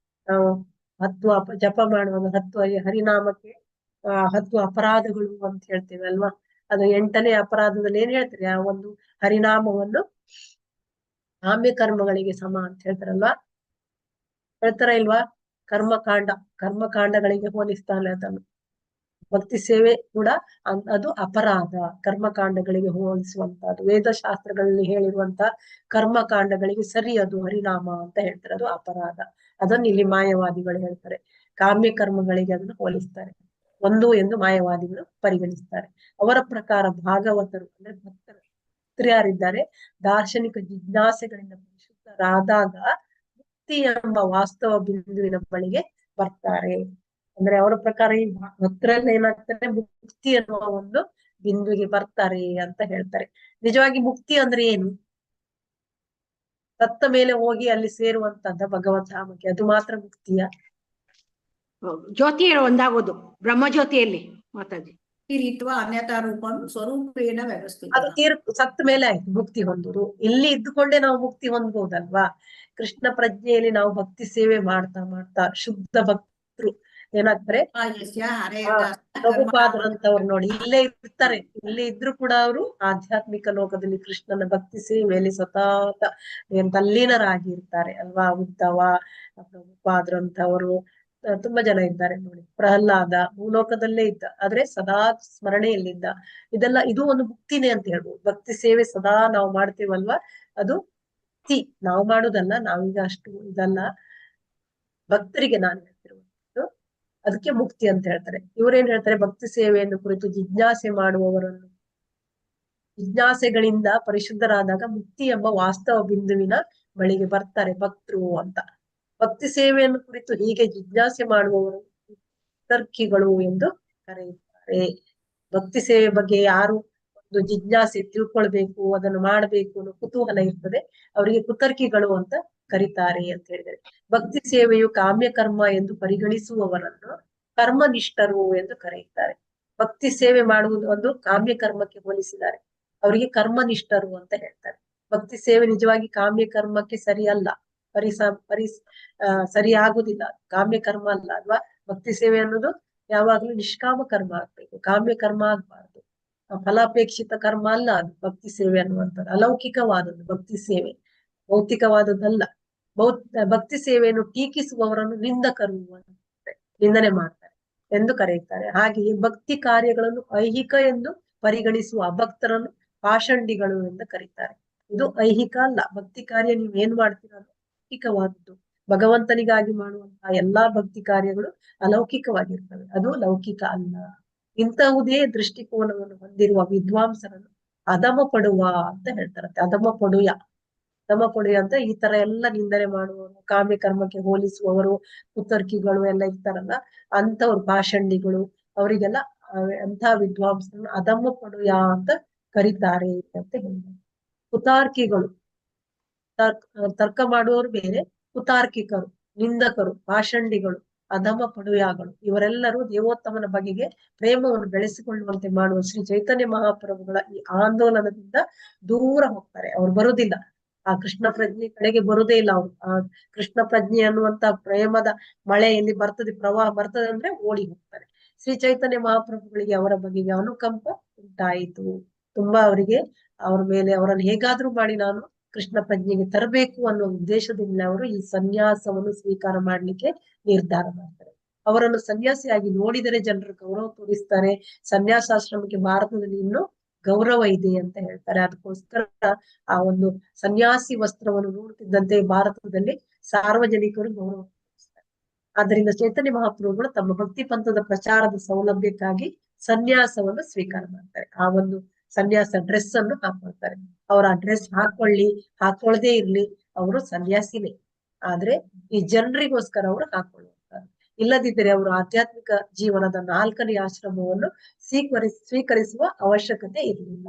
ನಾವು 10 ಜಪ ಮಾಡುವಾಗ 10 ಹರಿನಾಮಕ್ಕೆ 10 ಅಪರಾಧಗಳು ಅಂತ ಹೇಳ್ತೇವೆ ಅಲ್ವಾ? ಅದು 8ನೇ ಅಪರಾಧದಲ್ಲಿ ಏನ್ ಹೇಳ್ತಾರೆ, ಆ ಒಂದು ಹರಿನಾಮವನ್ನು ಕಾಮ್ಯ ಕರ್ಮಗಳಿಗೆ ಸಮ ಅಂತ ಹೇಳ್ತಾರಲ್ವಾ? ಹೇಳ್ತಾರ ಇಲ್ವಾ? ಕರ್ಮಕಾಂಡಗಳಿಗೆ ಹೋಲಿಸ್ತಾನೆ ಅದನ್ನು. ಭಕ್ತಿ ಸೇವೆ ಕೂಡ ಅದು ಅಪರಾಧ, ಕರ್ಮಕಾಂಡಗಳಿಗೆ ಹೋಲಿಸುವಂತಹದ್ದು. ವೇದಶಾಸ್ತ್ರಗಳಲ್ಲಿ ಹೇಳಿರುವಂತಹ ಕರ್ಮಕಾಂಡಗಳಿಗೆ ಸರಿ ಅದು ಹರಿನಾಮ ಅಂತ ಹೇಳ್ತಾರೆ, ಅದು ಅಪರಾಧ. ಅದನ್ನು ಇಲ್ಲಿ ಮಾಯವಾದಿಗಳು ಹೇಳ್ತಾರೆ. ಕಾಮ್ಯ ಕರ್ಮಗಳಿಗೆ ಅದನ್ನು ಹೋಲಿಸ್ತಾರೆ. ಒಂದು ಎಂದು ಮಾಯವಾದಿಗಳು ಪರಿಗಣಿಸ್ತಾರೆ. ಅವರ ಪ್ರಕಾರ ಭಾಗವತರು ಅಂದ್ರೆ ಭಕ್ತರು ಯಾರಿದ್ದಾರೆ, ದಾರ್ಶನಿಕ ಜಿಜ್ಞಾಸೆಗಳಿಂದ ಪರಿಶುದ್ಧರಾದಾಗ ಮುಕ್ತಿ ಎಂಬ ವಾಸ್ತವ ಬಿಂದುವಿನ ಬಳಿಗೆ ಬರ್ತಾರೆ. ಅಂದ್ರೆ ಅವರ ಪ್ರಕಾರ ಈ ಭಕ್ತರಲ್ಲಿ ಏನಾಗ್ತಾರೆ, ಮುಕ್ತಿ ಅನ್ನುವ ಒಂದು ಬಿಂದುವಿಗೆ ಬರ್ತಾರೆ ಅಂತ ಹೇಳ್ತಾರೆ. ನಿಜವಾಗಿ ಮುಕ್ತಿ ಅಂದ್ರೆ ಏನು? ಸತ್ತ ಮೇಲೆ ಹೋಗಿ ಅಲ್ಲಿ ಸೇರುವಂತದ್ದ ಭಗವತ್ ಧಾಮಕ್ಕೆ, ಅದು ಮಾತ್ರ ಮುಕ್ತಿಯ? ಜ್ಯೋತಿ ಒಂದಾಗೋದು ಬ್ರಹ್ಮಜ್ಯೋತಿಯಲ್ಲಿ ಮಾತಾಜಿ. ಈ ರೀತಿಯ ಅನ್ಯತಾ ರೂಪಂ ಸ್ವರೂಪೇಣ ವ್ಯವಸ್ಥಿತ. ಅದು ಸತ್ತ ಮೇಲೆ ಆಯ್ತು ಮುಕ್ತಿ ಹೊಂದುದು. ಇಲ್ಲಿ ಇದ್ದುಕೊಂಡೇ ನಾವು ಮುಕ್ತಿ ಹೊಂದಬಹುದಲ್ವಾ? ಕೃಷ್ಣ ಪ್ರಜ್ಞೆಯಲ್ಲಿ ನಾವು ಭಕ್ತಿ ಸೇವೆ ಮಾಡ್ತಾ ಮಾಡ್ತಾ ಶುದ್ಧ ಭಕ್ತರು ಏನಾಗ್ತಾರೆ, ಪ್ರಭುಪಾದರಂತವ್ರು ನೋಡಿ ಇಲ್ಲೇ ಇರ್ತಾರೆ. ಇಲ್ಲೇ ಇದ್ರು ಕೂಡ ಅವರು ಆಧ್ಯಾತ್ಮಿಕ ಲೋಕದಲ್ಲಿ ಕೃಷ್ಣನ ಭಕ್ತಿ ಸೇವೆಯಲ್ಲಿ ಸತತ ತಲ್ಲೀನರಾಗಿ ಇರ್ತಾರೆ ಅಲ್ವಾ? ಉದ್ದವ, ಪ್ರಭುಪಾದರಂತವರು ತುಂಬಾ ಜನ ಇದ್ದಾರೆ ನೋಡಿ. ಪ್ರಹ್ಲಾದ ಭೂಲೋಕದಲ್ಲೇ ಇದ್ದ, ಆದ್ರೆ ಸದಾ ಸ್ಮರಣೆಯಲ್ಲಿದ್ದ. ಇದು ಒಂದು ಮುಕ್ತಿನೇ ಅಂತ ಹೇಳ್ಬೋದು. ಭಕ್ತಿ ಸೇವೆ ಸದಾ ನಾವು ಮಾಡ್ತೀವಲ್ವಾ, ಅದು ಮುಕ್ತಿ. ನಾವು ಮಾಡುದಲ್ಲ, ನಾವೀಗ ಅಷ್ಟು ಇದಲ್ಲ, ಭಕ್ತರಿಗೆ ನಾನು ಹೇಳ್ತಿರುವುದು ಅದಕ್ಕೆ ಮುಕ್ತಿ ಅಂತ ಹೇಳ್ತಾರೆ. ಇವ್ರೇನ್ ಹೇಳ್ತಾರೆ, ಭಕ್ತಿ ಸೇವೆಯನ್ನು ಕುರಿತು ಜಿಜ್ಞಾಸೆ ಮಾಡುವವರನ್ನು ಜಿಜ್ಞಾಸೆಗಳಿಂದ ಪರಿಶುದ್ಧರಾದಾಗ ಮುಕ್ತಿ ಎಂಬ ವಾಸ್ತವ ಬಿಂದುವಿನ ಬಳಿಗೆ ಬರ್ತಾರೆ ಭಕ್ತರು ಅಂತ. ಭಕ್ತಿ ಸೇವೆಯನ್ನು ಕುರಿತು ಹೀಗೆ ಜಿಜ್ಞಾಸೆ ಮಾಡುವವರು ಕುತರ್ಕಿಗಳು ಎಂದು ಕರೆಯುತ್ತಾರೆ. ಭಕ್ತಿ ಸೇವೆ ಬಗ್ಗೆ ಯಾರು ಒಂದು ಜಿಜ್ಞಾಸೆ ತಿಳ್ಕೊಳ್ಬೇಕು, ಅದನ್ನು ಮಾಡಬೇಕು ಅನ್ನೋ ಕುತೂಹಲ ಇರ್ತದೆ, ಅವರಿಗೆ ಕುತರ್ಕಿಗಳು ಅಂತ ಕರೀತಾರೆ ಅಂತ ಹೇಳಿದರೆ. ಭಕ್ತಿ ಸೇವೆಯು ಕಾಮ್ಯ ಕರ್ಮ ಎಂದು ಪರಿಗಣಿಸುವವರನ್ನು ಕರ್ಮನಿಷ್ಠರು ಎಂದು ಕರೆಯುತ್ತಾರೆ. ಭಕ್ತಿ ಸೇವೆ ಮಾಡುವುದು ಒಂದು ಕಾಮ್ಯ ಕರ್ಮಕ್ಕೆ ಹೋಲಿಸಿದ್ದಾರೆ, ಅವರಿಗೆ ಕರ್ಮನಿಷ್ಠರು ಅಂತ ಹೇಳ್ತಾರೆ. ಭಕ್ತಿ ಸೇವೆ ನಿಜವಾಗಿ ಕಾಮ್ಯ ಕರ್ಮಕ್ಕೆ ಸರಿಯಲ್ಲ, ಸರಿ ಆಗುದಿಲ್ಲ, ಕಾಮ್ಯ ಕರ್ಮ ಅಲ್ಲ ಅಲ್ವಾ? ಭಕ್ತಿ ಸೇವೆ ಅನ್ನೋದು ಯಾವಾಗ್ಲೂ ನಿಷ್ಕಾಮ ಕರ್ಮ ಆಗ್ಬೇಕು, ಕಾಮ್ಯ ಕರ್ಮ ಆಗ್ಬಾರ್ದು. ಫಲಾಪೇಕ್ಷಿತ ಕರ್ಮ ಅಲ್ಲ ಅದು ಭಕ್ತಿ ಸೇವೆ ಅನ್ನುವಂಥದ್ದು. ಅಲೌಕಿಕವಾದದ್ದು ಭಕ್ತಿ ಸೇವೆ, ಭೌತಿಕವಾದದ್ದಲ್ಲ. ಭಕ್ತಿ ಸೇವೆಯನ್ನು ಟೀಕಿಸುವವರನ್ನು ನಿಂದಕರು ನಿಂದನೆ ಮಾಡ್ತಾರೆ ಎಂದು ಕರೆಯುತ್ತಾರೆ. ಹಾಗೆಯೇ ಭಕ್ತಿ ಕಾರ್ಯಗಳನ್ನು ಐಹಿಕ ಎಂದು ಪರಿಗಣಿಸುವ ಅಭಕ್ತರನ್ನು ಪಾಷಂಡಿಗಳು ಎಂದು ಕರೀತಾರೆ. ಇದು ಐಹಿಕ ಅಲ್ಲ, ಭಕ್ತಿ ಕಾರ್ಯ ನೀವು ಏನ್ ಮಾಡ್ತೀರ ಲೌಕಿಕವಾದದ್ದು. ಭಗವಂತನಿಗಾಗಿ ಮಾಡುವಂತಹ ಎಲ್ಲಾ ಭಕ್ತಿ ಕಾರ್ಯಗಳು ಅಲೌಕಿಕವಾಗಿರ್ತವೆ, ಅದು ಲೌಕಿಕ ಅಲ್ಲ. ಇಂತಹುದೇ ದೃಷ್ಟಿಕೋನವನ್ನು ಹೊಂದಿರುವ ವಿದ್ವಾಂಸರನ್ನು ಅಧಮ ಪಡುವ ಅಂತ ಹೇಳ್ತಾರಂತೆ. ಅಧಮ ಪಡುಯ ಅಂತ ಈ ತರ ಎಲ್ಲ ನಿಂದನೆ ಮಾಡುವವರು, ಕಾಮ್ಯ ಕರ್ಮಕ್ಕೆ ಹೋಲಿಸುವವರು, ಕುತರ್ಕಿಗಳು ಎಲ್ಲ ಇರ್ತಾರಲ್ಲ, ಅಂತವ್ರು ಪಾಷಂಡಿಗಳು, ಅವರಿಗೆಲ್ಲ ಅಂತ ವಿದ್ವಾಂಸರನ್ನು ಅಧಮ ಪಡುಯ ಅಂತ ಕರೀತಾರೆ ಅಂತ ಹೇಳಿದ್ದಾರೆ. ಕುತಾರ್ಕಿಗಳು, ತರ್ಕ ಮಾಡುವವರು ಬೇರೆ, ಕುತಾರ್ಕಿಕರು, ನಿಂದಕರು, ಪಾಷಂಡಿಗಳು, ಅಧಮ ಪಡುಯಾಗಳು, ಇವರೆಲ್ಲರೂ ದೇವೋತ್ತಮನ ಬಗೆಗೆ ಪ್ರೇಮವನ್ನು ಬೆಳೆಸಿಕೊಳ್ಳುವಂತೆ ಮಾಡುವ ಶ್ರೀ ಚೈತನ್ಯ ಮಹಾಪ್ರಭುಗಳ ಈ ಆಂದೋಲನದಿಂದ ದೂರ ಹೋಗ್ತಾರೆ. ಅವ್ರು ಬರುದಿಲ್ಲ, ಆ ಕೃಷ್ಣ ಪ್ರಜ್ಞೆ ಕಡೆಗೆ ಬರುದೇ ಇಲ್ಲ ಅವರು. ಆ ಕೃಷ್ಣ ಪ್ರಜ್ಞೆ ಅನ್ನುವಂತ ಪ್ರೇಮದ ಮಳೆ ಎಲ್ಲಿ ಬರ್ತದೆ, ಪ್ರವಾಹ ಬರ್ತದೆ ಅಂದ್ರೆ ಓಡಿ ಹೋಗ್ತಾರೆ. ಶ್ರೀ ಚೈತನ್ಯ ಮಹಾಪ್ರಭುಗಳಿಗೆ ಅವರ ಬಗೆಗೆ ಅನುಕಂಪ ಉಂಟಾಯಿತು. ತುಂಬಾ ಅವರಿಗೆ ಅವ್ರ ಮೇಲೆ ಅವರನ್ನು ಹೇಗಾದ್ರೂ ಮಾಡಿ ನಾನು ಕೃಷ್ಣ ಪ್ರಜ್ಞೆಗೆ ತರಬೇಕು ಅನ್ನೋ ಉದ್ದೇಶದಿಂದ ಅವರು ಈ ಸನ್ಯಾಸವನ್ನು ಸ್ವೀಕಾರ ಮಾಡ್ಲಿಕ್ಕೆ ನಿರ್ಧಾರ ಮಾಡ್ತಾರೆ. ಅವರನ್ನು ಸನ್ಯಾಸಿಯಾಗಿ ನೋಡಿದರೆ ಜನರು ಗೌರವ ತೋರಿಸ್ತಾರೆ. ಸನ್ಯಾಸಾಶ್ರಮಕ್ಕೆ ಭಾರತದಲ್ಲಿ ಇನ್ನೂ ಗೌರವ ಇದೆ ಅಂತ ಹೇಳ್ತಾರೆ. ಅದಕ್ಕೋಸ್ಕರ ಆ ಒಂದು ಸನ್ಯಾಸಿ ವಸ್ತ್ರವನ್ನು ನೋಡುತ್ತಿದ್ದಂತೆ ಭಾರತದಲ್ಲಿ ಸಾರ್ವಜನಿಕರು ಗೌರವ ತೋರಿಸ್ತಾರೆ. ಆದ್ದರಿಂದ ಚೈತನ್ಯ ಮಹಾಪ್ರಭುಗಳು ತಮ್ಮ ಭಕ್ತಿ ಪಂಥದ ಪ್ರಚಾರದ ಸೌಲಭ್ಯಕ್ಕಾಗಿ ಸನ್ಯಾಸವನ್ನು ಸ್ವೀಕಾರ ಮಾಡ್ತಾರೆ. ಆ ಒಂದು ಸನ್ಯಾಸ ಡ್ರೆಸ್ ಅನ್ನು ಹಾಕೊಳ್ತಾರೆ. ಅವ್ರ ಆ ಡ್ರೆಸ್ ಹಾಕೊಳ್ಳದೆ ಇರ್ಲಿ, ಅವರು ಸನ್ಯಾಸಿನೇ. ಆದ್ರೆ ಈ ಜನರಿಗೋಸ್ಕರ ಅವರು ಹಾಕೊಳ್ಳುತ್ತಾರೆ. ಇಲ್ಲದಿದ್ದರೆ ಅವರು ಆಧ್ಯಾತ್ಮಿಕ ಜೀವನದ 4ನೇ ಆಶ್ರಮವನ್ನು ಸ್ವೀಕರಿಸುವ ಅವಶ್ಯಕತೆ ಇರಲಿಲ್ಲ.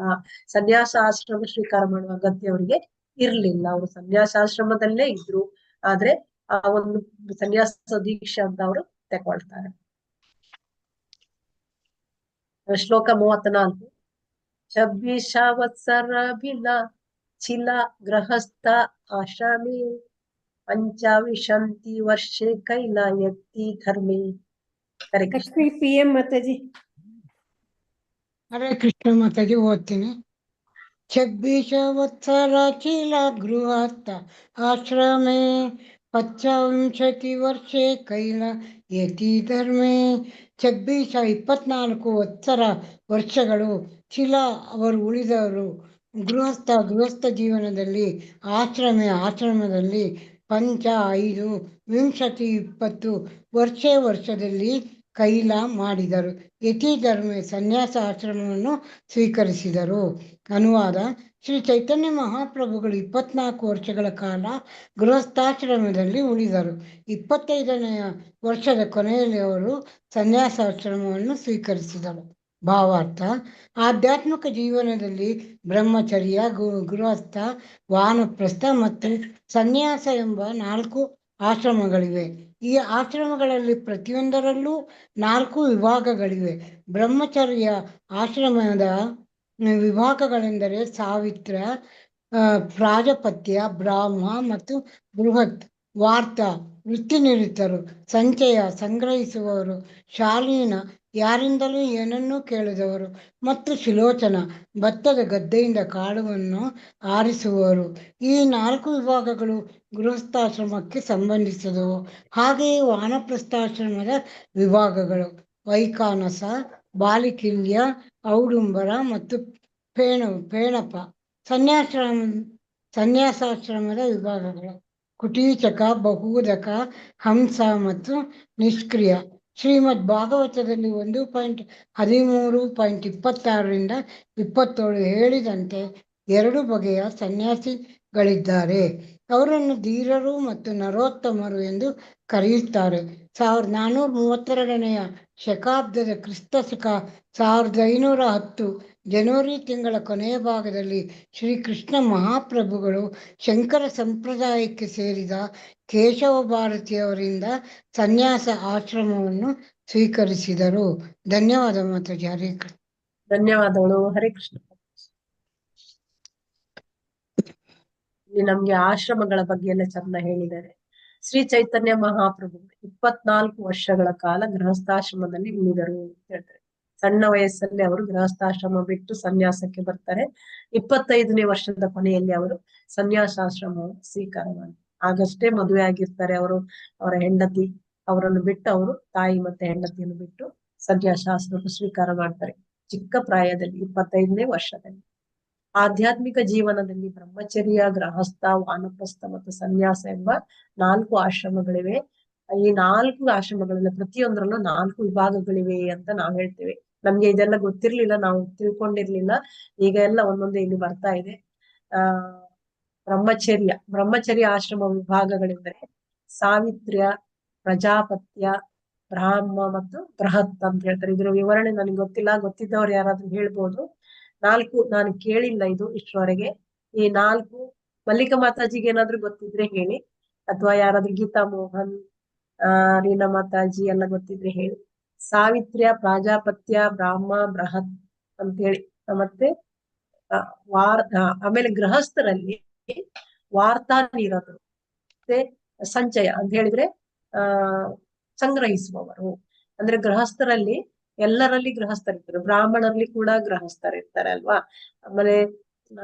ಸನ್ಯಾಸ ಆಶ್ರಮ ಸ್ವೀಕಾರ ಮಾಡುವ ಅಗತ್ಯ ಅವರಿಗೆ ಇರ್ಲಿಲ್ಲ. ಅವರು ಸನ್ಯಾಸಾಶ್ರಮದಲ್ಲೇ ಇದ್ರು, ಆದ್ರೆ ಆ ಒಂದು ಸನ್ಯಾಸ ದೀಕ್ಷೆ ಅಂತ ಅವರು ತಗೊಳ್ತಾರೆ. ಶ್ಲೋಕ 34. 26 ವತ್ಸರ ಚಿಲ ಗೃಹಸ್ಥ ಆಶ್ರಮೇ 25 ವರ್ಷೆ ಕೈಲಾಯತ್ತಿ ಧರ್ಮೇ. ಹರೇ ಕೃಷ್ಣ. ಲಕ್ಷ್ಮೀ PM ಮಾತಾಜಿ. ಹರೇ ಕೃಷ್ಣ ಮಾತಾಜಿ ಓದ್ತೀನಿ. 26 ವತ್ಸರ ಚಿಲ ಗೃಹಸ್ಥ ಆಶ್ರಮೇ 25 ವರ್ಷೆ ಕೈಲಾಯತಿ ಧರ್ಮೇ. 24 ವರ್ಷಗಳು ಚಿಲ ಅವರು ಉಳಿದವರು, ಗೃಹಸ್ಥ ಜೀವನದಲ್ಲಿ, ಆಶ್ರಮದಲ್ಲಿ ಪಂಚ 5 ವಿಂಶತಿ 20 ವರ್ಷದಲ್ಲಿ ಕೈಲ ಮಾಡಿದರು. ಯತಿ ಧರ್ಮೆ ಸನ್ಯಾಸ ಆಶ್ರಮವನ್ನು ಸ್ವೀಕರಿಸಿದರು. ಅನುವಾದ: ಶ್ರೀ ಚೈತನ್ಯ ಮಹಾಪ್ರಭುಗಳು 24 ವರ್ಷಗಳ ಕಾಲ ಗೃಹಸ್ಥಾಶ್ರಮದಲ್ಲಿ ಉಳಿದರು. 25ನೆಯ ವರ್ಷದ ಕೊನೆಯಲ್ಲಿ ಅವರು ಸನ್ಯಾಸಾಶ್ರಮವನ್ನು ಸ್ವೀಕರಿಸಿದರು. ಭಾವಾರ್ಥ: ಆಧ್ಯಾತ್ಮಿಕ ಜೀವನದಲ್ಲಿ ಬ್ರಹ್ಮಚರ್ಯ, ಗೃಹಸ್ಥ, ವಾನಪ್ರಸ್ಥ ಮತ್ತು ಸನ್ಯಾಸ ಎಂಬ 4 ಆಶ್ರಮಗಳಿವೆ. ಈ ಆಶ್ರಮಗಳಲ್ಲಿ ಪ್ರತಿಯೊಂದರಲ್ಲೂ 4 ವಿಭಾಗಗಳಿವೆ. ಬ್ರಹ್ಮಚರ್ಯ ಆಶ್ರಮದ ವಿಭಾಗಗಳೆಂದರೆ ಸಾವಿತ್ರ, ಪ್ರಾಜಾಪತ್ಯ, ಬ್ರಾಹ್ಮ ಮತ್ತು ಬೃಹತ್. ವಾರ್ತ ವೃತ್ತಿನಿರತರು, ಸಂಚಯ ಸಂಗ್ರಹಿಸುವವರು, ಶಾಲೀನ ಯಾರಿಂದಲೂ ಏನನ್ನೂ ಕೇಳದವರು ಮತ್ತು ಶಿಲೋಚನ ಭತ್ತದ ಗದ್ದೆಯಿಂದ ಕಾಳುವನ್ನು ಆರಿಸುವವರು. ಈ 4 ವಿಭಾಗಗಳು ಗೃಹಸ್ಥಾಶ್ರಮಕ್ಕೆ ಸಂಬಂಧಿಸಿದವು. ಹಾಗೆಯೇ ವಾನಪ್ರಸ್ಥಾಶ್ರಮದ ವಿಭಾಗಗಳು ವೈಖಾನಸ, ಬಾಲಿಕಿಲ್ಯ, ಔಡುಂಬರ ಮತ್ತು ಪೇಣಪ. ಸನ್ಯಾಸಾಶ್ರಮದ ವಿಭಾಗಗಳು ಕುಟೀಚಕ, ಬಹುದಕ, ಹಂಸ ಮತ್ತು ನಿಷ್ಕ್ರಿಯ. ಶ್ರೀಮದ್ ಭಾಗವತದಲ್ಲಿ 1.13.26-27 ಹೇಳಿದಂತೆ 2 ಬಗೆಯ ಸನ್ಯಾಸಿಗಳಿದ್ದಾರೆ. ಅವರನ್ನು ಧೀರರು ಮತ್ತು ನರೋತ್ತಮರು ಎಂದು ಕರೆಯುತ್ತಾರೆ. 1432ನೆಯ ಶಕಾಬ್ದದ ಕ್ರಿಸ್ತಶಕ 1510 ಜನವರಿ ತಿಂಗಳ ಕೊನೆಯ ಭಾಗದಲ್ಲಿ ಶ್ರೀಕೃಷ್ಣ ಮಹಾಪ್ರಭುಗಳು ಶಂಕರ ಸಂಪ್ರದಾಯಕ್ಕೆ ಸೇರಿದ ಕೇಶವ ಭಾರತಿಯವರಿಂದ ಸನ್ಯಾಸ ಆಶ್ರಮವನ್ನು ಸ್ವೀಕರಿಸಿದರು. ಧನ್ಯವಾದ ಮಾತಾಜಿ. ಹರೇ ಕೃಷ್ಣ. ಧನ್ಯವಾದಗಳು. ಹರೇ ಕೃಷ್ಣ. ಇಲ್ಲಿ ನಮ್ಗೆ ಆಶ್ರಮಗಳ ಬಗ್ಗೆ ಎಲ್ಲ ಚಂದ ಹೇಳಿದ್ದಾರೆ. ಶ್ರೀ ಚೈತನ್ಯ ಮಹಾಪ್ರಭು 24 ವರ್ಷಗಳ ಕಾಲ ಗೃಹಸ್ಥಾಶ್ರಮದಲ್ಲಿ ಉಳಿದರು ಅಂತ ಹೇಳ್ತಾರೆ. ಸಣ್ಣ ವಯಸ್ಸಲ್ಲಿ ಅವರು ಗೃಹಸ್ಥಾಶ್ರಮ ಬಿಟ್ಟು ಸನ್ಯಾಸಕ್ಕೆ ಬರ್ತಾರೆ. 25ನೇ ವರ್ಷದ ಕೊನೆಯಲ್ಲಿ ಅವರು ಸನ್ಯಾಸಾಶ್ರಮವನ್ನು ಸ್ವೀಕಾರ ಮಾಡ್ತಾರೆ. ಆಗಷ್ಟೇ ಮದುವೆ ಆಗಿರ್ತಾರೆ ಅವರು. ಅವರ ಹೆಂಡತಿ ಅವರನ್ನು ಬಿಟ್ಟು, ಅವರು ತಾಯಿ ಮತ್ತೆ ಹೆಂಡತಿಯನ್ನು ಬಿಟ್ಟು ಸನ್ಯಾಸಾಶ್ರಮ ಸ್ವೀಕಾರ ಮಾಡ್ತಾರೆ ಚಿಕ್ಕ ಪ್ರಾಯದಲ್ಲಿ, 25ನೇ ವರ್ಷದಲ್ಲಿ. ಆಧ್ಯಾತ್ಮಿಕ ಜೀವನದಲ್ಲಿ ಬ್ರಹ್ಮಚರ್ಯ, ಗೃಹಸ್ಥ, ವಾನಪ್ರಸ್ಥ ಮತ್ತು ಸನ್ಯಾಸ ಎಂಬ 4 ಆಶ್ರಮಗಳಿವೆ. ಈ 4 ಆಶ್ರಮಗಳಲ್ಲಿ ಪ್ರತಿಯೊಂದರಲ್ಲೂ 4 ವಿಭಾಗಗಳಿವೆ ಅಂತ ನಾವು ಹೇಳ್ತೇವೆ. ನಮ್ಗೆ ಇದೆಲ್ಲ ಗೊತ್ತಿರ್ಲಿಲ್ಲ, ನಾವು ತಿಳ್ಕೊಂಡಿರ್ಲಿಲ್ಲ. ಈಗ ಎಲ್ಲ ಒಂದೊಂದೇ ಇಲ್ಲಿ ಬರ್ತಾ ಇದೆ. ಬ್ರಹ್ಮಚರ್ಯ ಆಶ್ರಮ ವಿಭಾಗಗಳೆಂದರೆ ಸಾವಿತ್ರ್ಯ, ಪ್ರಜಾಪತ್ಯ, ಬ್ರಾಹ್ಮ ಮತ್ತು ಬೃಹತ್ ಅಂತ ಹೇಳ್ತಾರೆ. ಇದ್ರ ವಿವರಣೆ ನನಗೆ ಗೊತ್ತಿಲ್ಲ, ಗೊತ್ತಿದ್ದವ್ರು ಯಾರಾದ್ರೂ ಹೇಳ್ಬೋದು. 4 ನಾನು ಕೇಳಿಲ್ಲ ಇದು ಇಷ್ಟರವರೆಗೆ. ಈ 4 ಮಲ್ಲಿಕಾ ಮಾತಾಜಿಗೆ ಏನಾದ್ರು ಗೊತ್ತಿದ್ರೆ ಹೇಳಿ, ಅಥವಾ ಯಾರಾದ್ರೂ ಗೀತಾ ಮೋಹನ್, ರೀನಾ ಮಾತಾಜಿ ಎಲ್ಲ ಗೊತ್ತಿದ್ರೆ ಹೇಳಿ. ಸಾವಿತ್ರ್ಯ, ಪ್ರಾಜಾಪತ್ಯ, ಬ್ರಾಹ್ಮ, ಬೃಹತ್ ಅಂತ ಹೇಳಿ. ಮತ್ತೆ ಆಮೇಲೆ ಗೃಹಸ್ಥರಲ್ಲಿ ವಾರ್ತಾನಿರತರು, ಮತ್ತೆ ಸಂಚಯ ಅಂತ ಹೇಳಿದ್ರೆ ಸಂಗ್ರಹಿಸುವವರು. ಅಂದ್ರೆ ಗೃಹಸ್ಥರಲ್ಲಿ ಎಲ್ಲರಲ್ಲಿ ಗೃಹಸ್ಥರಿರ್ತಾರೆ, ಬ್ರಾಹ್ಮಣರಲ್ಲಿ ಕೂಡ ಗೃಹಸ್ಥರಿರ್ತಾರೆ ಅಲ್ವಾ. ಆಮೇಲೆ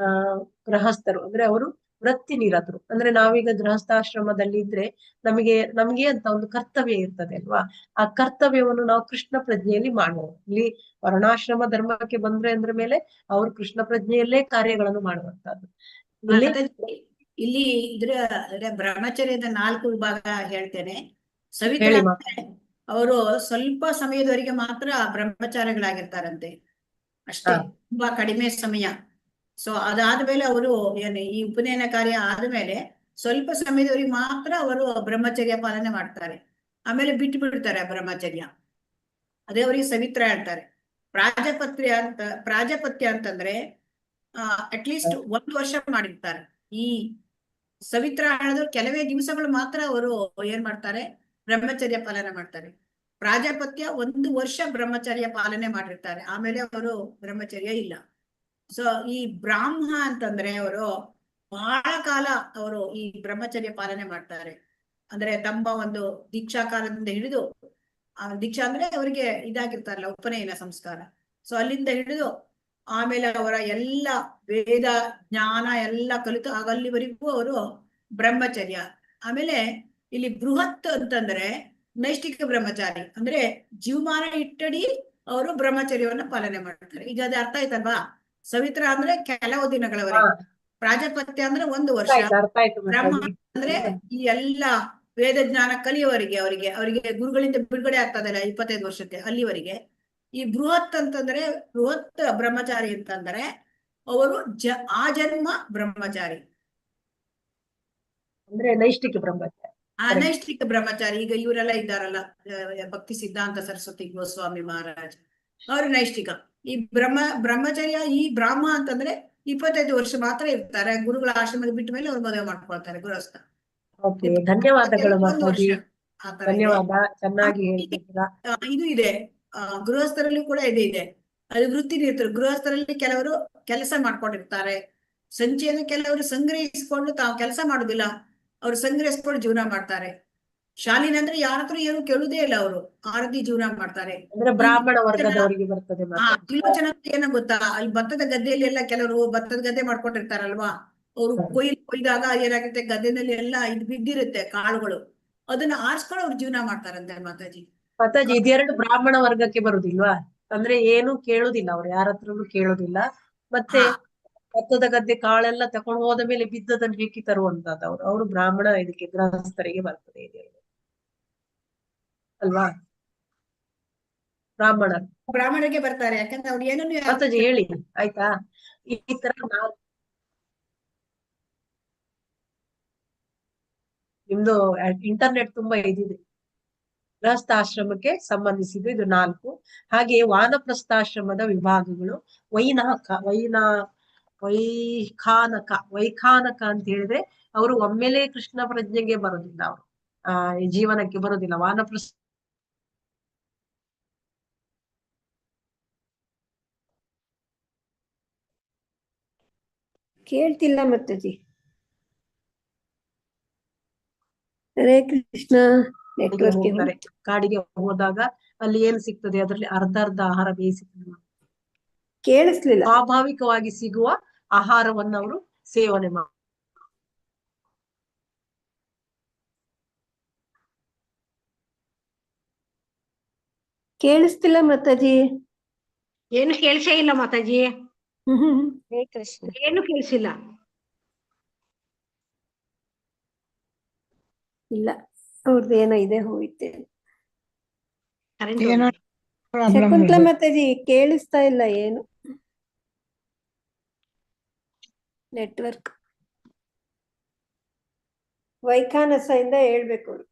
ಗೃಹಸ್ಥರು ಅಂದ್ರೆ ಅವರು ವೃತ್ತಿ ನಿರತರು. ಅಂದ್ರೆ ನಾವೀಗ ಗೃಹಸ್ಥಾಶ್ರಮದಲ್ಲಿ ಇದ್ರೆ ನಮಗೆ ಅಂತ ಒಂದು ಕರ್ತವ್ಯ ಇರ್ತದೆ ಅಲ್ವಾ. ಆ ಕರ್ತವ್ಯವನ್ನು ನಾವು ಕೃಷ್ಣ ಪ್ರಜ್ಞೆಯಲ್ಲಿ ಮಾಡುವುದು. ಇಲ್ಲಿ ವರ್ಣಾಶ್ರಮ ಧರ್ಮಕ್ಕೆ ಬಂದ್ರೆ ಅಂದ್ರ ಮೇಲೆ ಅವರು ಕೃಷ್ಣ ಪ್ರಜ್ಞೆಯಲ್ಲೇ ಕಾರ್ಯಗಳನ್ನು ಮಾಡುವಂತದ್ದು. ಇಲ್ಲಿ ಬ್ರಹ್ಮಚರ್ಯದ 4 ವಿಭಾಗ ಹೇಳ್ತೇನೆ. ಸವಿತ್ರ ಅವರು ಸ್ವಲ್ಪ ಸಮಯದವರೆಗೆ ಮಾತ್ರ ಬ್ರಹ್ಮಚಾರಿಗಳಾಗಿರ್ತಾರಂತೆ, ಅಷ್ಟೇ, ತುಂಬಾ ಕಡಿಮೆ ಸಮಯ. ಸೊ ಅದಾದ್ಮೇಲೆ ಅವರು ಈ ಉಪನಯನ ಕಾರ್ಯ ಆದ್ಮೇಲೆ ಸ್ವಲ್ಪ ಸಮಯದವರೆಗೆ ಮಾತ್ರ ಅವರು ಬ್ರಹ್ಮಚರ್ಯ ಪಾಲನೆ ಮಾಡ್ತಾರೆ. ಆಮೇಲೆ ಬಿಟ್ಟು ಬಿಡ್ತಾರೆ ಬ್ರಹ್ಮಚರ್ಯ. ಅದೇ ಅವರಿಗೆ ಸವಿತ್ರ ಹೇಳ್ತಾರೆ. ಪ್ರಾಜಾಪತ್ಯ ಅಂತಂದ್ರೆ ಅಟ್ಲೀಸ್ಟ್ 1 ವರ್ಷ ಮಾಡಿರ್ತಾರೆ. ಈ ಸವಿತ್ರ ಹೇಳಿದ್ರು ಕೆಲವೇ ದಿವಸಗಳು ಮಾತ್ರ ಅವರು ಏನ್ ಮಾಡ್ತಾರೆ, ಬ್ರಹ್ಮಚರ್ಯ ಪಾಲನೆ ಮಾಡ್ತಾರೆ. ಪ್ರಾಜಾಪತ್ಯ 1 ವರ್ಷ ಬ್ರಹ್ಮಚರ್ಯ ಪಾಲನೆ ಮಾಡಿರ್ತಾರೆ, ಆಮೇಲೆ ಅವರು ಬ್ರಹ್ಮಚರ್ಯ ಇಲ್ಲ. ಸೊ ಈ ಬ್ರಾಹ್ಮ ಅಂತಂದ್ರೆ ಅವರು ಬಹಳ ಕಾಲ ಅವರು ಈ ಬ್ರಹ್ಮಚರ್ಯ ಪಾಲನೆ ಮಾಡ್ತಾರೆ. ಅಂದ್ರೆ ತಮ್ಮ ಒಂದು ದೀಕ್ಷಾ ಕಾಲದಿಂದ ಹಿಡಿದು, ದೀಕ್ಷಾ ಅಂದ್ರೆ ಅವರಿಗೆ ಇದಾಗಿರ್ತಾರಲ್ಲ ಉಪನಯನ ಸಂಸ್ಕಾರ, ಸೊ ಅಲ್ಲಿಂದ ಹಿಡಿದು ಆಮೇಲೆ ಅವರ ಎಲ್ಲ ವೇದ ಜ್ಞಾನ ಎಲ್ಲ ಕಲಿತು ಆಗಲ್ಲಿವರೆಗೂ ಅವರು ಬ್ರಹ್ಮಚರ್ಯ. ಆಮೇಲೆ ಇಲ್ಲಿ ಬೃಹತ್ ಅಂತಂದ್ರೆ ನೈಷ್ಠಿಕ ಬ್ರಹ್ಮಚಾರಿ, ಅಂದ್ರೆ ಜೀವಮಾನ ಇಟ್ಟಡಿ ಅವರು ಬ್ರಹ್ಮಚರ್ಯವನ್ನ ಪಾಲನೆ ಮಾಡ್ತಾರೆ. ಈಗ ಅದು ಅರ್ಥ ಆಯ್ತಲ್ವಾ. ಸವಿತ್ರ ಅಂದ್ರೆ ಕೆಲವು ದಿನಗಳವರೆಗೆ, ಪ್ರಾಜಾಪತ್ಯ ಅಂದ್ರೆ 1 ವರ್ಷ, ಅರ್ಥ ಆಯ್ತು ಬ್ರಹ್ಮ ಮಾತಾಜಿ. ಅಂದ್ರೆ ಈ ಎಲ್ಲ ವೇದ ಜ್ಞಾನ ಕಲಿಯುವವರೆಗೆ ಅವರಿಗೆ ಗುರುಗಳಿಂದ ಬಿಡುಗಡೆ ಆಗ್ತದಲ್ಲ 25 ವರ್ಷಕ್ಕೆ ಅಲ್ಲಿವರೆಗೆ. ಈ ಬೃಹತ್ ಅಂತಂದ್ರೆ ಬೃಹತ್ ಬ್ರಹ್ಮಚಾರಿ ಅಂತಂದ್ರೆ ಅವರು ಆಜನ್ಮ ಬ್ರಹ್ಮಚಾರಿ, ಅಂದ್ರೆ ನೈಷ್ಠಿಕ ಬ್ರಹ್ಮಚಾರಿ. ಅನೈಷ್ಠಿಕ ಬ್ರಹ್ಮಚಾರಿ. ಈಗ ಇವರೆಲ್ಲ ಇದ್ದಾರಲ್ಲ, ಭಕ್ತಿ ಸಿದ್ಧಾಂತ ಸರಸ್ವತಿ ಗೋಸ್ವಾಮಿ ಮಹಾರಾಜ್, ಅವರು ನೈಷ್ಠಿಕ. ಈ ಬ್ರಹ್ಮಚರ್ಯ ಈ ಬ್ರಾಹ್ಮ ಅಂತಂದ್ರೆ 25 ವರ್ಷ ಮಾತ್ರ ಇರ್ತಾರೆ. ಗುರುಗಳ ಆಶ್ರಮದ ಬಿಟ್ಟ ಮೇಲೆ ಅವ್ರು ಮದುವೆ ಮಾಡ್ಕೊಳ್ತಾರೆ ಗೃಹಸ್ಥ. ಓಕೆ, ಧನ್ಯವಾದಗಳು 1 ಮಾತಾಜಿ. ವರ್ಷ ಆ ತರ ಇದೆ. ಧನ್ಯವಾದ, ಚೆನ್ನಾಗಿ ಹೇಳ್ತಿದ್ದೀರಾ. ಇದು ಇದೆ, ಗೃಹಸ್ಥರಲ್ಲಿ ಕೂಡ ಇದೆ. ಅದು ವೃತ್ತಿ ನಿರತರು. ಗೃಹಸ್ಥರಲ್ಲಿ ಕೆಲವರು ಕೆಲಸ ಮಾಡ್ಕೊಂಡಿರ್ತಾರೆ, ಸಂಚೆಯನ್ನು ಕೆಲವರು ಸಂಗ್ರಹಿಸಿಕೊಂಡು ತಾವು ಕೆಲಸ ಮಾಡುದಿಲ್ಲ, ಅವ್ರು ಸಂಗ್ರಹಿಸ್ಕೊಂಡು ಜೀವನ ಮಾಡ್ತಾರೆ. ಶಾಲಿನ ಅಂದ್ರೆ ಯಾರ ಹತ್ರ ಏನು ಕೇಳುದೇ ಇಲ್ಲ, ಅವರು ಆರತಿ ಜೀವನ ಮಾಡ್ತಾರೆ. ಅಂದ್ರೆ ಬ್ರಾಹ್ಮಣ ವರ್ಗದವರಿಗೆ ಬರ್ತದೆ ಮಾತಾಜಿ. ತ್ರಿಲೋಚನ ಏನೋ ಗೊತ್ತಾ, ಅಲ್ಲಿ ಭತ್ತದ ಗದ್ದೆಯಲ್ಲಿ ಎಲ್ಲ ಕೆಲವರು ಭತ್ತದ ಗದ್ದೆ ಮಾಡ್ಕೊಂಡಿರ್ತಾರಲ್ವಾ, ಅವರು ಕೊಯ್ದಾಗ ಏನಾಗುತ್ತೆ, ಗದ್ದೆನಲ್ಲಿ ಎಲ್ಲ ಇದು ಬಿದ್ದಿರುತ್ತೆ ಕಾಳುಗಳು, ಅದನ್ನ ಆರಿಸ್ಕೊಂಡು ಅವ್ರು ಜೀವನ ಮಾಡ್ತಾರಂತೆ ಮಾತಾಜಿ. ಮಾತಾಜಿ, ಇದೆರಡು ಬ್ರಾಹ್ಮಣ ವರ್ಗಕ್ಕೆ ಬರುದಿಲ್ವಾ? ಅಂದ್ರೆ ಏನು ಕೇಳುದಿಲ್ಲ, ಅವ್ರು ಯಾರ ಹತ್ರನು ಕೇಳುದಿಲ್ಲ. ಮತ್ತೆ ಭತ್ತದ ಗದ್ದೆ ಕಾಳೆಲ್ಲ ತಕೊಂಡು ಹೋದ ಮೇಲೆ ಬಿದ್ದದನ್ನು ಹೆಕ್ಕಿ ತರುವಂತದ್ದು ಅವರು ಬ್ರಾಹ್ಮಣ ಇದಕ್ಕೆ ಗೃಹಸ್ಥರಿಗೆ ಬರ್ತದೆ ಇದೆಲ್ಲ ಅಲ್ವಾ? ಬ್ರಾಹ್ಮಣರಿಗೆ ಬರ್ತಾರೆ, ಯಾಕಂದ್ರೆ ಅವ್ರು ಏನನ್ನು ಮಾತಾಜಿ ಹೇಳಿ ಆಯ್ತಾ. ಈ ತರ ನಿಮ್ದು ಇಂಟರ್ನೆಟ್ ತುಂಬಾ ಇದಿದೆ. ಗೃಹಸ್ಥಾಶ್ರಮಕ್ಕೆ ಸಂಬಂಧಿಸಿದ್ದು ಇದು 4. ಹಾಗೆ ವಾನಪ್ರಸ್ಥಾಶ್ರಮದ ವಿಭಾಗಗಳು ವೈಖಾನಕ ಅಂತ ಹೇಳಿದ್ರೆ ಅವರು ಒಮ್ಮೆಲೆ ಕೃಷ್ಣ ಪ್ರಜ್ಞೆಗೆ ಬರೋದಿಲ್ಲ, ಅವರು ಈ ಜೀವನಕ್ಕೆ ಬರೋದಿಲ್ಲ. ವಾನಪ್ರಸ್ಥ ಕೇಳ್ತಿಲ್ಲ ಮಾತಾಜಿ. ಹರೇ ಕೃಷ್ಣ. ನೆಟ್ವರ್ಕ್ ಹೋಗ್ತಾರೆ. ಕಾಡಿಗೆ ಹೋದಾಗ ಅಲ್ಲಿ ಏನ್ ಸಿಗ್ತದೆ, ಅದ್ರಲ್ಲಿ ಅರ್ಧ ಆಹಾರ ಬೇಯಿಸಿರ್ತದೆ. ಕೇಳಿಸ್ಲಿಲ್ಲ. ಸ್ವಾಭಾವಿಕವಾಗಿ ಸಿಗುವ ಆಹಾರವನ್ನು ಅವರು ಸೇವನೆ ಮಾಡ್ತಾರೆ. ಕೇಳಿಸ್ತಿಲ್ಲ ಮಾತಾಜಿ. ಏನು ಕೇಳಿಸೇ ಇಲ್ಲ ಮಾತಾಜಿ. ಹರೇ ಕೃಷ್ಣ. ಏನು ಕೇಳಿಸಿಲ್ಲ. ಇಲ್ಲ, ಅವ್ರದ್ದು ಏನೋ ಇದೆ, ಹೋಯ್ತೆ. ಏನೋ ಪ್ರಾಬ್ಲಮ್ ಶಕುಂತಲಾ ಮಾತಾಜಿ ಕೇಳಿಸ್ತಾ ಇಲ್ಲ ಏನು. ನೆಟ್ವರ್ಕ್ ವೈಖಾನಸ ಇಂದ ಹೇಳ್ಬೇಕು ಅವ್ರು.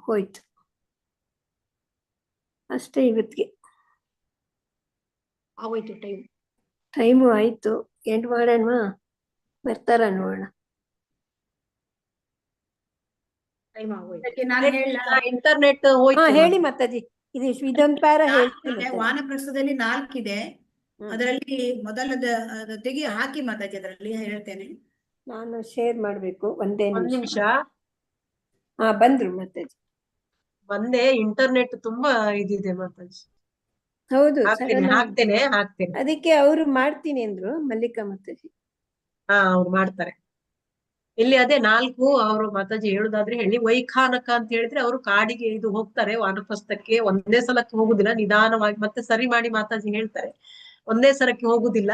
ಹೋಯ್ತು ಅಷ್ಟೇ ಇವತ್ತಿಗೆ. ಆಗೋಯ್ತು ಟೈಮು ಆಯ್ತು. ಎಂಡ್ ಮಾಡೋಣವಾ? ಬರ್ತಾರ ನೋಡೋಣ. ಟೈಮ್ ಆಗೋಯ್ತು. ನಾನು ಹೇಳ, ಇಂಟರ್ನೆಟ್ ಹಾ ಹೋಯ್ತು. ಹೇಳಿ ಮಾತಾಜಿ. ಇದೊಂದ್ ಪ್ಯಾರ ಹೇಳ್ತೀನಿ. ವಾನಪ್ರಸ್ಥದಲ್ಲಿ 4 ಇದೆ. ಅದರಲ್ಲಿ ಮೊದಲದ ತೆಗಿ ಹಾಕಿ ಮಾತಾಜಿ, ಅದರಲ್ಲಿ ಹೇಳ್ತೇನೆ. ನಾನು ಶೇರ್ ಮಾಡ್ಬೇಕು. ಒಂದ್ ನಿಮಿಷ. ಹಾ ಬಂದ್ರು ಮಾತಾಜಿ. ಬಂದೆ. ಇಂಟರ್ನೆಟ್ ತುಂಬಾ ಇದಿದೆ ಮಾತಾಜಿ. ಹೌದು, ಹಾಕ್ತೇನೆ. ಅದಕ್ಕೆ ಅವರು ಮಾಡ್ತೀನಿ ಅಂದ್ರು, ಮಲ್ಲಿಕಾ ಮಾತಾಜಿ. ಅವ್ರು ಮಾಡ್ತಾರೆ. ಇಲ್ಲಿ ಅದೇ 4 ಅವರು ಮಾತಾಜಿ ಹೇಳುದಾದ್ರೆ ಹೇಳಿ. ವೈಖಾನಕ ಅಂತ ಹೇಳಿದ್ರೆ ಅವರು ಕಾಡಿಗೆ ಇದು ಹೋಗ್ತಾರೆ, ವಾನಪ್ರಸ್ಥಕ್ಕೆ. ಒಂದೇ ಸಲಕ್ಕೆ ಹೋಗುದಿಲ್ಲ, ನಿಧಾನವಾಗಿ. ಮತ್ತೆ ಸರಿ ಮಾಡಿ ಮಾತಾಜಿ ಹೇಳ್ತಾರೆ, ಒಂದೇ ಸಲಕ್ಕೆ ಹೋಗುದಿಲ್ಲ,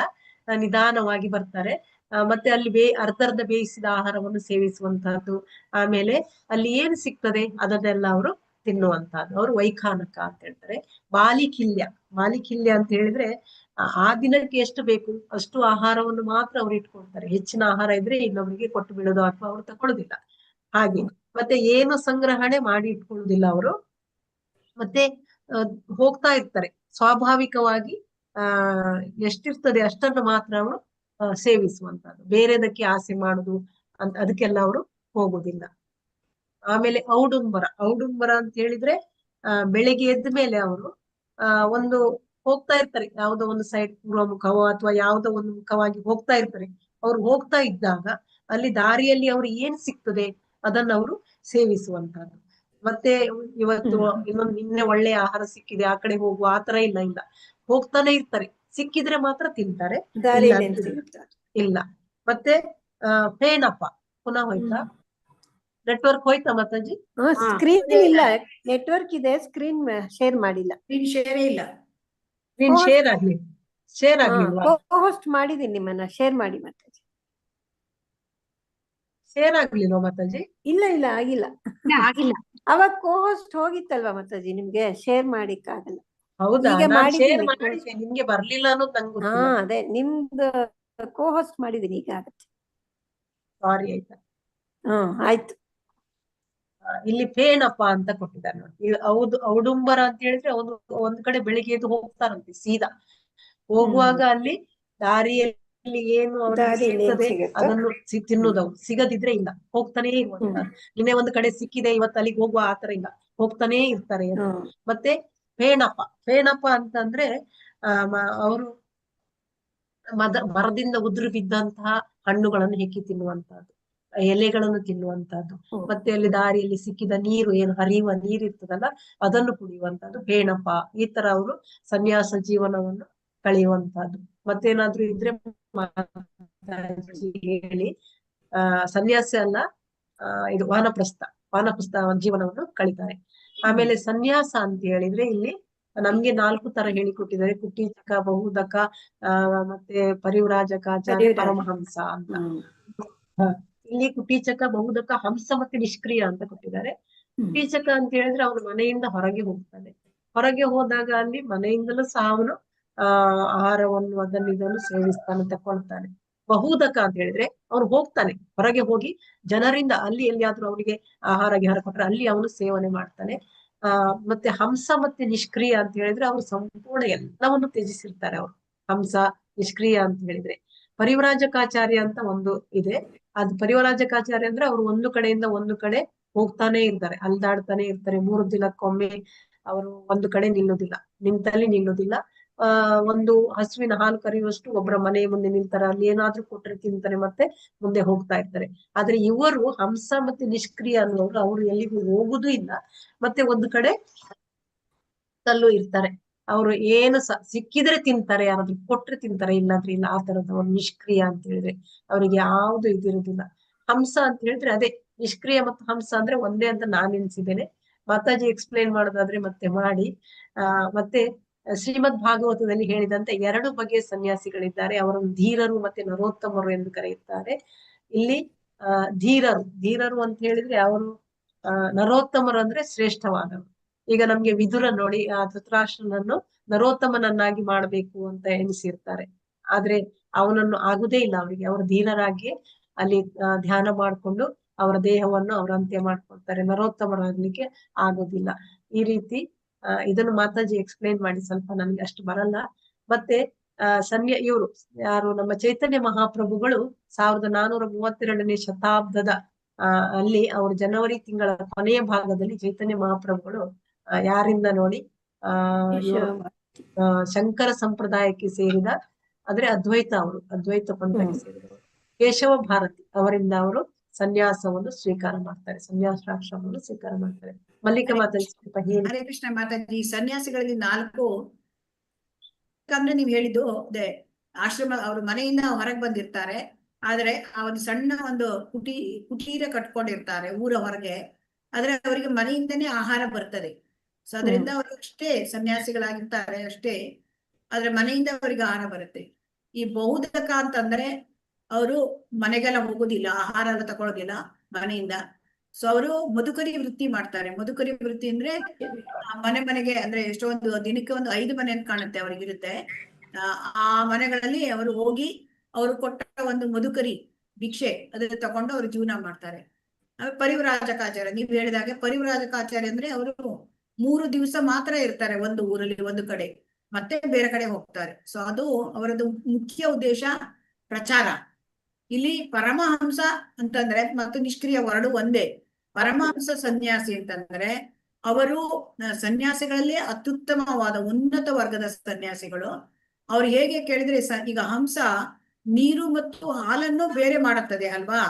ನಿಧಾನವಾಗಿ ಬರ್ತಾರೆ. ಮತ್ತೆ ಅಲ್ಲಿ ಅರ್ಧ ಬೇಯಿಸಿದ ಆಹಾರವನ್ನು ಸೇವಿಸುವಂತಹದ್ದು. ಆಮೇಲೆ ಅಲ್ಲಿ ಏನ್ ಸಿಗ್ತದೆ ಅದನ್ನೆಲ್ಲ ಅವರು ತಿನ್ನುವಂತಹದ್ದು. ಅವರು ವೈಖಾನಕ ಅಂತ ಹೇಳ್ತಾರೆ. ಬಾಲಿಕಿಲ್ಯ ಅಂತ ಹೇಳಿದ್ರೆ ಆ ದಿನಕ್ಕೆ ಎಷ್ಟು ಬೇಕು ಅಷ್ಟು ಆಹಾರವನ್ನು ಮಾತ್ರ ಅವ್ರು ಇಟ್ಕೊಳ್ತಾರೆ. ಹೆಚ್ಚಿನ ಆಹಾರ ಇದ್ರೆ ಇನ್ನೊಬ್ಬರಿಗೆ ಕೊಟ್ಟು ಬಿಡೋದು ಅಥವಾ ಅವ್ರು ತಕೊಳ್ಳುದಿಲ್ಲ ಹಾಗೆ. ಮತ್ತೆ ಏನು ಸಂಗ್ರಹಣೆ ಮಾಡಿ ಇಟ್ಕೊಳ್ಳುದಿಲ್ಲ ಅವರು. ಮತ್ತೆ ಹೋಗ್ತಾ ಇರ್ತಾರೆ. ಸ್ವಾಭಾವಿಕವಾಗಿ ಎಷ್ಟಿರ್ತದೆ ಅಷ್ಟನ್ನು ಮಾತ್ರ ಅವರು ಸೇವಿಸುವಂತದ್ದು. ಬೇರೆದಕ್ಕೆ ಆಸೆ ಮಾಡುದು ಅಂತ ಅದಕ್ಕೆಲ್ಲ ಅವರು ಹೋಗುದಿಲ್ಲ. ಆಮೇಲೆ ಔಡುಂಬರ ಅಂತ ಹೇಳಿದ್ರೆ ಬೆಳಿಗ್ಗೆ ಎದ್ದ ಮೇಲೆ ಅವರು ಒಂದು ಹೋಗ್ತಾ ಇರ್ತಾರೆ, ಯಾವುದೋ ಒಂದು ಸೈಡ್ ಪೂರ್ವ ಮುಖವೋ ಅಥವಾ ಯಾವುದೋ ಒಂದು ಮುಖವಾಗಿ ಹೋಗ್ತಾ ಇರ್ತಾರೆ. ಅವ್ರು ಹೋಗ್ತಾ ಇದ್ದಾಗ ಅಲ್ಲಿ ದಾರಿಯಲ್ಲಿ ಅವ್ರು ಏನ್ ಸಿಗ್ತದೆ ಅದನ್ನ ಅವರು ಸೇವಿಸುವಂತದ್ದು. ಮತ್ತೆ ಇವತ್ತು ನಿನ್ನೆ ಒಳ್ಳೆ ಆಹಾರ ಸಿಕ್ಕಿದೆ, ಆ ಕಡೆ ಹೋಗುವ ಆತರ ಇಲ್ಲ. ಹೋಗ್ತಾನೆ ಇರ್ತಾರೆ, ಸಿಕ್ಕಿದ್ರೆ ಮಾತ್ರ ತಿಂತಾರೆ, ಇಲ್ಲ. ಮತ್ತೆ ಫೇನಪ್ಪ ಪುನಃ ಹೋಯ್ತಾ? ನೆಟ್ವರ್ಕ್ ಹೋಯ್ತಾ ಮಾತಾಜಿ? ಸ್ಕ್ರೀನ್ ಇಲ್ಲ, ನೆಟ್ವರ್ಕ್ ಇದೆ, ಸ್ಕ್ರೀನ್ ಶೇರ್ ಮಾಡಿಲ್ಲ. ಸ್ಕ್ರೀನ್ ಶೇರೇ ಇಲ್ಲ. ನೀನ್ ಶೇರ್ ಆಗ್ಲಿ ಆಗ್ಲಿಲ್ವಾ? ಹೋಸ್ಟ್ ಮಾಡಿದೀನಿ ನಿಮ್ಮನ್ನ, ಶೇರ್ ಮಾಡಿ ಮಾತಾಜಿ. ಶೇರ್ ಆಗ್ಲಿಲ್ವಾ ಮಾತಾಜಿ? ಇಲ್ಲ ಆಗಿಲ್ಲ. ಆಗಿಲ್ಲ. ಅವಾಗ ಹೋಸ್ಟ್ ಹೋಗಿತ್ತಲ್ವಾ ಮಾತಾಜಿ, ನಿಮ್ಗೆ ಶೇರ್ ಮಾಡಿಕ್ಕಾಗಲ್ಲ. ಹೌದಾ? ಈಗ ನಾನ್ ಶೇರ್ ಮಾಡಿದ್ದೀನಿ. ಮಾಡಿದ್ದೆ, ನಿಮ್ಗೆ ಬರ್ಲಿಲ್ಲ ಅನ್ನೋದು ನಂಗೆ ಹಾ ಗೊತ್ತಿಲ್ಲ. ಅದೇ ನಿಮ್ದು ಹೋಸ್ಟ್ ಮಾಡಿದೀನಿ, ಈಗ ಆಗತ್ತೆ. ಸಾರಿ ಆಯ್ತಾ. ಆಯ್ತು. ಇಲ್ಲಿ ಫೇಣಪ್ಪ ಅಂತ ಕೊಟ್ಟಿದ್ದಾರೆ ನೋಡಿ. ಹೌದು, ಔಡುಂಬರ ಅಂತ ಹೇಳಿದ್ರೆ ಒಂದ್ ಕಡೆ ಬೆಳಿಗ್ಗೆ ಎದ್ದು ಹೋಗ್ತಾರಂತೆ ಸೀದಾ. ಹೋಗುವಾಗ ಅಲ್ಲಿ ದಾರಿಯಲ್ಲಿ ಏನು ಅವ್ರಿಗೆ ದಾರಿಯಲ್ಲಿ ಏನ್ ಸಿಗ್ತದೆ ಸಿಗುತ್ತೋ ಅದನ್ನು ತಿನ್ನುದವ್ರು, ಸಿಗದಿದ್ರೆ ಇಲ್ಲ, ಹೋಗ್ತಾನೆ ಇರುವಂತದ್ದು. ನಿನ್ನೆ ಒಂದ್ ಕಡೆ ಸಿಕ್ಕಿದೆ, ಇವತ್ತು ಅಲ್ಲಿಗೆ ಹೋಗುವ ಆತರ ಇಲ್ಲ, ಹೋಗ್ತಾನೆ ಇರ್ತಾರೆ. ಮತ್ತೆ ಫೇಣಪ್ಪ ಅಂತಂದ್ರೆ ಅವರು ಮರದಿಂದ ಉದುರು ಬಿದ್ದಂತಹ ಹಣ್ಣುಗಳನ್ನು ಹೆಕ್ಕಿ ತಿನ್ನುವಂತಹದ್ದು, ಎಲೆಗಳನ್ನು ತಿನ್ನುವಂತಹದ್ದು. ಮತ್ತೆ ಅಲ್ಲಿ ದಾರಿಯಲ್ಲಿ ಸಿಕ್ಕಿದ ನೀರು, ಏನು ಹರಿಯುವ ನೀರು ಇರ್ತದಲ್ಲ, ಅದನ್ನು ಕುಡಿಯುವಂತಹದ್ದು ಫೇಣಪ್ಪ. ಈ ತರ ಅವರು ಸನ್ಯಾಸ ಜೀವನವನ್ನು ಕಳೆಯುವಂತಹದ್ದು. ಮತ್ತೇನಾದ್ರೂ ಇದ್ರೆ ಹೇಳಿ. ಸನ್ಯಾಸಿ ಅಲ್ಲ, ಇದು ವಾನಪ್ರಸ್ಥ ಜೀವನವನ್ನು ಕಳೀತಾರೆ. ಆಮೇಲೆ ಸನ್ಯಾಸ ಅಂತ ಹೇಳಿದ್ರೆ ಇಲ್ಲಿ ನಮ್ಗೆ 4 ತರ ಹೇಳಿಕೊಟ್ಟಿದ್ದಾರೆ: ಕುಟೀಚಕ, ಬಹುದಕ, ಮತ್ತೆ ಪರಿವ್ರಾಜಕಾಚಾರ್ಯ, ಪರಮಹಂಸ ಅಂತ. ಇಲ್ಲಿ ಕುಟೀಚಕ, ಬಹುದಕ, ಹಂಸ ಮತ್ತೆ ನಿಷ್ಕ್ರಿಯ ಅಂತ ಕೊಟ್ಟಿದ್ದಾರೆ. ಕುಟೀಚಕ ಅಂತ ಹೇಳಿದ್ರೆ ಅವನು ಮನೆಯಿಂದ ಹೊರಗೆ ಹೋಗ್ತಾನೆ. ಹೊರಗೆ ಹೋದಾಗ ಅಲ್ಲಿ ಮನೆಯಿಂದಲೂ ಸಹ ಅವನು ಆಹಾರವನ್ನು ಇದನ್ನು ಸೇವಿಸ್ತಾನೆ, ತಕೊಳ್ತಾನೆ. ಬಹುದಕ ಅಂತ ಹೇಳಿದ್ರೆ ಅವನು ಹೋಗ್ತಾನೆ, ಹೊರಗೆ ಹೋಗಿ ಜನರಿಂದ ಅಲ್ಲಿ ಎಲ್ಲಿಯಾದ್ರೂ ಅವನಿಗೆ ಆಹಾರ ಕೊಟ್ರೆ ಅಲ್ಲಿ ಅವನು ಸೇವನೆ ಮಾಡ್ತಾನೆ. ಮತ್ತೆ ಹಂಸ ಮತ್ತೆ ನಿಷ್ಕ್ರಿಯ ಅಂತ ಹೇಳಿದ್ರೆ ಅವರು ಸಂಪೂರ್ಣ ಎಲ್ಲವನ್ನು ತ್ಯಜಿಸಿರ್ತಾರೆ. ಅವರು ಹಂಸ, ನಿಷ್ಕ್ರಿಯ ಅಂತ ಹೇಳಿದ್ರೆ. ಪರಿವ್ರಾಜಕಾಚಾರ್ಯ ಅಂತ ಒಂದು ಇದೆ. ಅದು ಪರಿವ್ರಾಜಕಾಚಾರ್ಯ ಅಂದ್ರೆ ಅವರು ಒಂದು ಕಡೆಯಿಂದ ಒಂದು ಕಡೆ ಹೋಗ್ತಾನೆ ಇರ್ತಾರೆ, ಅಲ್ದಾಡ್ತಾನೆ ಇರ್ತಾರೆ. 3 ದಿನಕ್ಕೊಮ್ಮೆ ಅವರು ಒಂದು ಕಡೆ ನಿಲ್ಲುದಿಲ್ಲ, ನಿಂತಲ್ಲಿ ನಿಲ್ಲುದಿಲ್ಲ. ಒಂದು ಹಸುವಿನ ಹಾಲು ಕರೆಯುವಷ್ಟು ಒಬ್ಬರ ಮನೆ ಮುಂದೆ ನಿಲ್ತಾರೆ, ಅಲ್ಲಿ ಏನಾದ್ರೂ ಕೊಟ್ಟರೆ ತಿಂತಾರೆ, ಮತ್ತೆ ಮುಂದೆ ಹೋಗ್ತಾ ಇರ್ತಾರೆ. ಆದ್ರೆ ಇವರು ಹಂಸ ಮತ್ತೆ ನಿಷ್ಕ್ರಿಯ ಅನ್ನೋರು, ಅವರು ಎಲ್ಲಿಗೂ ಹೋಗುದೂ ಇಲ್ಲ, ಮತ್ತೆ ಒಂದು ಕಡೆ ತಲ್ಲೂ ಇರ್ತಾರೆ. ಅವರು ಏನು ಸಿಕ್ಕಿದ್ರೆ ತಿಂತಾರೆ, ಯಾರಾದ್ರೂ ಕೊಟ್ರೆ ತಿಂತಾರೆ, ಇಲ್ಲಾದ್ರೆ ಇಲ್ಲ. ಆ ತರದ ಒಂದು ನಿಷ್ಕ್ರಿಯ ಅಂತ ಹೇಳಿದ್ರೆ ಅವ್ರಿಗೆ ಯಾವ್ದು ಇದಿರುದಿಲ್ಲ. ಹಂಸ ಅಂತ ಹೇಳಿದ್ರೆ ಅದೇ ನಿಷ್ಕ್ರಿಯ ಮತ್ತು ಹಂಸ ಅಂದ್ರೆ ಒಂದೇ ಅಂತ ನಾನ್ ಎನ್ಸಿದ್ದೇನೆ. ಮಾತಾಜಿ ಎಕ್ಸ್ಪ್ಲೈನ್ ಮಾಡೋದಾದ್ರೆ ಮತ್ತೆ ಮಾಡಿ. ಮತ್ತೆ ಶ್ರೀಮದ್ ಭಾಗವತದಲ್ಲಿ ಹೇಳಿದಂತೆ 2 ಬಗೆಯ ಸನ್ಯಾಸಿಗಳಿದ್ದಾರೆ. ಅವರನ್ನು ಧೀರರು ಮತ್ತೆ ನರೋತ್ತಮರು ಎಂದು ಕರೆಯುತ್ತಾರೆ. ಇಲ್ಲಿ ಧೀರರು ಅಂತ ಹೇಳಿದ್ರೆ ಅವರು, ನರೋತ್ತಮರು ಅಂದ್ರೆ ಶ್ರೇಷ್ಠವಾದವರು. ಈಗ ನಮ್ಗೆ ವಿದುರ ನೋಡಿ, ಆ ಧೃತರಾಷ್ಟ್ರನನ್ನು ನರೋತ್ತಮನನ್ನಾಗಿ ಮಾಡಬೇಕು ಅಂತ ಎಣಿಸಿರ್ತಾರೆ. ಆದ್ರೆ ಅವನನ್ನು ಆಗುದೇ ಇಲ್ಲ ಅವರಿಗೆ. ಅವರು ಧೀರರಾಗಿ ಅಲ್ಲಿ ಧ್ಯಾನ ಮಾಡಿಕೊಂಡು ಅವರ ದೇಹವನ್ನು ಅವರು ಅಂತ್ಯ ಮಾಡ್ಕೊಳ್ತಾರೆ. ನರೋತ್ತಮರಾಗ್ಲಿಕ್ಕೆ ಆಗೋದಿಲ್ಲ. ಈ ರೀತಿ ಇದನ್ನು ಮಾತಾಜಿ ಎಕ್ಸ್ಪ್ಲೈನ್ ಮಾಡಿ, ಸ್ವಲ್ಪ ನನ್ಗೆ ಅಷ್ಟು ಬರಲ್ಲ. ಮತ್ತೆ ಇವರು ಯಾರು, ನಮ್ಮ ಚೈತನ್ಯ ಮಹಾಪ್ರಭುಗಳು 1432ನೇ ಶತಾಬ್ದದ ಅಲ್ಲಿ ಅವರು ಜನವರಿ ತಿಂಗಳ ಕೊನೆಯ ಭಾಗದಲ್ಲಿ ಚೈತನ್ಯ ಮಹಾಪ್ರಭುಗಳು ಯಾರಿಂದ ನೋಡಿ, ಶಂಕರ ಸಂಪ್ರದಾಯಕ್ಕೆ ಸೇರಿದ, ಅಂದ್ರೆ ಅದ್ವೈತ ಪಂಥಕ್ಕೆ ಸೇರಿದವರು ಕೇಶವ ಭಾರತಿ ಅವರಿಂದ ಅವರು ಸನ್ಯಾಸವನ್ನು ಸ್ವೀಕಾರ ಮಾಡ್ತಾರೆ, ಸನ್ಯಾಸಾಶ್ರಮವನ್ನು ಸ್ವೀಕಾರ ಮಾಡ್ತಾರೆ. ಮಲ್ಲಿಕ ಮಾತಾಜಿ ಸ್ವಲ್ಪ ಹೇಳಿ. ಹರೇ ಕೃಷ್ಣ ಮಾತಾಜಿ. ಸನ್ಯಾಸಿಗಳಲ್ಲಿ 4 ಅಂದ್ರೆ ನೀವು ಹೇಳಿದ್ದು ಅದೇ, ಆಶ್ರಮ ಅವ್ರ ಮನೆಯಿಂದ ಹೊರಗೆ ಬಂದಿರ್ತಾರೆ, ಆದ್ರೆ ಆ ಒಂದು ಸಣ್ಣ ಒಂದು ಕುಟೀರ ಕಟ್ಕೊಂಡಿರ್ತಾರೆ ಊರ ಹೊರಗೆ. ಆದ್ರೆ ಅವರಿಗೆ ಮನೆಯಿಂದನೇ ಆಹಾರ ಬರ್ತದೆ. ಸೊ ಅದರಿಂದ ಅವರು ಅಷ್ಟೇ ಸನ್ಯಾಸಿಗಳಾಗಿರ್ತಾರೆ ಅಷ್ಟೇ, ಆದ್ರೆ ಮನೆಯಿಂದ ಅವರಿಗೆ ಆಹಾರ ಬರುತ್ತೆ. ಈ ಬಹುದಕ ಅಂತಂದ್ರೆ ಅವರು ಮನೆಗೆಲ್ಲ ಹೋಗೋದಿಲ್ಲ, ಆಹಾರ ಎಲ್ಲ ತಗೊಳ್ಳೋದಿಲ್ಲ ಮನೆಯಿಂದ. ಸೊ ಅವರು ಮಧುಕರಿ ವೃತ್ತಿ ಮಾಡ್ತಾರೆ. ಮಧುಕರಿ ವೃತ್ತಿ ಅಂದ್ರೆ ಮನೆಗೆ, ಅಂದ್ರೆ ಎಷ್ಟೊಂದು ದಿನಕ್ಕೆ ಒಂದು 5 ಮನೆ ಕಾಣುತ್ತೆ ಅವ್ರಿಗಿರುತ್ತೆ. ಆ ಮನೆಗಳಲ್ಲಿ ಅವರು ಹೋಗಿ ಅವರು ಕೊಟ್ಟ ಒಂದು ಮಧುಕರಿ ಭಿಕ್ಷೆ ಅದನ್ನ ತಗೊಂಡು ಅವರು ಜೀವನ ಮಾಡ್ತಾರೆ. ಪರಿವ್ರಾಜಕಾಚಾರ್ಯ, ನೀವು ಹೇಳಿದಾಗೆ ಪರಿವ್ರಾಜಕಾಚಾರ್ಯ ಅಂದ್ರೆ ಅವರು 3 ದಿವಸ ಮಾತ್ರ ಇರ್ತಾರೆ ಒಂದು ಊರಲ್ಲಿ, ಒಂದು ಕಡೆ, ಮತ್ತೆ ಬೇರೆ ಕಡೆ ಹೋಗ್ತಾರೆ. ಸೊ ಅದು ಅವರದ್ದು ಮುಖ್ಯ ಉದ್ದೇಶ ಪ್ರಚಾರ. ಇಲ್ಲಿ ಪರಮಹಂಸ ಅಂತಂದ್ರೆ ಮತ್ತು ನಿಷ್ಕ್ರಿಯ ವರ್ಡು ಒಂದೇ. ಪರಮಹಂಸ ಸನ್ಯಾಸಿ ಅಂತಂದ್ರೆ ಅವರು ಸನ್ಯಾಸಿಗಳಲ್ಲಿ ಅತ್ಯುತ್ತಮವಾದ ಉನ್ನತ ವರ್ಗದ ಸನ್ಯಾಸಿಗಳು. ಅವ್ರು ಹೇಗೆ ಕೇಳಿದ್ರೆ, ಈಗ ಹಂಸ ನೀರು ಮತ್ತು ಹಾಲನ್ನು ಬೇರೆ ಮಾಡುತ್ತದೆ ಅಲ್ವಾ?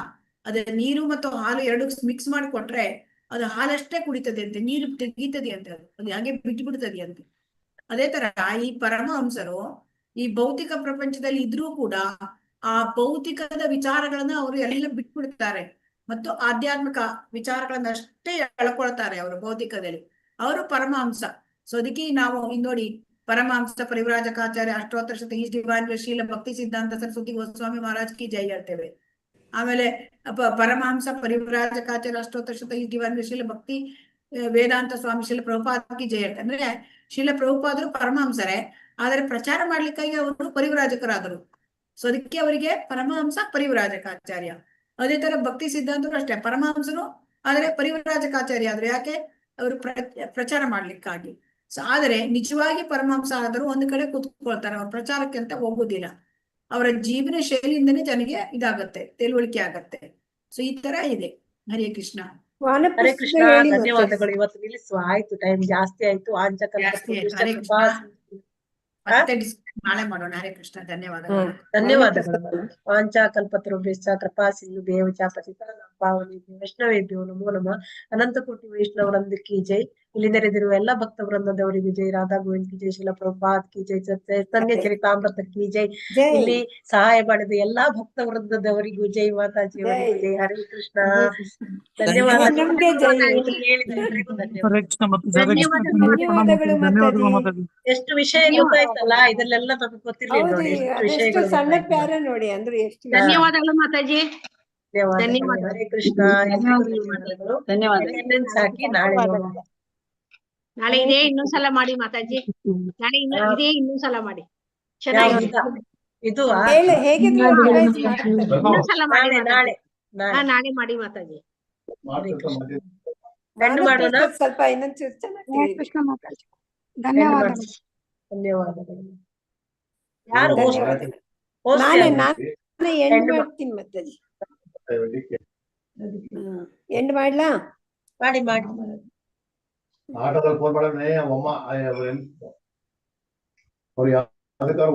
ಅದೇ ನೀರು ಮತ್ತು ಹಾಲು 2 ಮಿಕ್ಸ್ ಮಾಡಿ ಕೊಟ್ರೆ ಅದು ಹಾಲಷ್ಟೇ ಕುಡಿತದೆ ಅಂತೆ, ನೀರು ತೆಗೀತದೆ ಅಂತ, ಅದು ಹಾಗೆ ಬಿಟ್ಟು ಬಿಡ್ತದೆ ಅಂತೆ. ಅದೇ ತರ ಈ ಪರಮಹಂಸರು ಈ ಭೌತಿಕ ಪ್ರಪಂಚದಲ್ಲಿ ಇದ್ರೂ ಕೂಡ ಆ ಭೌತಿಕದ ವಿಚಾರಗಳನ್ನ ಅವರು ಎಲ್ಲ ಬಿಟ್ಬಿಡ್ತಾರೆ ಮತ್ತು ಆಧ್ಯಾತ್ಮಿಕ ವಿಚಾರಗಳನ್ನ ಅಷ್ಟೇ ಎಳ್ಕೊಳ್ತಾರೆ ಅವರು ಭೌತಿಕದಲ್ಲಿ. ಅವರು ಪರಮಹಂಸ. ಸೊ ಅದಕ್ಕೆ ನಾವು ನೋಡಿ ಪರಮಹಂಸ ಪರಿವ್ರಾಜಕಾಚಾರ್ಯ ಅಷ್ಟೋತ್ತರ ಶತ ಈಸ್ ಡಿವೈನ್ ಶ್ರೀಲ ಭಕ್ತಿ ಸಿದ್ಧಾಂತ ಸರಸ್ವತಿ ಗೋಸ್ವಾಮಿ ಮಹಾರಾಜ್ ಕಿ ಜೈ ಹೇಳ್ತೇವೆ. ಆಮೇಲೆ ಪರಮಹಂಸ ಪರಿವ್ರಾಜಕಾಚಾರ್ಯ ಅಷ್ಟೋತ್ತರ ಶತ ಈಸ್ ಡಿವೈನ್ ಶ್ರೀಲ ಭಕ್ತಿ ವೇದಾಂತ ಸ್ವಾಮಿ ಶಿಲ ಪ್ರಭುಪಾದ ಕಿ ಜೈ ಹೇಳ್ತಾರೆ. ಅಂದ್ರೆ ಶಿಲ ಪ್ರಭುಪಾದರು ಪರಮಹಂಸರೇ, ಆದರೆ ಪ್ರಚಾರ ಮಾಡ್ಲಿಕ್ಕಾಗಿ ಅವರು ಪರಿವ್ರಾಜಕರಾದರು. ಸೊ ಅದಕ್ಕೆ ಅವರಿಗೆ ಪರಮಹಂಸ ಪರಿವ್ರಾಜಕಾಚಾರ್ಯ. ಅದೇ ತರ ಭಕ್ತಿ ಸಿದ್ಧಾಂತರು ಅಷ್ಟೇ ಪರಮಹಂಸರು, ಆದರೆ ಪರಿವ್ರಾಜಕಾಚಾರ್ಯ ಆದ್ರು. ಯಾಕೆ? ಅವರು ಪ್ರಚಾರ ಮಾಡ್ಲಿಕ್ಕಾಗಿ. ಸೊ ಆದರೆ ನಿಜವಾಗಿ ಪರಮಹಂಸ ಆದರೂ ಒಂದು ಕಡೆ ಕೂತ್ಕೊಳ್ತಾರೆ, ಅವ್ರ ಪ್ರಚಾರಕ್ಕೆ ಅಂತ ಹೋಗುದಿಲ್ಲ. ಅವರ ಜೀವನ ಶೈಲಿಯಿಂದನೇ ಜನಗೆ ಇದಾಗತ್ತೆ, ತಿಳುವಳಿಕೆ ಆಗತ್ತೆ. ಸೊ ಈ ತರ ಇದೆ. ಹರೇ ಕೃಷ್ಣ. ಹರೇ ವಾನಪ್ರಸ್ಥದ ಕೃಷ್ಣ. ಹೇಳಿ ಮಾತಾಜಿ. ಧನ್ಯವಾದಗಳು. ಇವತ್ತು ನಿಲ್ಲಿಸುವ, ಆಯ್ತು, ಟೈಮ್ ಜಾಸ್ತಿ ಆಯ್ತು. ಜಾಸ್ತಿ ಆಯ್ತು. ಹರೇ ಕೃಷ್ಣ. ಮತ್ತೆ ನಾಳೆ ಮಾಡೋಣ. ಹರೇ ಕೃಷ್ಣ. ಧನ್ಯವಾದಗಳು. ಧನ್ಯವಾದಗಳು. ವಾಂಚಾಕಲ್ಪತರುಭ್ಯಶ್ಚ ಕೃಪಾ ಸಿಂಧುಭ್ಯೋ ಚ ಪತಿತಾನಾಂ ಪಾವನೇಭ್ಯೋ ವೈಷ್ಣವೇಭ್ಯೋ ನಮೋ ನಮಃ. ಅನಂತ ಕೋಟಿ ವೈಷ್ಣವರಂದು ಕಿ ಜೈ. ಇಲ್ಲಿ ನೆರೆದಿರುವ ಎಲ್ಲಾ ಭಕ್ತ ವೃಂದದವರಿಗೆ ಜೈ. ರಾಧಾ ಗೋವಿಂದ್ ಕಿ ಜೈ. ಶಿಲ ಪ್ರಭುಪಾದ್ ಕಿ ಜೈ. ಚೈತನ್ಯ ಚರಿತಾಮೃತ ಕಿ ಜೈ. ಜೈ. ಇಲ್ಲಿ ಸಹಾಯ ಮಾಡಿದ ಎಲ್ಲಾ ಭಕ್ತ ವೃಂದದವರಿಗೂ ಜೈ. ಮಾತಾಜಿ ಅವರಿಗೂ ಜೈ. ಹರೇ ಕೃಷ್ಣ. ಧನ್ಯವಾದಗಳು. ನಮ್ಗೆ ಜೈ. ಕೇಳಿದ ಎಲ್ರಿಗೂ ಧನ್ಯವಾದ. ಹರೇ ಕೃಷ್ಣ ಮಾತಾಜಿ, ಹರೇ ಕೃಷ್ಣ. ಧನ್ಯವಾದಗಳು ಧನ್ಯವಾದಗಳು ಮಾತಾಜಿ. ಮಾತಾಜಿ. ಎಷ್ಟು ವಿಷಯ ಗೊತ್ತಾಯ್ತಲ್ಲ, ಇದೆಲ್ಲ ನಮಗೆ ಗೊತ್ತಿರ್ಲಿಲ್ಲ ಹೌದು, ನೋಡಿ. ಎಷ್ಟು ಅದೆಷ್ಟು ವಿಷಯಗಳು ಸಣ್ಣ ಗೊತ್ತಾಯ್ತು. ಪ್ಯಾರ ನೋಡಿ, ಅಂದ್ರೆ ಎಷ್ಟು ಧನ್ಯವಾದಗಳು ಮಾತಾಜಿ. ಧನ್ಯವಾದಗಳು. ಧನ್ಯವಾದ. ಹರೇ ಕೃಷ್ಣ. ಎಲ್ರಿಗೂ ಧನ್ಯವಾದಗಳು. ಅಟೆಂಡೆನ್ಸ್ ಹಾಕಿ ನಾಳೆ ನೋಡೋಣ. ನಾಳೆ ಇದೇ ಇನ್ನೊಂದ್ಸಲ ಮಾಡಿ ಮಾತಾಜಿ. ನಾಳೆ ಇದೇ ಇನ್ನೊಂದ್ಸಲ ಮಾಡಿ. ಚೆನ್ನಾಗಿ ಇದು ಹೇಳಿ, ಹೇಗಿದ್ರು advertise ಮಾಡ್ತಾರೆ. ಇನ್ನೊಂದ್ಸಲ ಮಾಡಿ ನಾಳೆ ಮಾತಾಜಿ. ನಾಳೆ ನಾಳೆ ಮಾಡಿ ಮಾತಾಜಿ. ಗಂಡು ಮಾಡೋಣ. ವಾನಪ್ರಸ್ಥದ ಸ್ವಲ್ಪ ಇನ್ನೊಂಚೂರು ಚೆನ್ನಾಗಿ ತಿಳಿಲಿ. ಗಂಡು ಮಾಡೋಣ. ಧನ್ಯವಾದಗಳು. ಯಾರು host? ಧನ್ಯವಾದಗಳು. host ನಾನೇ ಯಾರು? ಎಂಡ್ ಹೆಣ್ಣು ಮಾಡ್ತೀನಿ ಮಾತಾಜಿ. ಎಂಡ್ ಮಾಡ್ಲಾ? ಮಾಡಿ ಮಾಡಿ. ಆಟೋದಲ್ಲಿ ಫೋನ್ ಮಾಡಿದ್ರೆ ಅಮ್ಮ ಅವ್ರು ಯಾವ್ದಕ್ಕಾದ್ರು